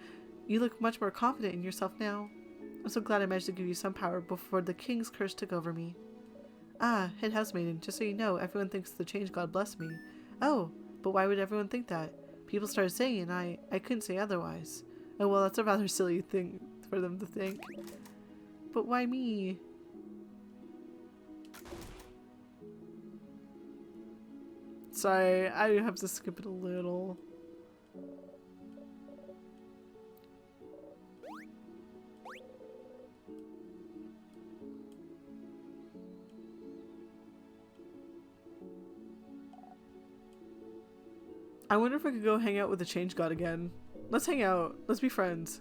you look much more confident in yourself now. I'm so glad I managed to give you some power before the king's curse took over me. Ah, head housemaiden, just so you know, everyone thinks the change god blessed me. Oh, but why would everyone think that? People started saying it, and I couldn't say otherwise. Oh, well, that's a rather silly thing for them to think. But why me? Sorry, I have to skip it a little. I wonder if I could go hang out with the change god again. Let's hang out. Let's be friends.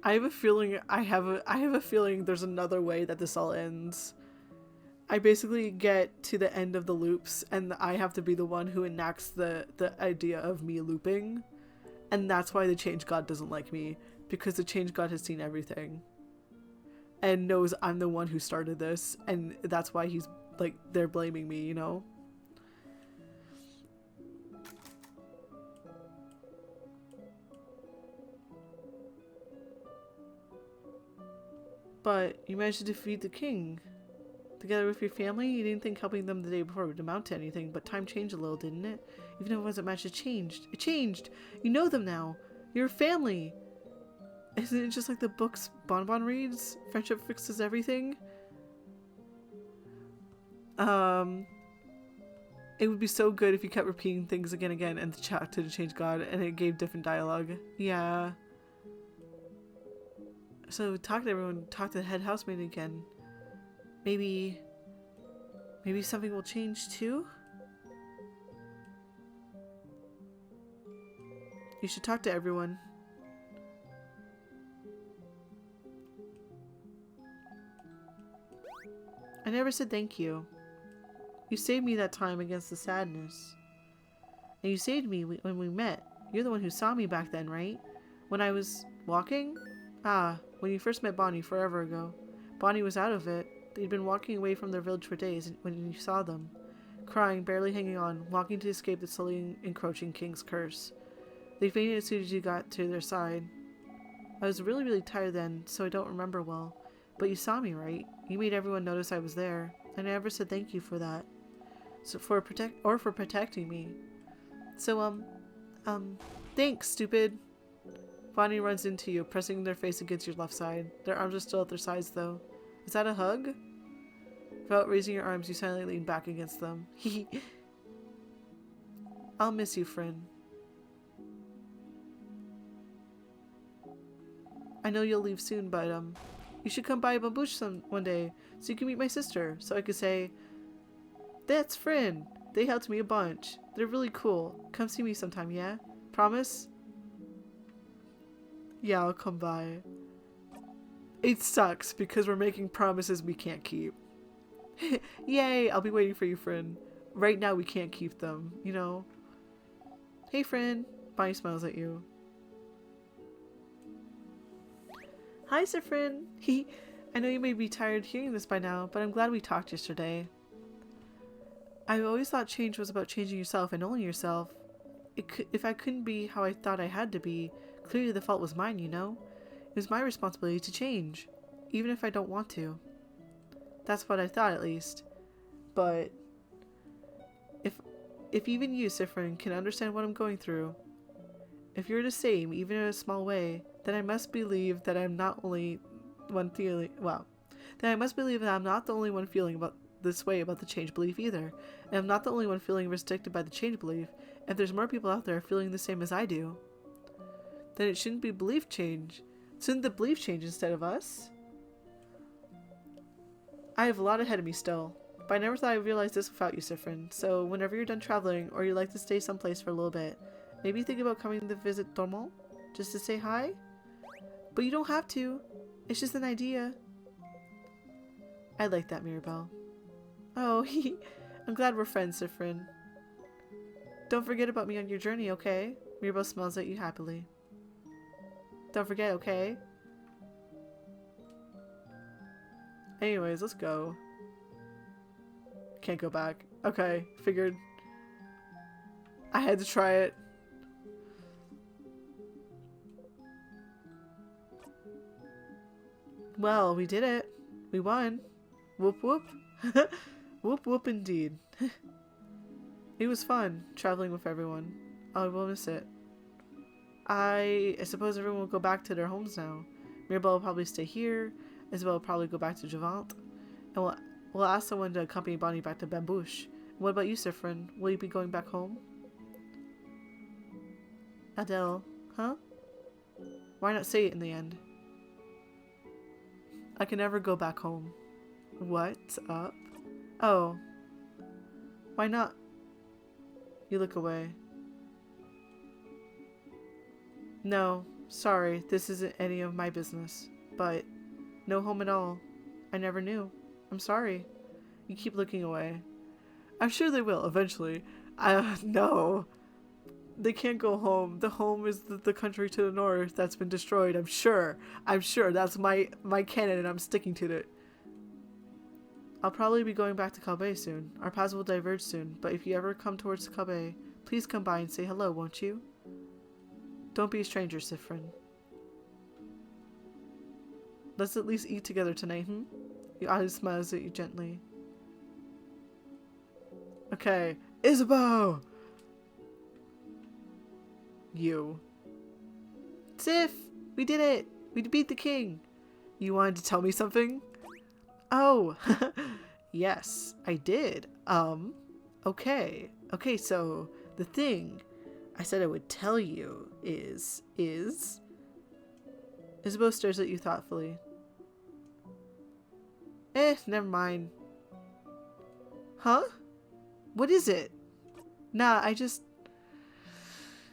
I have a feeling I have a feeling there's another way that this all ends. I basically get to the end of the loops and I have to be the one who enacts the idea of me looping. And that's why the change god doesn't like me, because the change god has seen everything and knows I'm the one who started this, and that's why he's like, they're blaming me, you know? But you managed to defeat the king. Together with your family, you didn't think helping them the day before would amount to anything, but time changed a little, didn't it? Even if it wasn't much, it changed. It changed! You know them now! You're a family! Isn't it just like the books Bonbon reads? Friendship fixes everything? It would be so good if you kept repeating things again and again and chat to the change god and it gave different dialogue. Yeah. So talk to everyone, talk to the head housemaid again. Maybe something will change too? You should talk to everyone. I never said thank you. You saved me that time against the sadness. And you saved me when we met. You're the one who saw me back then, right? When I was walking? Ah, when you first met Bonnie forever ago. Bonnie was out of it. They'd been walking away from their village for days when you saw them. Crying, barely hanging on, walking to escape the slowly encroaching king's curse. They fainted as soon as you got to their side. I was really, really tired then, so I don't remember well. But you saw me, right? You made everyone notice I was there. And I never said thank you for that. So for protecting me. So, thanks, stupid. Bonnie runs into you, pressing their face against your left side. Their arms are still at their sides, though. Is that a hug? Without raising your arms, you silently lean back against them. I'll miss you, friend. I know you'll leave soon, but, you should come by Bambouche one day, so you can meet my sister, so I could say, that's friend. They helped me a bunch. They're really cool. Come see me sometime, yeah? Promise? Yeah, I'll come by. It sucks because we're making promises we can't keep. Yay, I'll be waiting for you, friend. Right now we can't keep them, you know? Hey, friend. Bonnie smiles at you. Hi, Sir Friend. I know you may be tired hearing this by now, but I'm glad we talked yesterday. I've always thought change was about changing yourself and only yourself. If I couldn't be how I thought I had to be, clearly the fault was mine, you know? It was my responsibility to change, even if I don't want to. That's what I thought, at least. But if even you, Sifrin, can understand what I'm going through, if you're the same, even in a small way, then I must believe that I'm not only one feeling. Well, then I must believe that I'm not the only one feeling about this way about the change belief either. And I'm not the only one feeling restricted by the change belief. If there's more people out there feeling the same as I do, then it shouldn't be belief change. Shouldn't the belief change instead of us? I have a lot ahead of me still, but I never thought I'd realize this without you, Sifrin. So whenever you're done traveling, or you'd like to stay someplace for a little bit, maybe think about coming to visit Dormont? Just to say hi? But you don't have to. It's just an idea. I like that, Mirabelle. Oh, I'm glad we're friends, Sifrin. Don't forget about me on your journey, okay? Mirabelle smiles at you happily. Don't forget, okay? Anyways, let's go. Can't go back. Okay, figured. I had to try it. Well, we did it. We won. Whoop whoop. Whoop whoop indeed. It was fun traveling with everyone. I will miss it. I suppose everyone will go back to their homes now. Mirabelle will probably stay here. Isabelle will probably go back to Javant. And we'll ask someone to accompany Bonnie back to Bambouche. What about you, Sifrin? Will you be going back home? Adele, huh? Why not say it in the end? I can never go back home. What's up? Oh. Why not? You look away. No, sorry, this isn't any of my business. But no home at all. I never knew. I'm sorry. You keep looking away. I'm sure they will eventually. No. They can't go home. The home is the country to the north that's been destroyed. I'm sure. That's my canon and I'm sticking to it. I'll probably be going back to Calbe soon. Our paths will diverge soon, but if you ever come towards Calbe, please come by and say hello, won't you? Don't be a stranger, Sifrin. Let's at least eat together tonight, Your eyes smiles at you gently. Okay. Isabeau! You. Sif! We did it! We beat the king! You wanted to tell me something? Oh! Yes, I did. Okay. Okay, so the thing I said I would tell you is... Isabeau stares at you thoughtfully. Never mind. Huh? What is it? Nah, I just...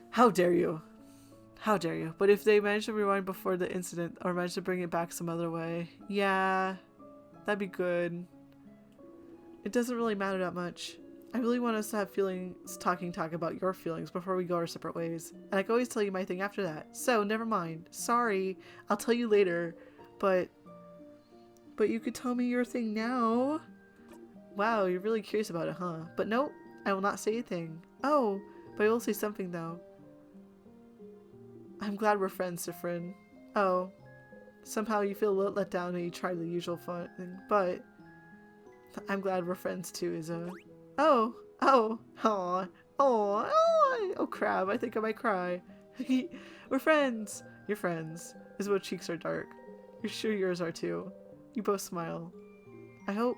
How dare you? How dare you? But if they manage to rewind before the incident, or manage to bring it back some other way, yeah, that'd be good. It doesn't really matter that much. I really want us to have feelings, talk about your feelings before we go our separate ways. And I can always tell you my thing after that. So, never mind. Sorry. I'll tell you later. But you could tell me your thing now. Wow, you're really curious about it, huh? But nope, I will not say a thing. Oh, but I will say something though. I'm glad we're friends, Sifrin. Oh, somehow you feel a little let down and you try the usual fun thing, but I'm glad we're friends too, Izzo. Oh, crap, I think I might cry. We're friends. You're friends. Isabeau's cheeks are dark. You're sure yours are too. You both smile. I hope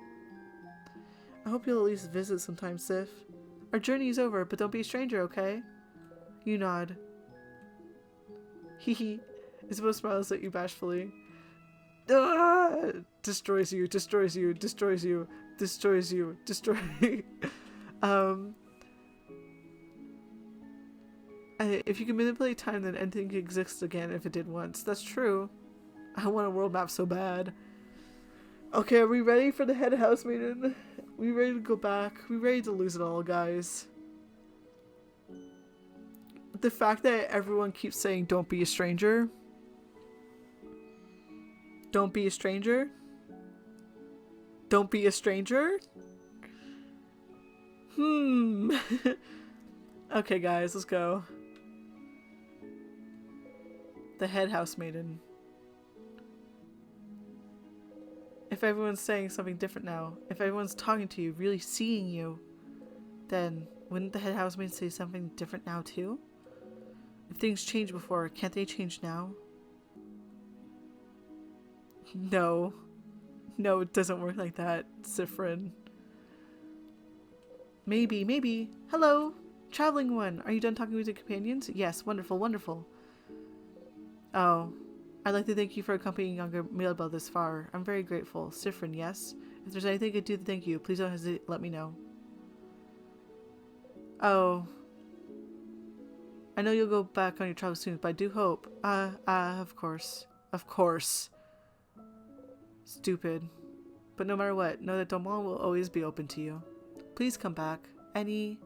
you'll at least visit sometime, Sif. Our journey's over, but don't be a stranger, okay? You nod. Hee. Isabeau smiles at you bashfully. Destroys you. If you can manipulate time, then anything exists again if it did once. That's true. I want a world map so bad. Okay, are we ready for the head housemaiden? We ready to go back? We ready to lose it all, guys? The fact that everyone keeps saying don't be a stranger. Don't be a stranger. Don't be a stranger. Okay, guys, let's go. The head housemaiden. If everyone's saying something different now, if everyone's talking to you, really seeing you, then wouldn't the head housemaiden say something different now too? If things changed before, can't they change now? No. No, it doesn't work like that, Sifrin. Maybe, maybe. Hello, traveling one. Are you done talking with your companions? Yes, wonderful, wonderful. Oh, I'd like to thank you for accompanying younger Mirabelle this far. I'm very grateful. Sifrin, yes? If there's anything I could do to thank you, please don't hesitate to let me know. Oh. I know you'll go back on your travels soon, but I do hope. Of course. Of course. Stupid. But no matter what, know that Domon will always be open to you. Please come back. Any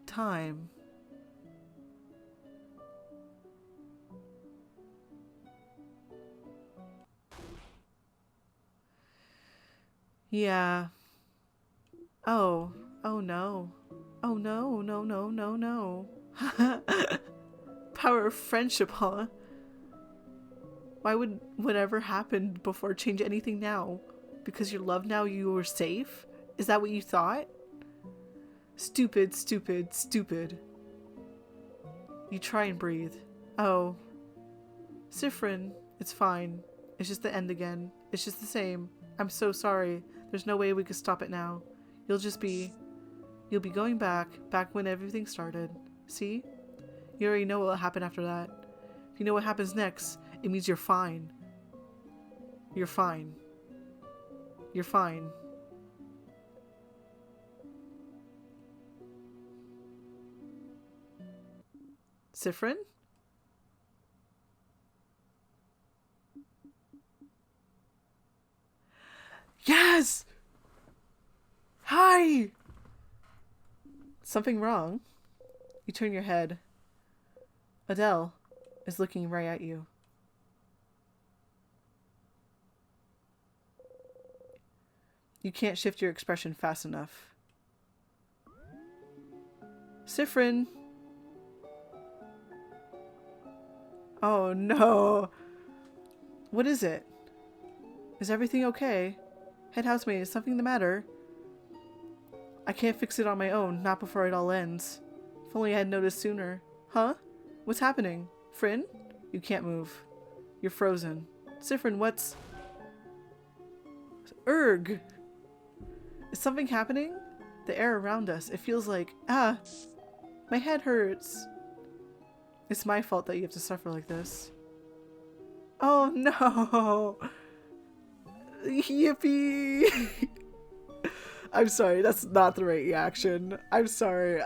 time. Yeah. Oh. Oh no. Oh no, no, no, no, no. Power of friendship, huh? Why would whatever happened before change anything now? Because you love now you were safe? Is that what you thought? Stupid, stupid, stupid. You try and breathe. Oh. Sifrin, it's fine. It's just the end again. It's just the same. I'm so sorry. There's no way we could stop it now. You'll be going back when everything started. See? You already know what will happen after that. If you know what happens next, it means you're fine. You're fine. You're fine. Sifrin? Yes! Hi! Something wrong? You turn your head. Adele is looking right at you. You can't shift your expression fast enough. Sifrin! Oh no! What is it? Is everything okay? Head housemaid, is something the matter? I can't fix it on my own, not before it all ends. If only I had noticed sooner. Huh? What's happening? Frin? You can't move. You're frozen. Sifrin, what's... Erg! Is something happening? The air around us, it feels like... Ah! My head hurts. It's my fault that you have to suffer like this. Oh no! Yippee! I'm sorry, that's not the right reaction. I'm sorry.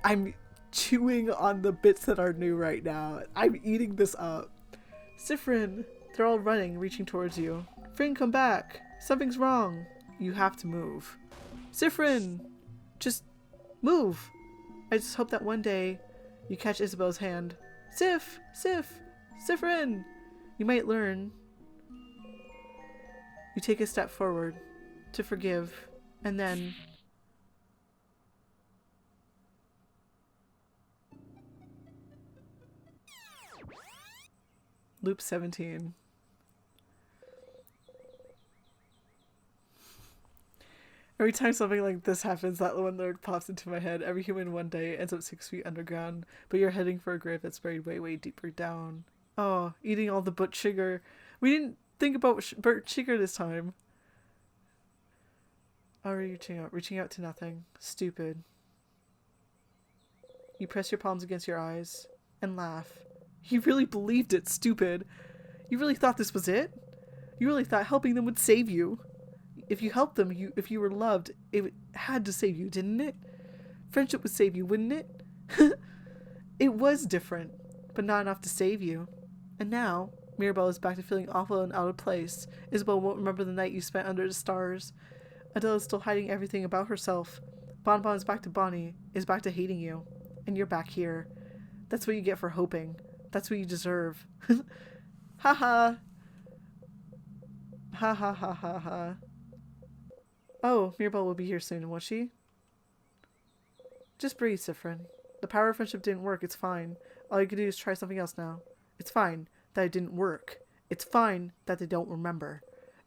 I'm chewing on the bits that are new right now. I'm eating this up. Sifrin, they're all running, reaching towards you. Frin, come back. Something's wrong. You have to move. Sifrin, just move. I just hope that one day you catch Isabel's hand. Sifrin. You might learn. You take a step forward to forgive, and then loop 17. Every time something like this happens, that one lyric pops into my head. Every human one day ends up 6 feet underground, but you're heading for a grave that's buried way, way deeper down. Oh, eating all the burnt sugar. We didn't think about burnt sugar this time. Oh, reaching out to nothing. Stupid. You press your palms against your eyes and laugh. You really believed it, stupid. You really thought this was it? You really thought helping them would save you? If you helped them, if you were loved, it had to save you, didn't it? Friendship would save you, wouldn't it? It was different, but not enough to save you. And now, Mirabelle is back to feeling awful and out of place. Isabel won't remember the night you spent under the stars. Adele is still hiding everything about herself. Bonbon is back to Bonnie, is back to hating you. And you're back here. That's what you get for hoping. That's what you deserve. Ha ha. Ha ha ha ha ha. Oh, Mirabelle will be here soon, won't she? Just breathe, Sifrin. The power of friendship didn't work, it's fine. All you can do is try something else now. It's fine that it didn't work. It's fine that they don't remember.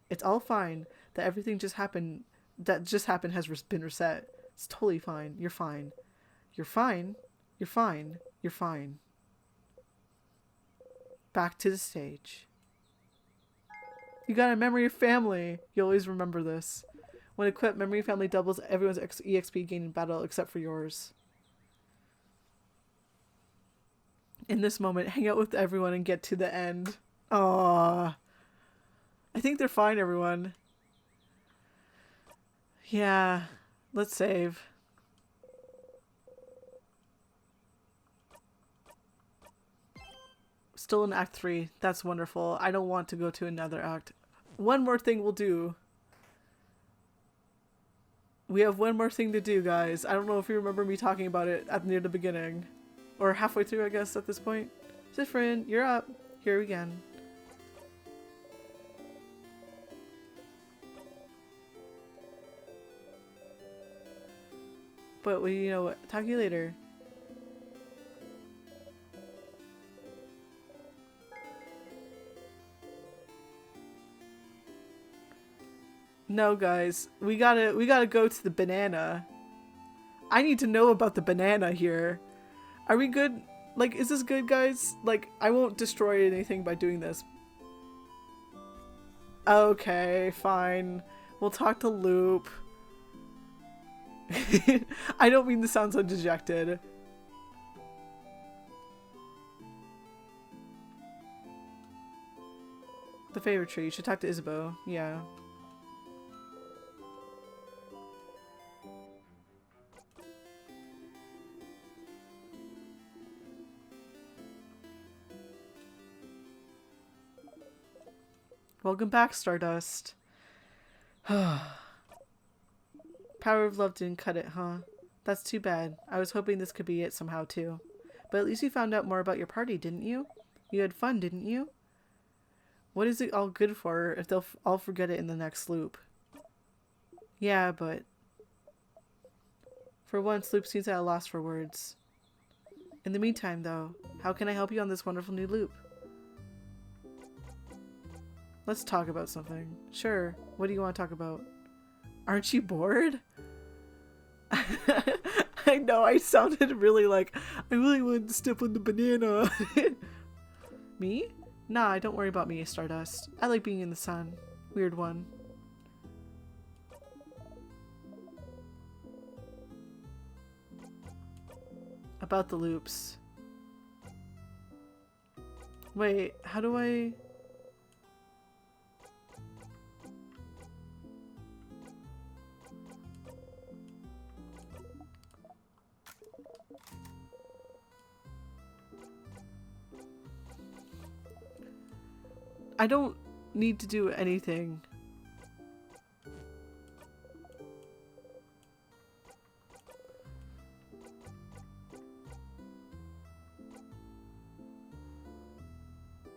It's all fine that everything just happened has been reset. It's totally fine. You're fine. You're fine. You're fine. You're fine. Back to the stage. You gotta remember your family. You always remember this. When equipped, Memory Family doubles everyone's EXP gained in battle except for yours. In this moment, hang out with everyone and get to the end. Aww. I think they're fine, everyone. Yeah. Let's save. Still in Act 3. That's wonderful. I don't want to go to another act. One more thing will do. We have one more thing to do, guys. I don't know if you remember me talking about it near the beginning. Or halfway through, I guess, at this point. Zifrin, you're up. Here again. But, well, you know what? Talk to you later. No, guys. We gotta go to the banana. I need to know about the banana here. Are we good? Like, is this good, guys? Like, I won't destroy anything by doing this. Okay, fine. We'll talk to Loop. I don't mean to sound so dejected. The favorite tree. You should talk to Isabeau. Yeah. Welcome back, Stardust. Power of love didn't cut it, huh? That's too bad. I was hoping this could be it somehow, too. But at least you found out more about your party, didn't you? You had fun, didn't you? What is it all good for if they'll all forget it in the next loop? Yeah, but... For once, Loop seems at a loss for words. In the meantime, though, how can I help you on this wonderful new loop? Let's talk about something. Sure. What do you want to talk about? Aren't you bored? I know, I sounded really like, I really wanted to step on the banana. Me? Nah, don't worry about me, Stardust. I like being in the sun. Weird one. About the loops. Wait, how do I... I don't need to do anything.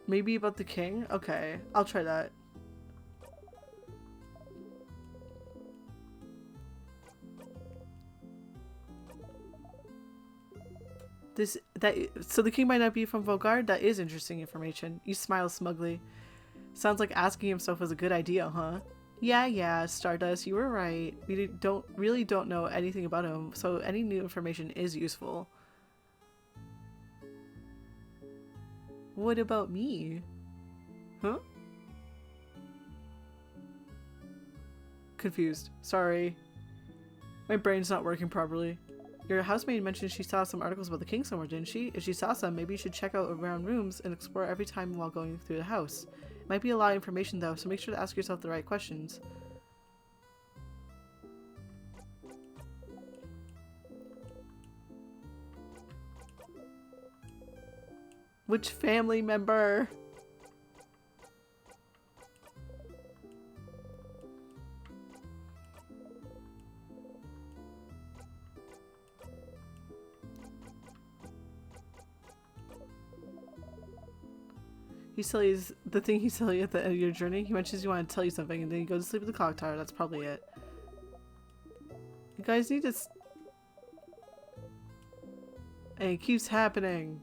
Maybe about the king? Okay, I'll try that. So the king might not be from Volgard? That is interesting information. You smile smugly. Sounds like asking himself was a good idea, huh? Yeah, Stardust, you were right. We really don't know anything about him, so any new information is useful. What about me? Huh? Confused. Sorry. My brain's not working properly. Your housemaid mentioned she saw some articles about the king somewhere, didn't she? If she saw some, maybe you should check out around rooms and explore every time while going through the house. It might be a lot of information though, so make sure to ask yourself the right questions. Which family member? The thing he's telling you at the end of your journey. He mentions he wanted to tell you something and then you go to sleep at the clock tower. That's probably it. You guys need to... And it keeps happening.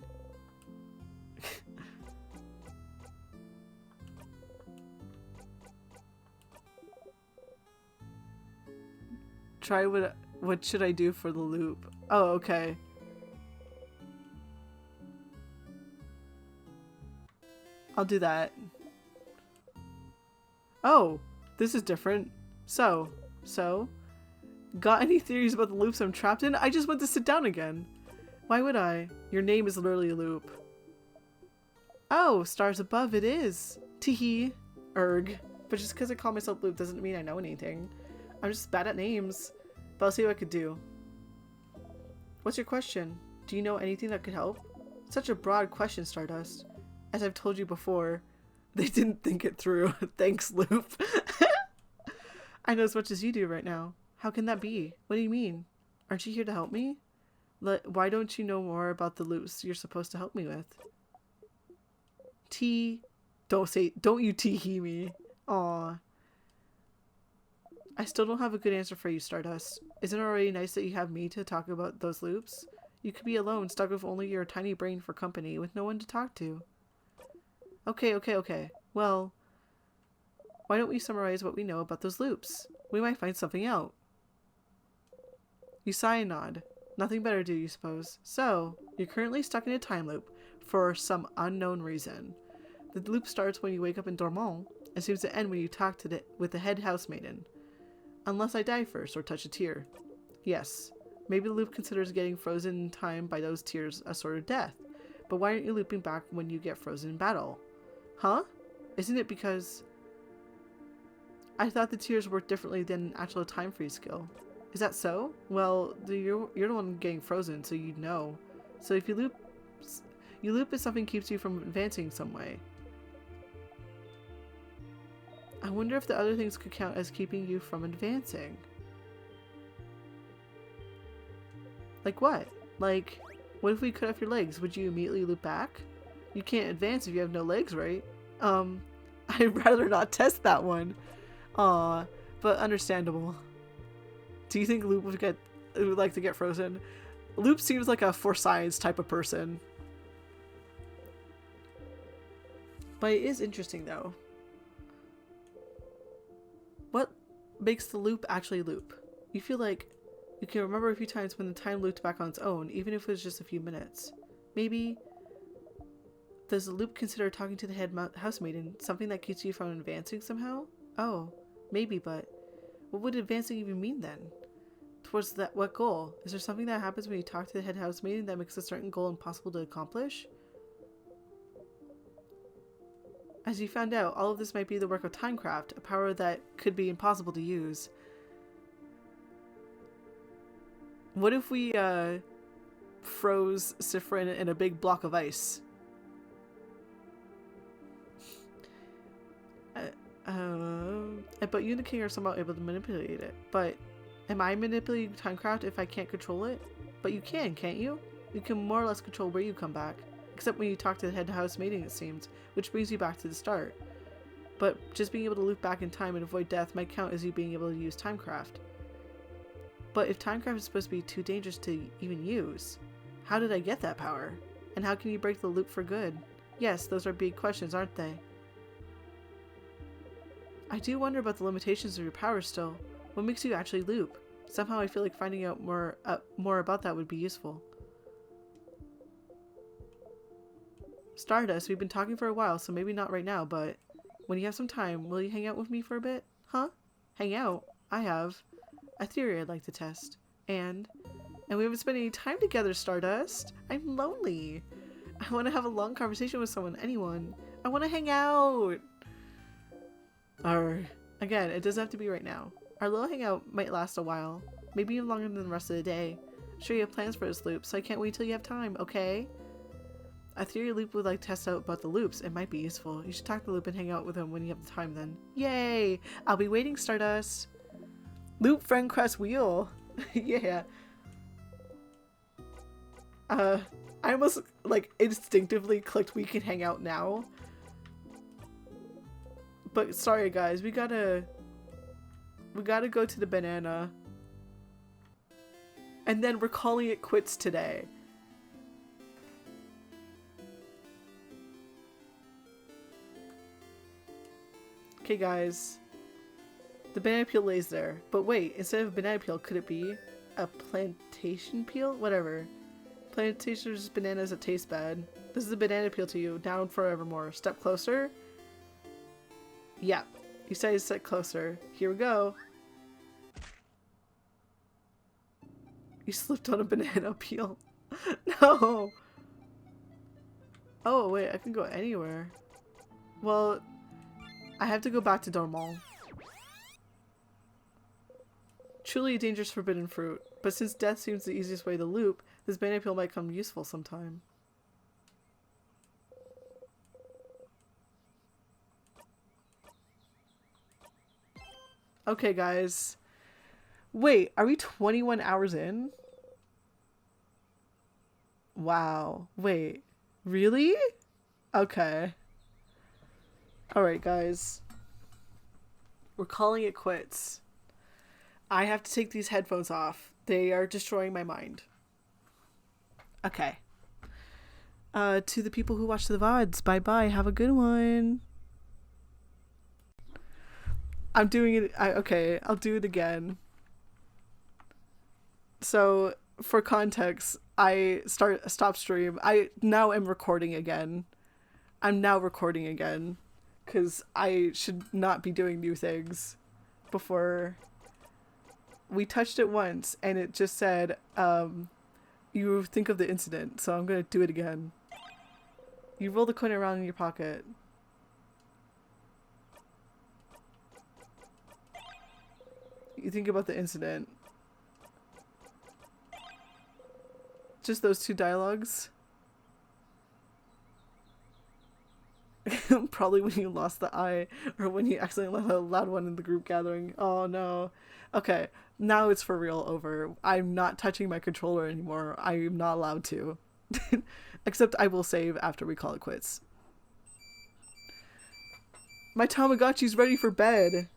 Try what should I do for the loop? Oh, okay. I'll do that. Oh, this is different. So, So? Got any theories about the loops I'm trapped in? I just went to sit down again. Why would I? Your name is literally a loop. Oh, stars above it is. Teehee. Erg. But just because I call myself Loop doesn't mean I know anything. I'm just bad at names. But I'll see what I could do. What's your question? Do you know anything that could help? Such a broad question, Stardust. As I've told you before, they didn't think it through. Thanks, Loop. I know as much as you do right now. How can that be? What do you mean? Aren't you here to help me? Why don't you know more about the loops you're supposed to help me with? Don't you tee-hee me. Aw. I still don't have a good answer for you, Stardust. Isn't it already nice that you have me to talk about those loops? You could be alone, stuck with only your tiny brain for company, with no one to talk to. Okay. Well, why don't we summarize what we know about those loops? We might find something out. You sigh and nod. Nothing better to do, you suppose. So, you're currently stuck in a time loop for some unknown reason. The loop starts when you wake up in Dormont and seems to end when you talk with the head housemaiden. Unless I die first or touch a tear. Yes, maybe the loop considers getting frozen in time by those tears a sort of death. But why aren't you looping back when you get frozen in battle? Huh? Isn't it because... I thought the tears worked differently than an actual time freeze skill. Is that so? Well, you're the one getting frozen, so you'd know. So if you loop if something keeps you from advancing some way. I wonder if the other things could count as keeping you from advancing. Like what? Like, what if we cut off your legs? Would you immediately loop back? You can't advance if you have no legs, right? I'd rather not test that one. Aw, but understandable. Do you think Loop would like to get frozen? Loop seems like a for science type of person. But it is interesting though. What makes the loop actually loop? You feel like you can remember a few times when the time looped back on its own, even if it was just a few minutes. Maybe... Does the loop consider talking to the head housemaiden something that keeps you from advancing somehow? Oh, maybe, but what would advancing even mean then? Towards what goal? Is there something that happens when you talk to the head housemaiden that makes a certain goal impossible to accomplish? As you found out, all of this might be the work of Timecraft, a power that could be impossible to use. What if we froze Sifrin in a big block of ice? But you and the king are somehow able to manipulate it. But am I manipulating Timecraft if I can't control it? But you can, can't you? You can more or less control where you come back. Except when you talk to the head housemaiden, it seems, which brings you back to the start. But just being able to loop back in time and avoid death might count as you being able to use Timecraft. But if Timecraft is supposed to be too dangerous to even use, how did I get that power? And how can you break the loop for good? Yes, those are big questions, aren't they? I do wonder about the limitations of your power still. What makes you actually loop? Somehow I feel like finding out more about that would be useful. Stardust, we've been talking for a while, so maybe not right now, but when you have some time, will you hang out with me for a bit? Huh? Hang out? I have a theory I'd like to test. And we haven't spent any time together, Stardust. I'm lonely. I want to have a long conversation with someone, anyone. I want to hang out. Again, it doesn't have to be right now. Our little hangout might last a while. Maybe even longer than the rest of the day. I'm sure you have plans for this loop, so I can't wait till you have time, okay? A theory Loop would like to test out about the loops. It might be useful. You should talk to Loop and hang out with him when you have the time then. Yay! I'll be waiting, Stardust. Loop friend crest wheel. Yeah. I almost like instinctively clicked we can hang out now. But sorry guys, we gotta go to the banana. And then we're calling it quits today. Okay guys, the banana peel lays there. But wait, instead of a banana peel, could it be a plantation peel? Whatever. Plantation's bananas that taste bad. This is a banana peel to you, down forevermore. Step closer? Yep. You said step closer. Here we go. You slipped on a banana peel. No! Oh, wait, I can go anywhere. Well, I have to go back to Dormont. Truly a dangerous forbidden fruit, but since death seems the easiest way to loop, this banana peel might come useful sometime. Okay, guys. Wait, are we 21 hours in? Wow. Wait. Really? Okay. Alright, guys. We're calling it quits. I have to take these headphones off. They are destroying my mind. Okay. To the people who watch the VODs, bye-bye. Have a good one. I'm doing it. Okay, I'll do it again. So, for context, I stop stream. I now am recording again. I'm now recording again. Because I should not be doing new things. Before... We touched it once, and it just said, you think of the incident, so I'm gonna do it again. You roll the coin around in your pocket. You think about the incident. Just those two dialogues. Probably when you lost the eye, or when you accidentally let a loud one in the group gathering. Oh no. Okay, now it's for real over. I'm not touching my controller anymore. I'm not allowed to. Except I will save after we call it quits. My Tamagotchi's ready for bed.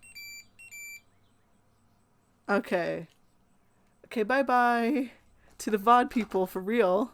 Okay. Okay, bye-bye. To the VOD people, for real.